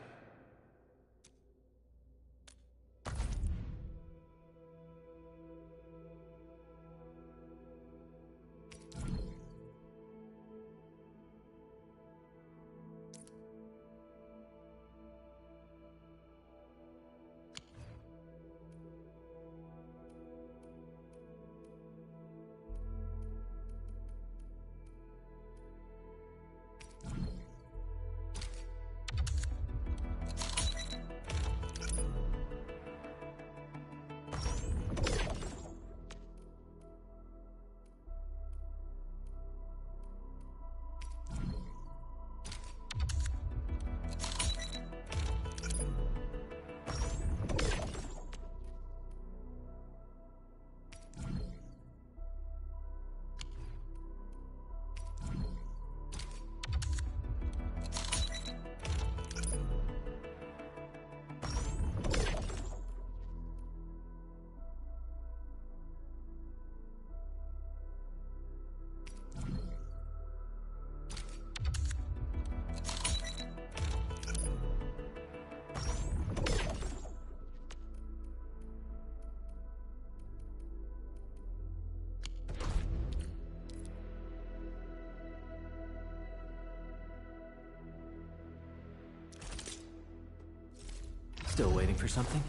Still waiting for something?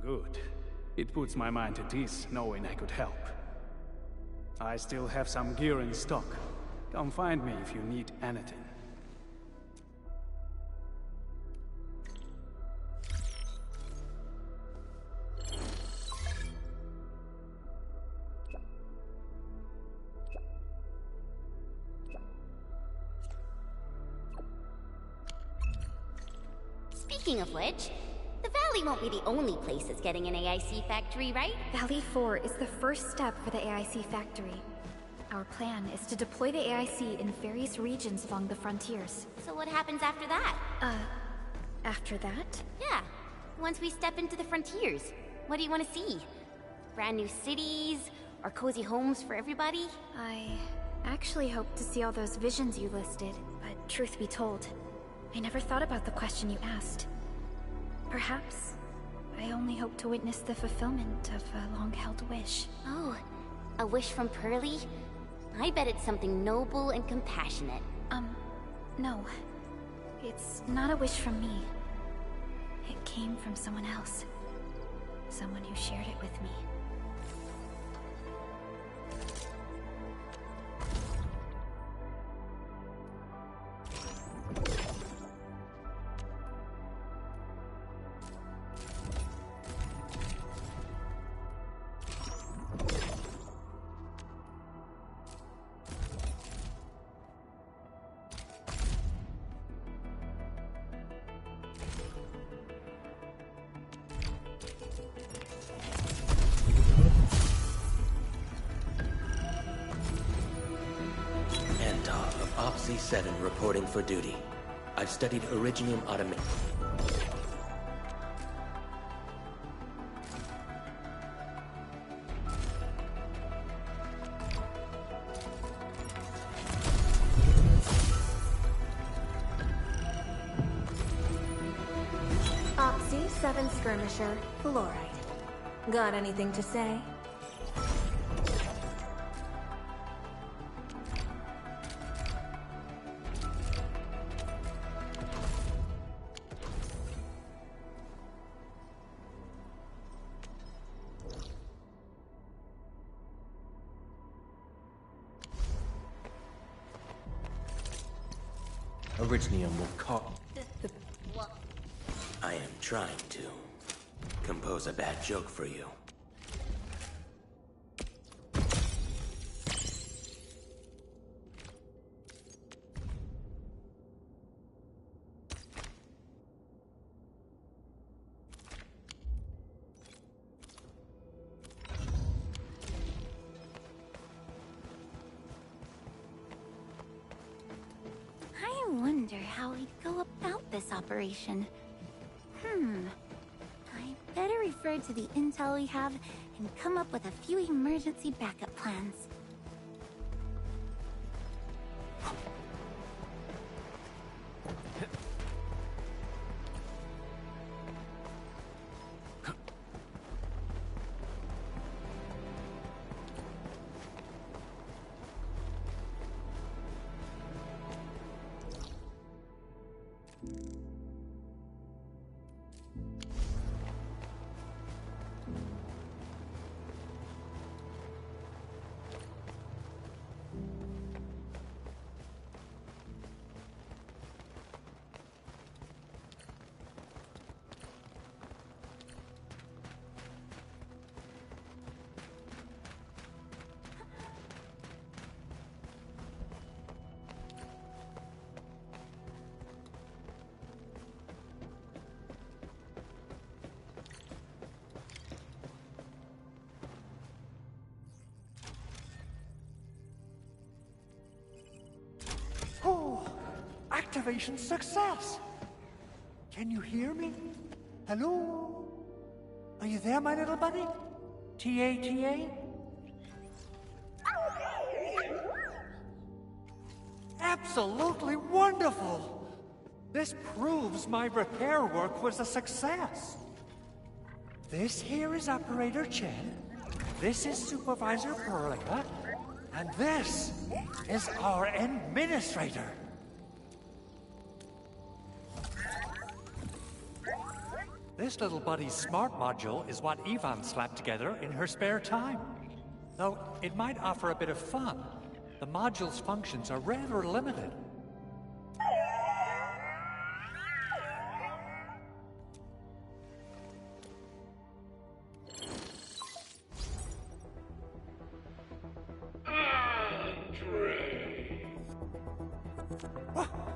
Good. It puts my mind at ease knowing I could help. I still have some gear in stock. Come find me if you need anything. Speaking of which, the Valley won't be the only place that's getting an AIC factory, right? Valley 4 is the first step for the AIC factory. Our plan is to deploy the AIC in various regions along the frontiers. So what happens after that? After that? Yeah. Once we step into the frontiers, what do you want to see? Brand new cities? Or cozy homes for everybody? I actually hope to see all those visions you listed, but truth be told, I never thought about the question you asked. Perhaps I only hope to witness the fulfillment of a long-held wish. Oh, a wish from Pearly? I bet it's something noble and compassionate. No. It's not a wish from me. It came from someone else. Someone who shared it with me. Z7 reporting for duty. I've studied Originium automation. Z7 skirmisher, Fluorite. Got anything to say? Originium will call. I am trying to compose a bad joke for you. I wonder how we'd go about this operation. I better refer to the intel we have and come up with a few emergency backup plans. Oh, activation success! Can you hear me? Hello? Are you there, my little buddy? T-A-T-A? Absolutely wonderful! This proves my repair work was a success. This here is Operator Chen. This is Supervisor Perlica. And this is our administrator. This little buddy's smart module is what Ivan slapped together in her spare time. Though it might offer a bit of fun, the module's functions are rather limited.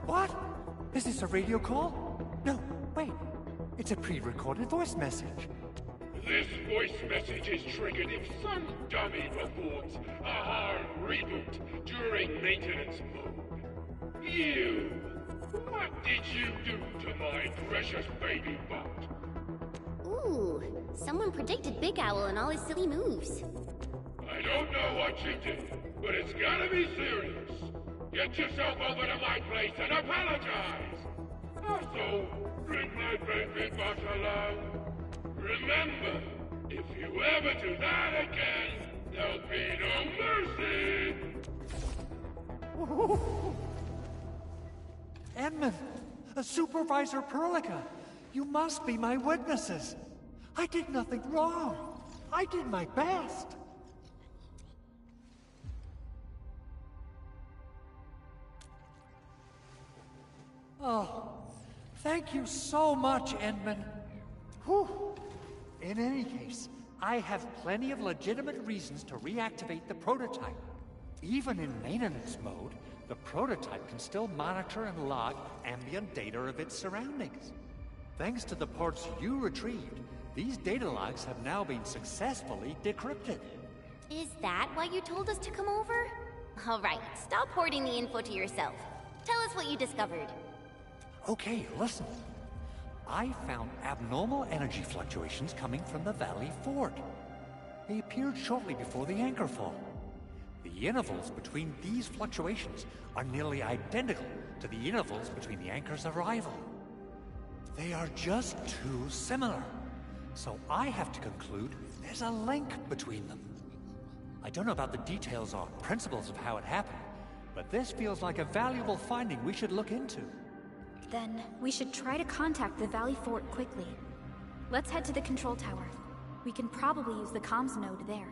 What? Is this a radio call? No, wait. It's a pre-recorded voice message. This voice message is triggered if some dummy reports a hard reboot during maintenance mode. You! What did you do to my precious baby bot? Ooh, someone predicted Big Owl and all his silly moves. I don't know what you did, but it's gotta be serious. Get yourself over to my place and apologize! Also, bring my baby bot along. Remember, if you ever do that again, there'll be no mercy! Edmund, Supervisor Perlica, you must be my witnesses. I did nothing wrong. I did my best. Oh, thank you so much, Edmund. Whew. In any case, I have plenty of legitimate reasons to reactivate the prototype. Even in maintenance mode, the prototype can still monitor and log ambient data of its surroundings. Thanks to the ports you retrieved, these data logs have now been successfully decrypted. Is that why you told us to come over? Alright, stop hoarding the info to yourself. Tell us what you discovered. Okay, listen. I found abnormal energy fluctuations coming from the Valley Fort. They appeared shortly before the anchor fall. The intervals between these fluctuations are nearly identical to the intervals between the anchor's arrival. They are just too similar. So I have to conclude there's a link between them. I don't know about the details or principles of how it happened, but this feels like a valuable finding we should look into. Then we should try to contact the Valley Fort quickly. Let's head to the control tower. We can probably use the comms node there.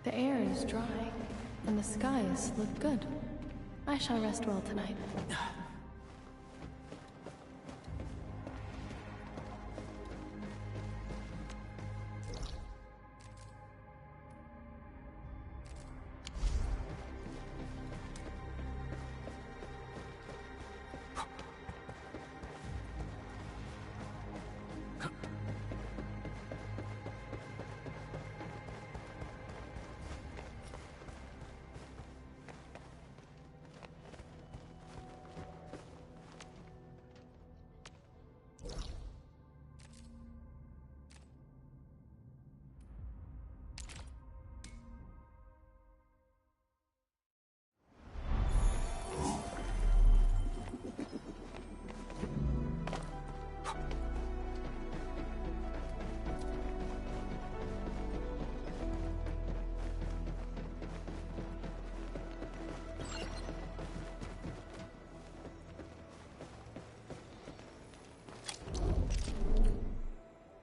The air is dry, and the skies look good. I shall rest well tonight.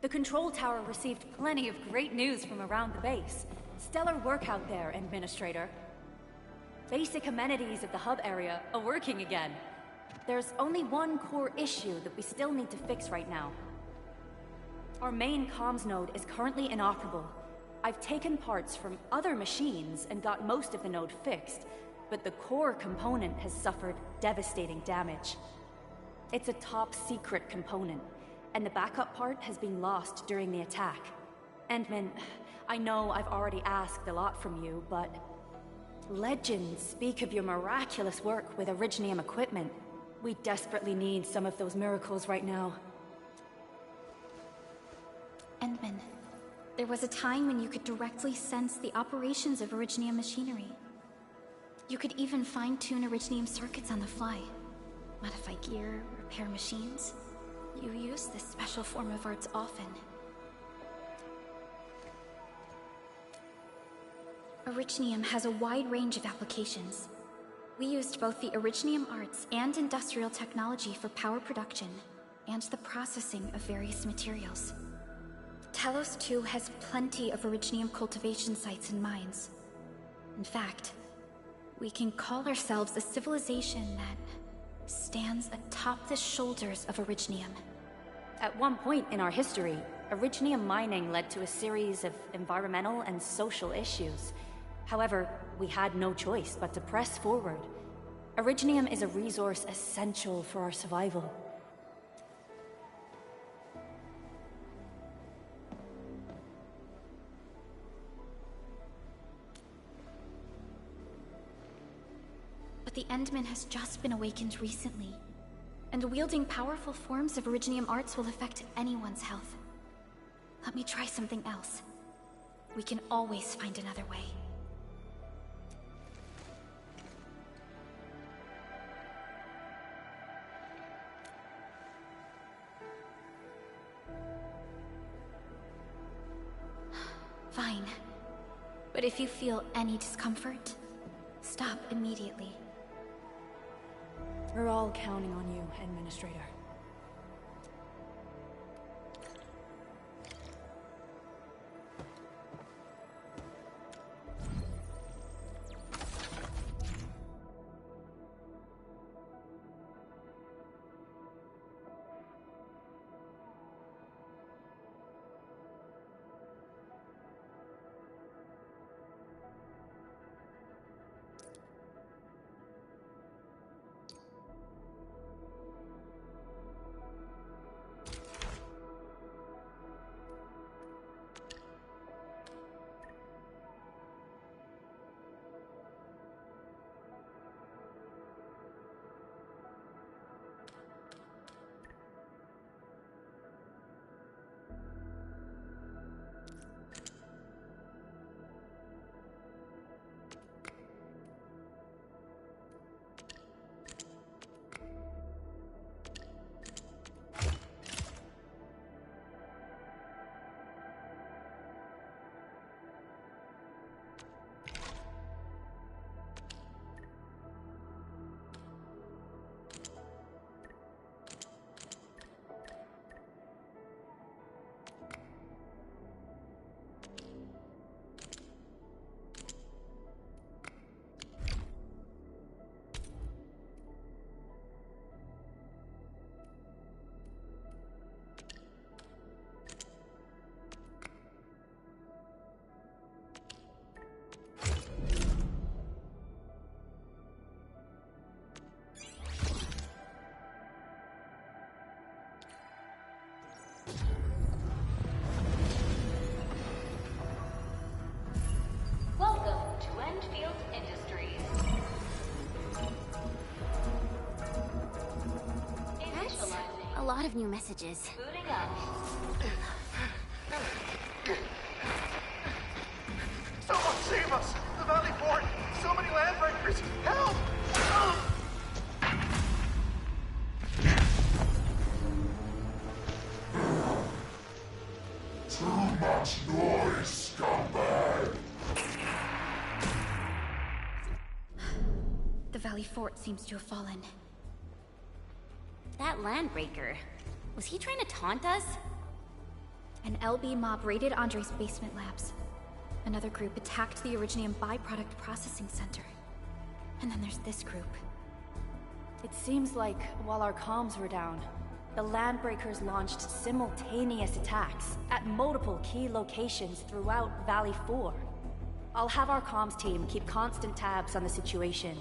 The control tower received plenty of great news from around the base. Stellar work out there, Administrator. Basic amenities of the hub area are working again. There's only one core issue that we still need to fix right now. Our main comms node is currently inoperable. I've taken parts from other machines and got most of the node fixed, but the core component has suffered devastating damage. It's a top-secret component, and the backup part has been lost during the attack. Endman, I know I've already asked a lot from you, but legends speak of your miraculous work with Originium equipment. We desperately need some of those miracles right now. Endman, there was a time when you could directly sense the operations of Originium machinery. You could even fine-tune Originium circuits on the fly, modify gear, repair machines. You use this special form of arts often. Originium has a wide range of applications. We used both the Originium arts and industrial technology for power production and the processing of various materials. Talos 2 has plenty of Originium cultivation sites and mines. In fact, we can call ourselves a civilization that stands atop the shoulders of Originium. At one point in our history, Originium mining led to a series of environmental and social issues. However, we had no choice but to press forward. Originium is a resource essential for our survival. But the Endman has just been awakened recently, and wielding powerful forms of Originium arts will affect anyone's health. Let me try something else. We can always find another way. Fine. But if you feel any discomfort, stop immediately. We're all counting on you, Administrator. Arknights Industries. That's a lot of new messages. Booting up. Someone save us! The Valley Fort! So many landbreakers! Help! Too much noise, scumbag! The Valley Fort seems to have fallen. That landbreaker, was he trying to taunt us? An LB mob raided Andre's basement labs. Another group attacked the Originium byproduct processing center. And then there's this group. It seems like while our comms were down, the Landbreakers launched simultaneous attacks at multiple key locations throughout Valley 4. I'll have our comms team keep constant tabs on the situation.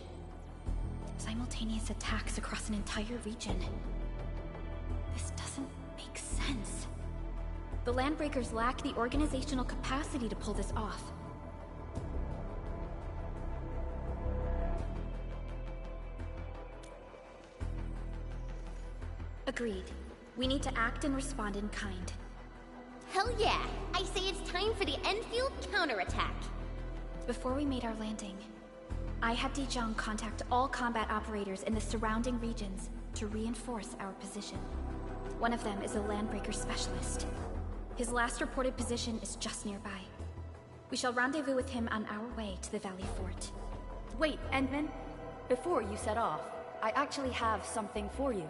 Simultaneous attacks across an entire region. This doesn't make sense. The Landbreakers lack the organizational capacity to pull this off. Agreed. We need to act and respond in kind. Hell yeah! I say it's time for the Enfield counterattack! Before we made our landing, I had Dijon contact all combat operators in the surrounding regions to reinforce our position. One of them is a Landbreaker specialist. His last reported position is just nearby. We shall rendezvous with him on our way to the Valley Fort. Wait, Endman, before you set off, I actually have something for you.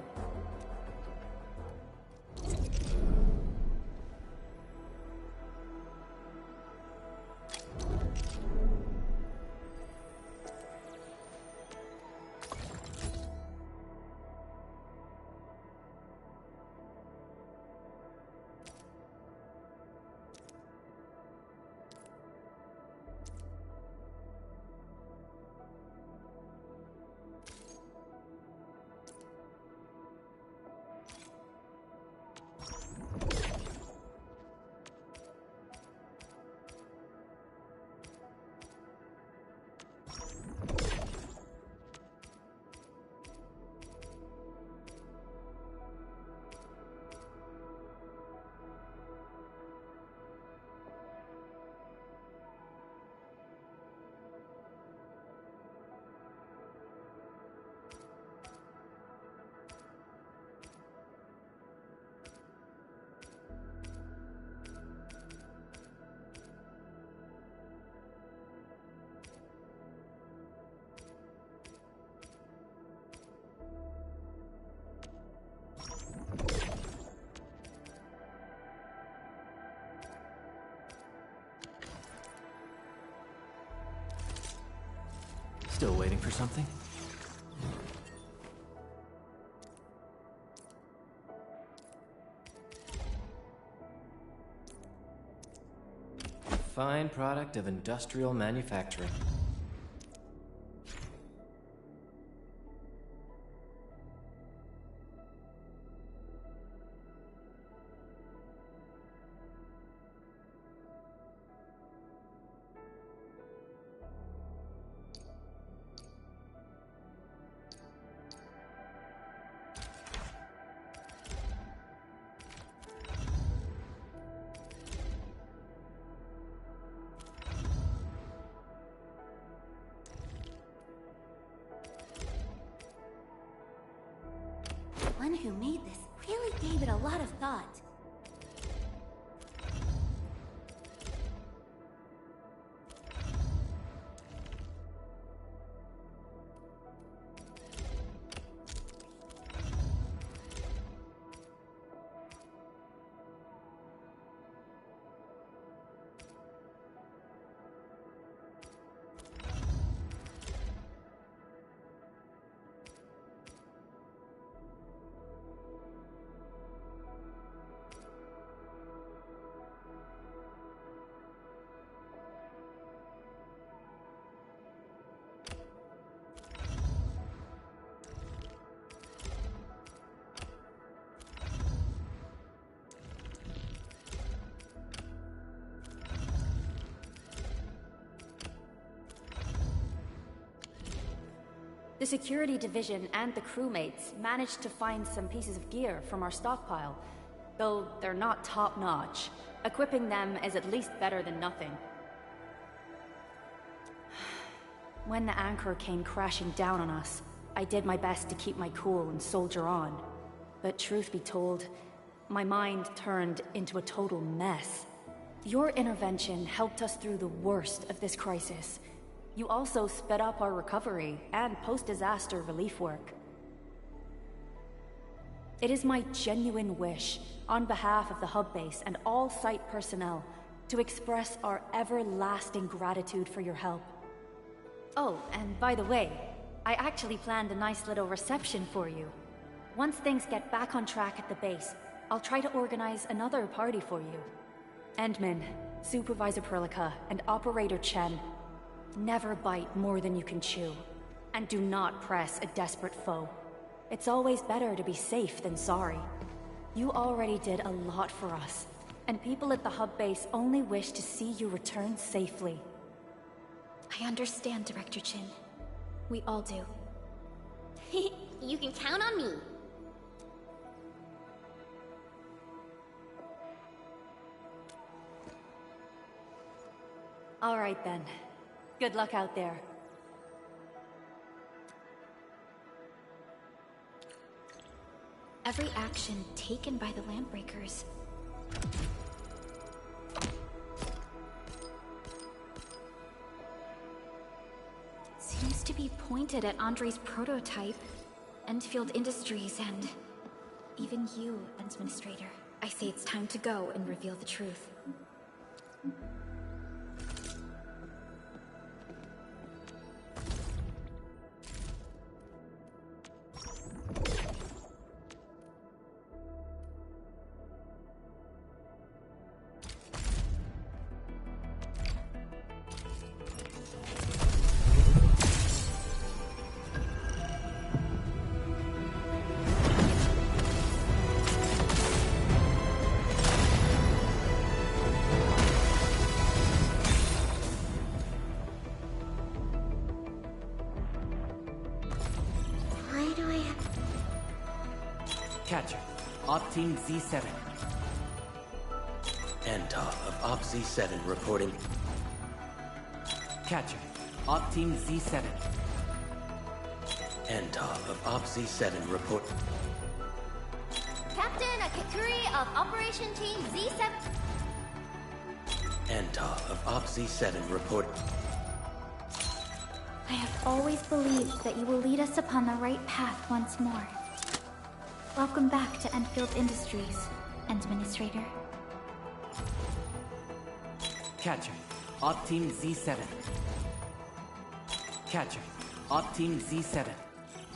Still waiting for something? Fine product of industrial manufacturing. One who made this really gave it a lot of thought. The security division and the crewmates managed to find some pieces of gear from our stockpile, though they're not top-notch. Equipping them is at least better than nothing. When the anchor came crashing down on us, I did my best to keep my cool and soldier on. But truth be told, my mind turned into a total mess. Your intervention helped us through the worst of this crisis. You also sped up our recovery and post-disaster relief work. It is my genuine wish, on behalf of the hub base and all site personnel, to express our everlasting gratitude for your help. Oh, and by the way, I actually planned a nice little reception for you. Once things get back on track at the base, I'll try to organize another party for you. Endman, Supervisor Perlica, and Operator Chen, never bite more than you can chew. And do not press a desperate foe. It's always better to be safe than sorry. You already did a lot for us, and people at the hub base only wish to see you return safely. I understand, Director Chin. We all do. You can count on me. All right then. Good luck out there. Every action taken by the Landbreakers seems to be pointed at Andre's prototype, Endfield Industries, and even you, Administrator. I say it's time to go and reveal the truth. Catcher, Op Team Z7. Antar of Op Z7 reporting. Catcher, Op Team Z7. Antar of Op Z7 report. Captain Akakuri of Operation Team Z7. Antar of Op Z7 report. I have always believed that you will lead us upon the right path once more. Welcome back to Endfield Industries, Administrator. Catcher, Op Team Z7. Catcher, Op Team Z7.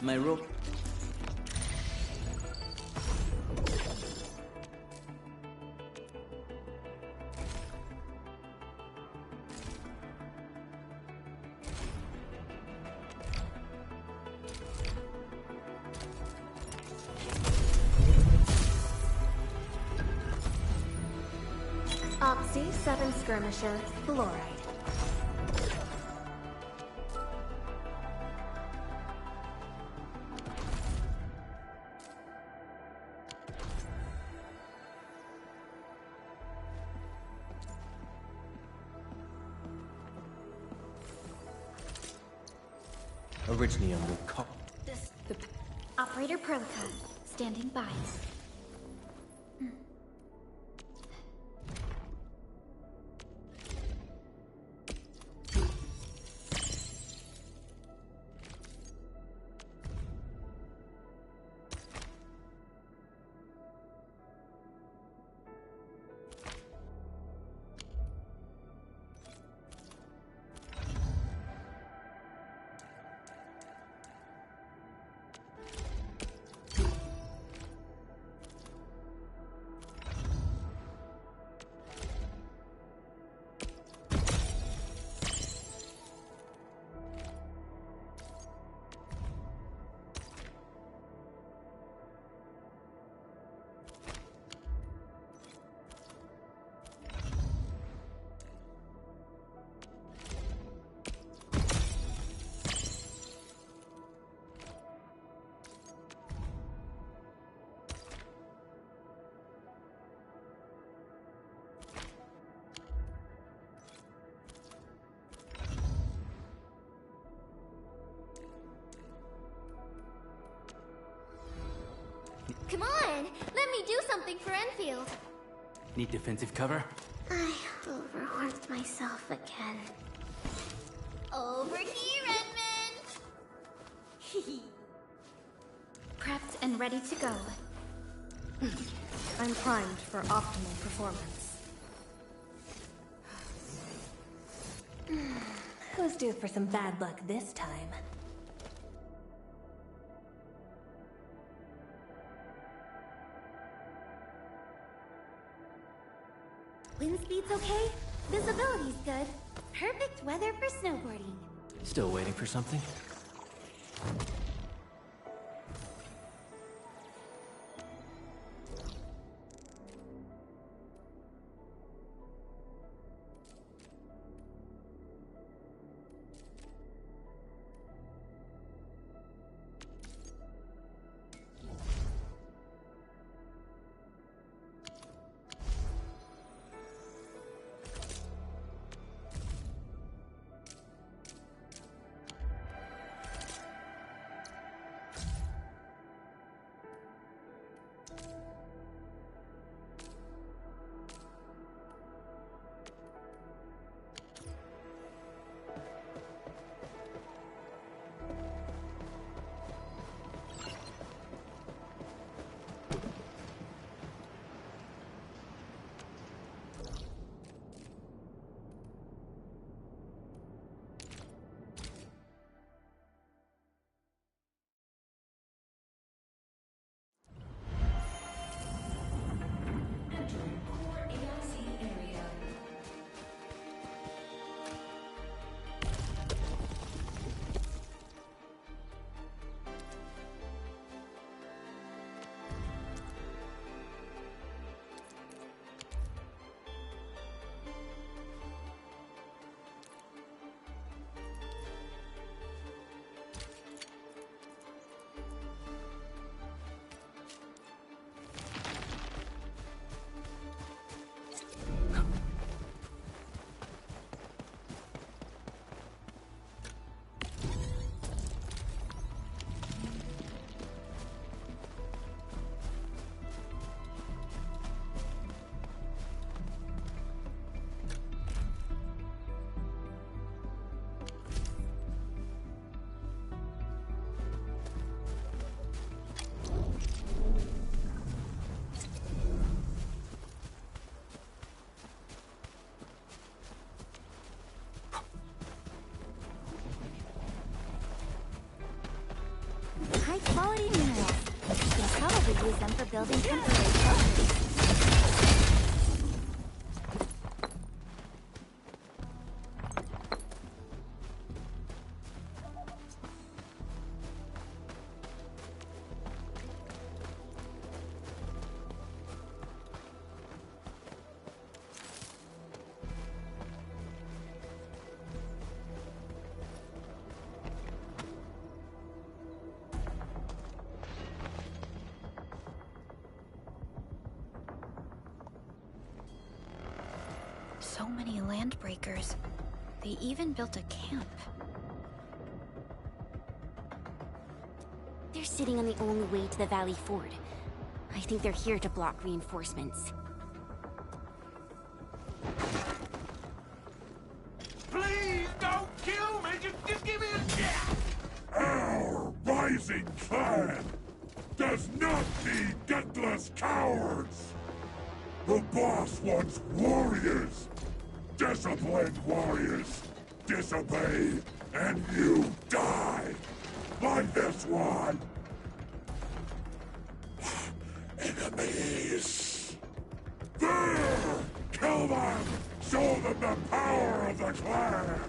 My role... Op Z7 Skirmisher, Fluoride. Originium will call. Operator Prolica, standing by. Come on! Let me do something for Enfield! Need defensive cover? I overworked myself again. Over here, Edmund! Prepped and ready to go. I'm primed for optimal performance. Who's due for some bad luck this time? Wind speed's okay? Visibility's good. Perfect weather for snowboarding. Still waiting for something? high-quality minerals. You can probably use them for building temporary shelters. So many landbreakers. They even built a camp. They're sitting on the only way to the Valley Ford. I think they're here to block reinforcements. Please don't kill me! Just give me a chance! Our rising clan does not need gutless cowards! The boss wants warriors! Disciplined warriors! Disobey, and you die! Like this one! Enemies! There! Kill them! Show them the power of the clan!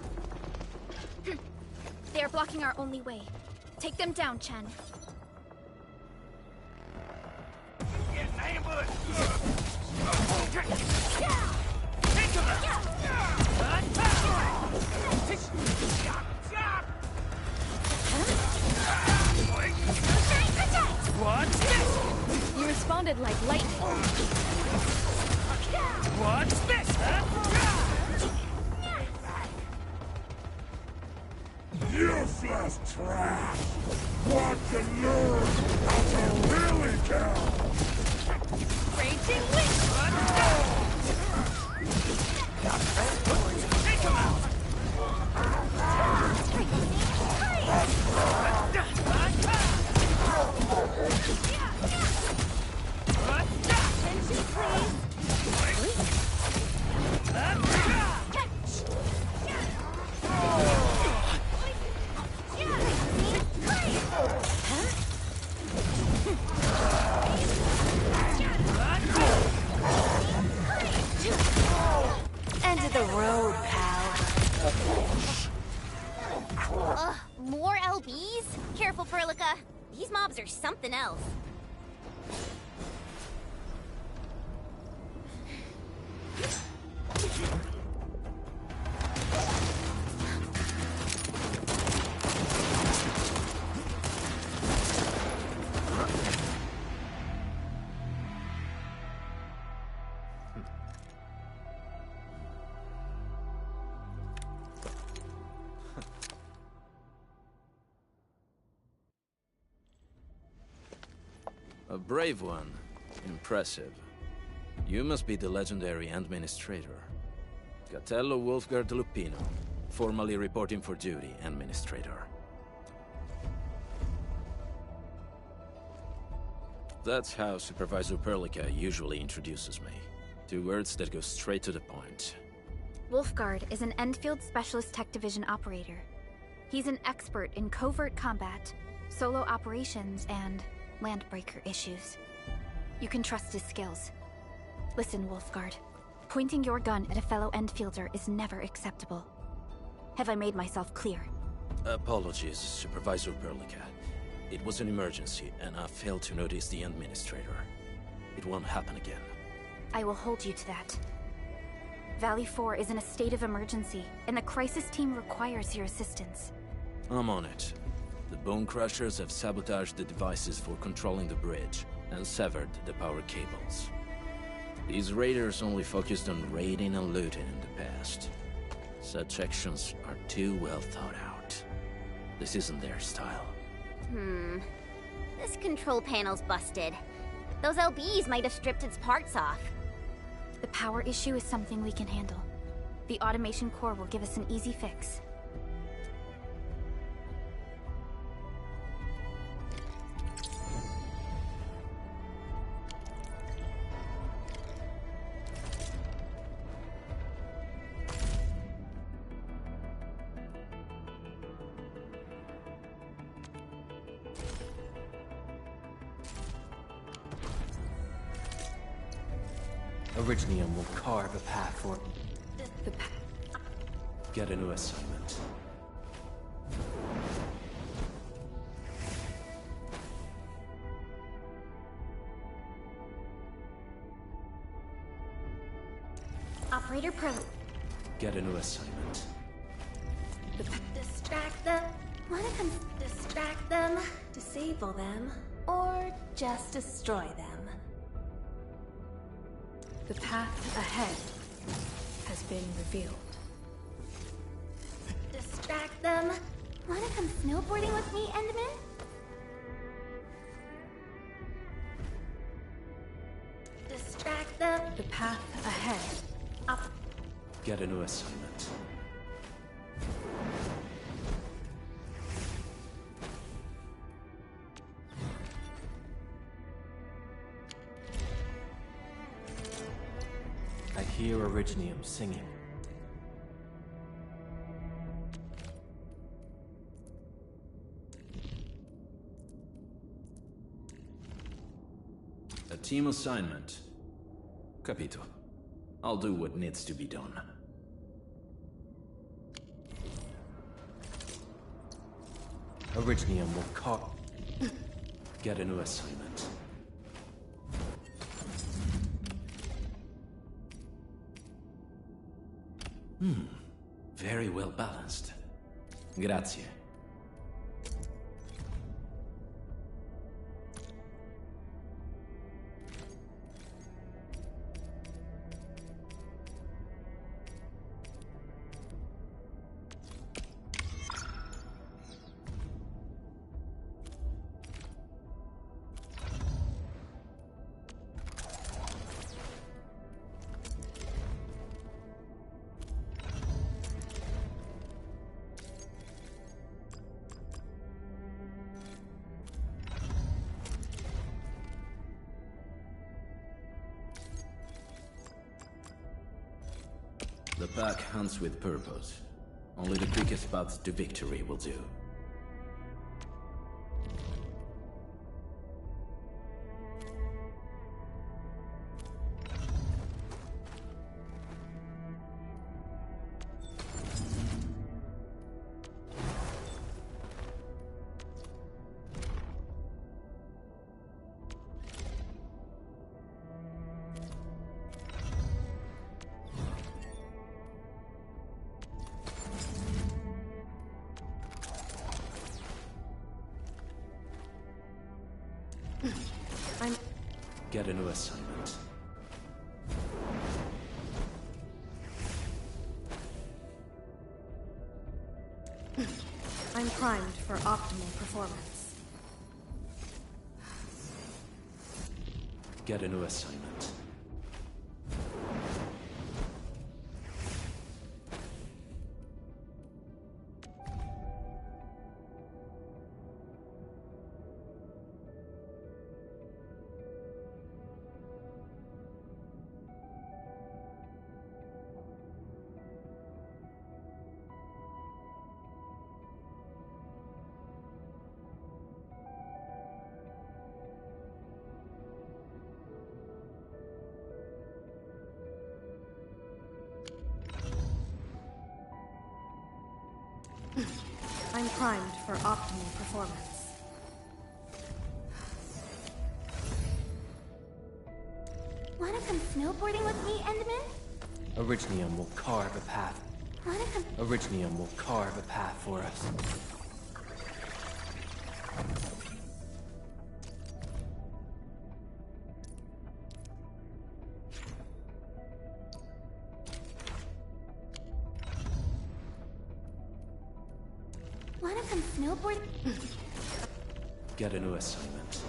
They are blocking our only way. Take them down, Chen. Get an ambush! What's this? You responded like lightning. What's this, Useless trash! Want to learn how to really kill! Raging wind! Take him out! Attention, please! End of the road, pal. Ugh, more LBs? Careful, Perlica. These mobs are something else. A brave one. Impressive. You must be the legendary Administrator. Catello Wolfgard Lupino, formally reporting for duty, Administrator. That's how Supervisor Perlica usually introduces me. 2 words that go straight to the point. Wolfgard is an Endfield Specialist Tech Division operator. He's an expert in covert combat, solo operations, and landbreaker issues. You can trust his skills. Listen, Wolfgard. Pointing your gun at a fellow Endfielder is never acceptable. Have I made myself clear? Apologies, Supervisor Perlica. It was an emergency, and I failed to notice the Administrator. It won't happen again. I will hold you to that. Valley 4 is in a state of emergency, and the crisis team requires your assistance. I'm on it. The Bone Crushers have sabotaged the devices for controlling the bridge, and severed the power cables. These raiders only focused on raiding and looting in the past. Such actions are too well thought out. This isn't their style. This control panel's busted. Those LBs might have stripped its parts off. The power issue is something we can handle. The automation core will give us an easy fix. Originium will carve a path for... The path. Get a new assignment. Operator Pro. Get a new assignment. Distract them. Wanna come distract them, disable them, or just destroy them? The path ahead has been revealed. Distract them. Wanna come snowboarding with me, Endman? Distract them. The path ahead. Get a new assignment. I hear Originium singing. A team assignment. Capito. I'll do what needs to be done. Originium will carve... Get a new assignment. Very well balanced. Grazie. The pack hunts with purpose. Only the quickest path to victory will do. Get a new assignment. I'm primed for optimal performance. Get a new assignment. I'm primed for optimal performance. Wanna come snowboarding with me, Endman? Originium will carve a path. Wanna come... Originium will carve a path for us. Wanna come snowboard? Get a new assignment.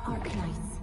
Arknights.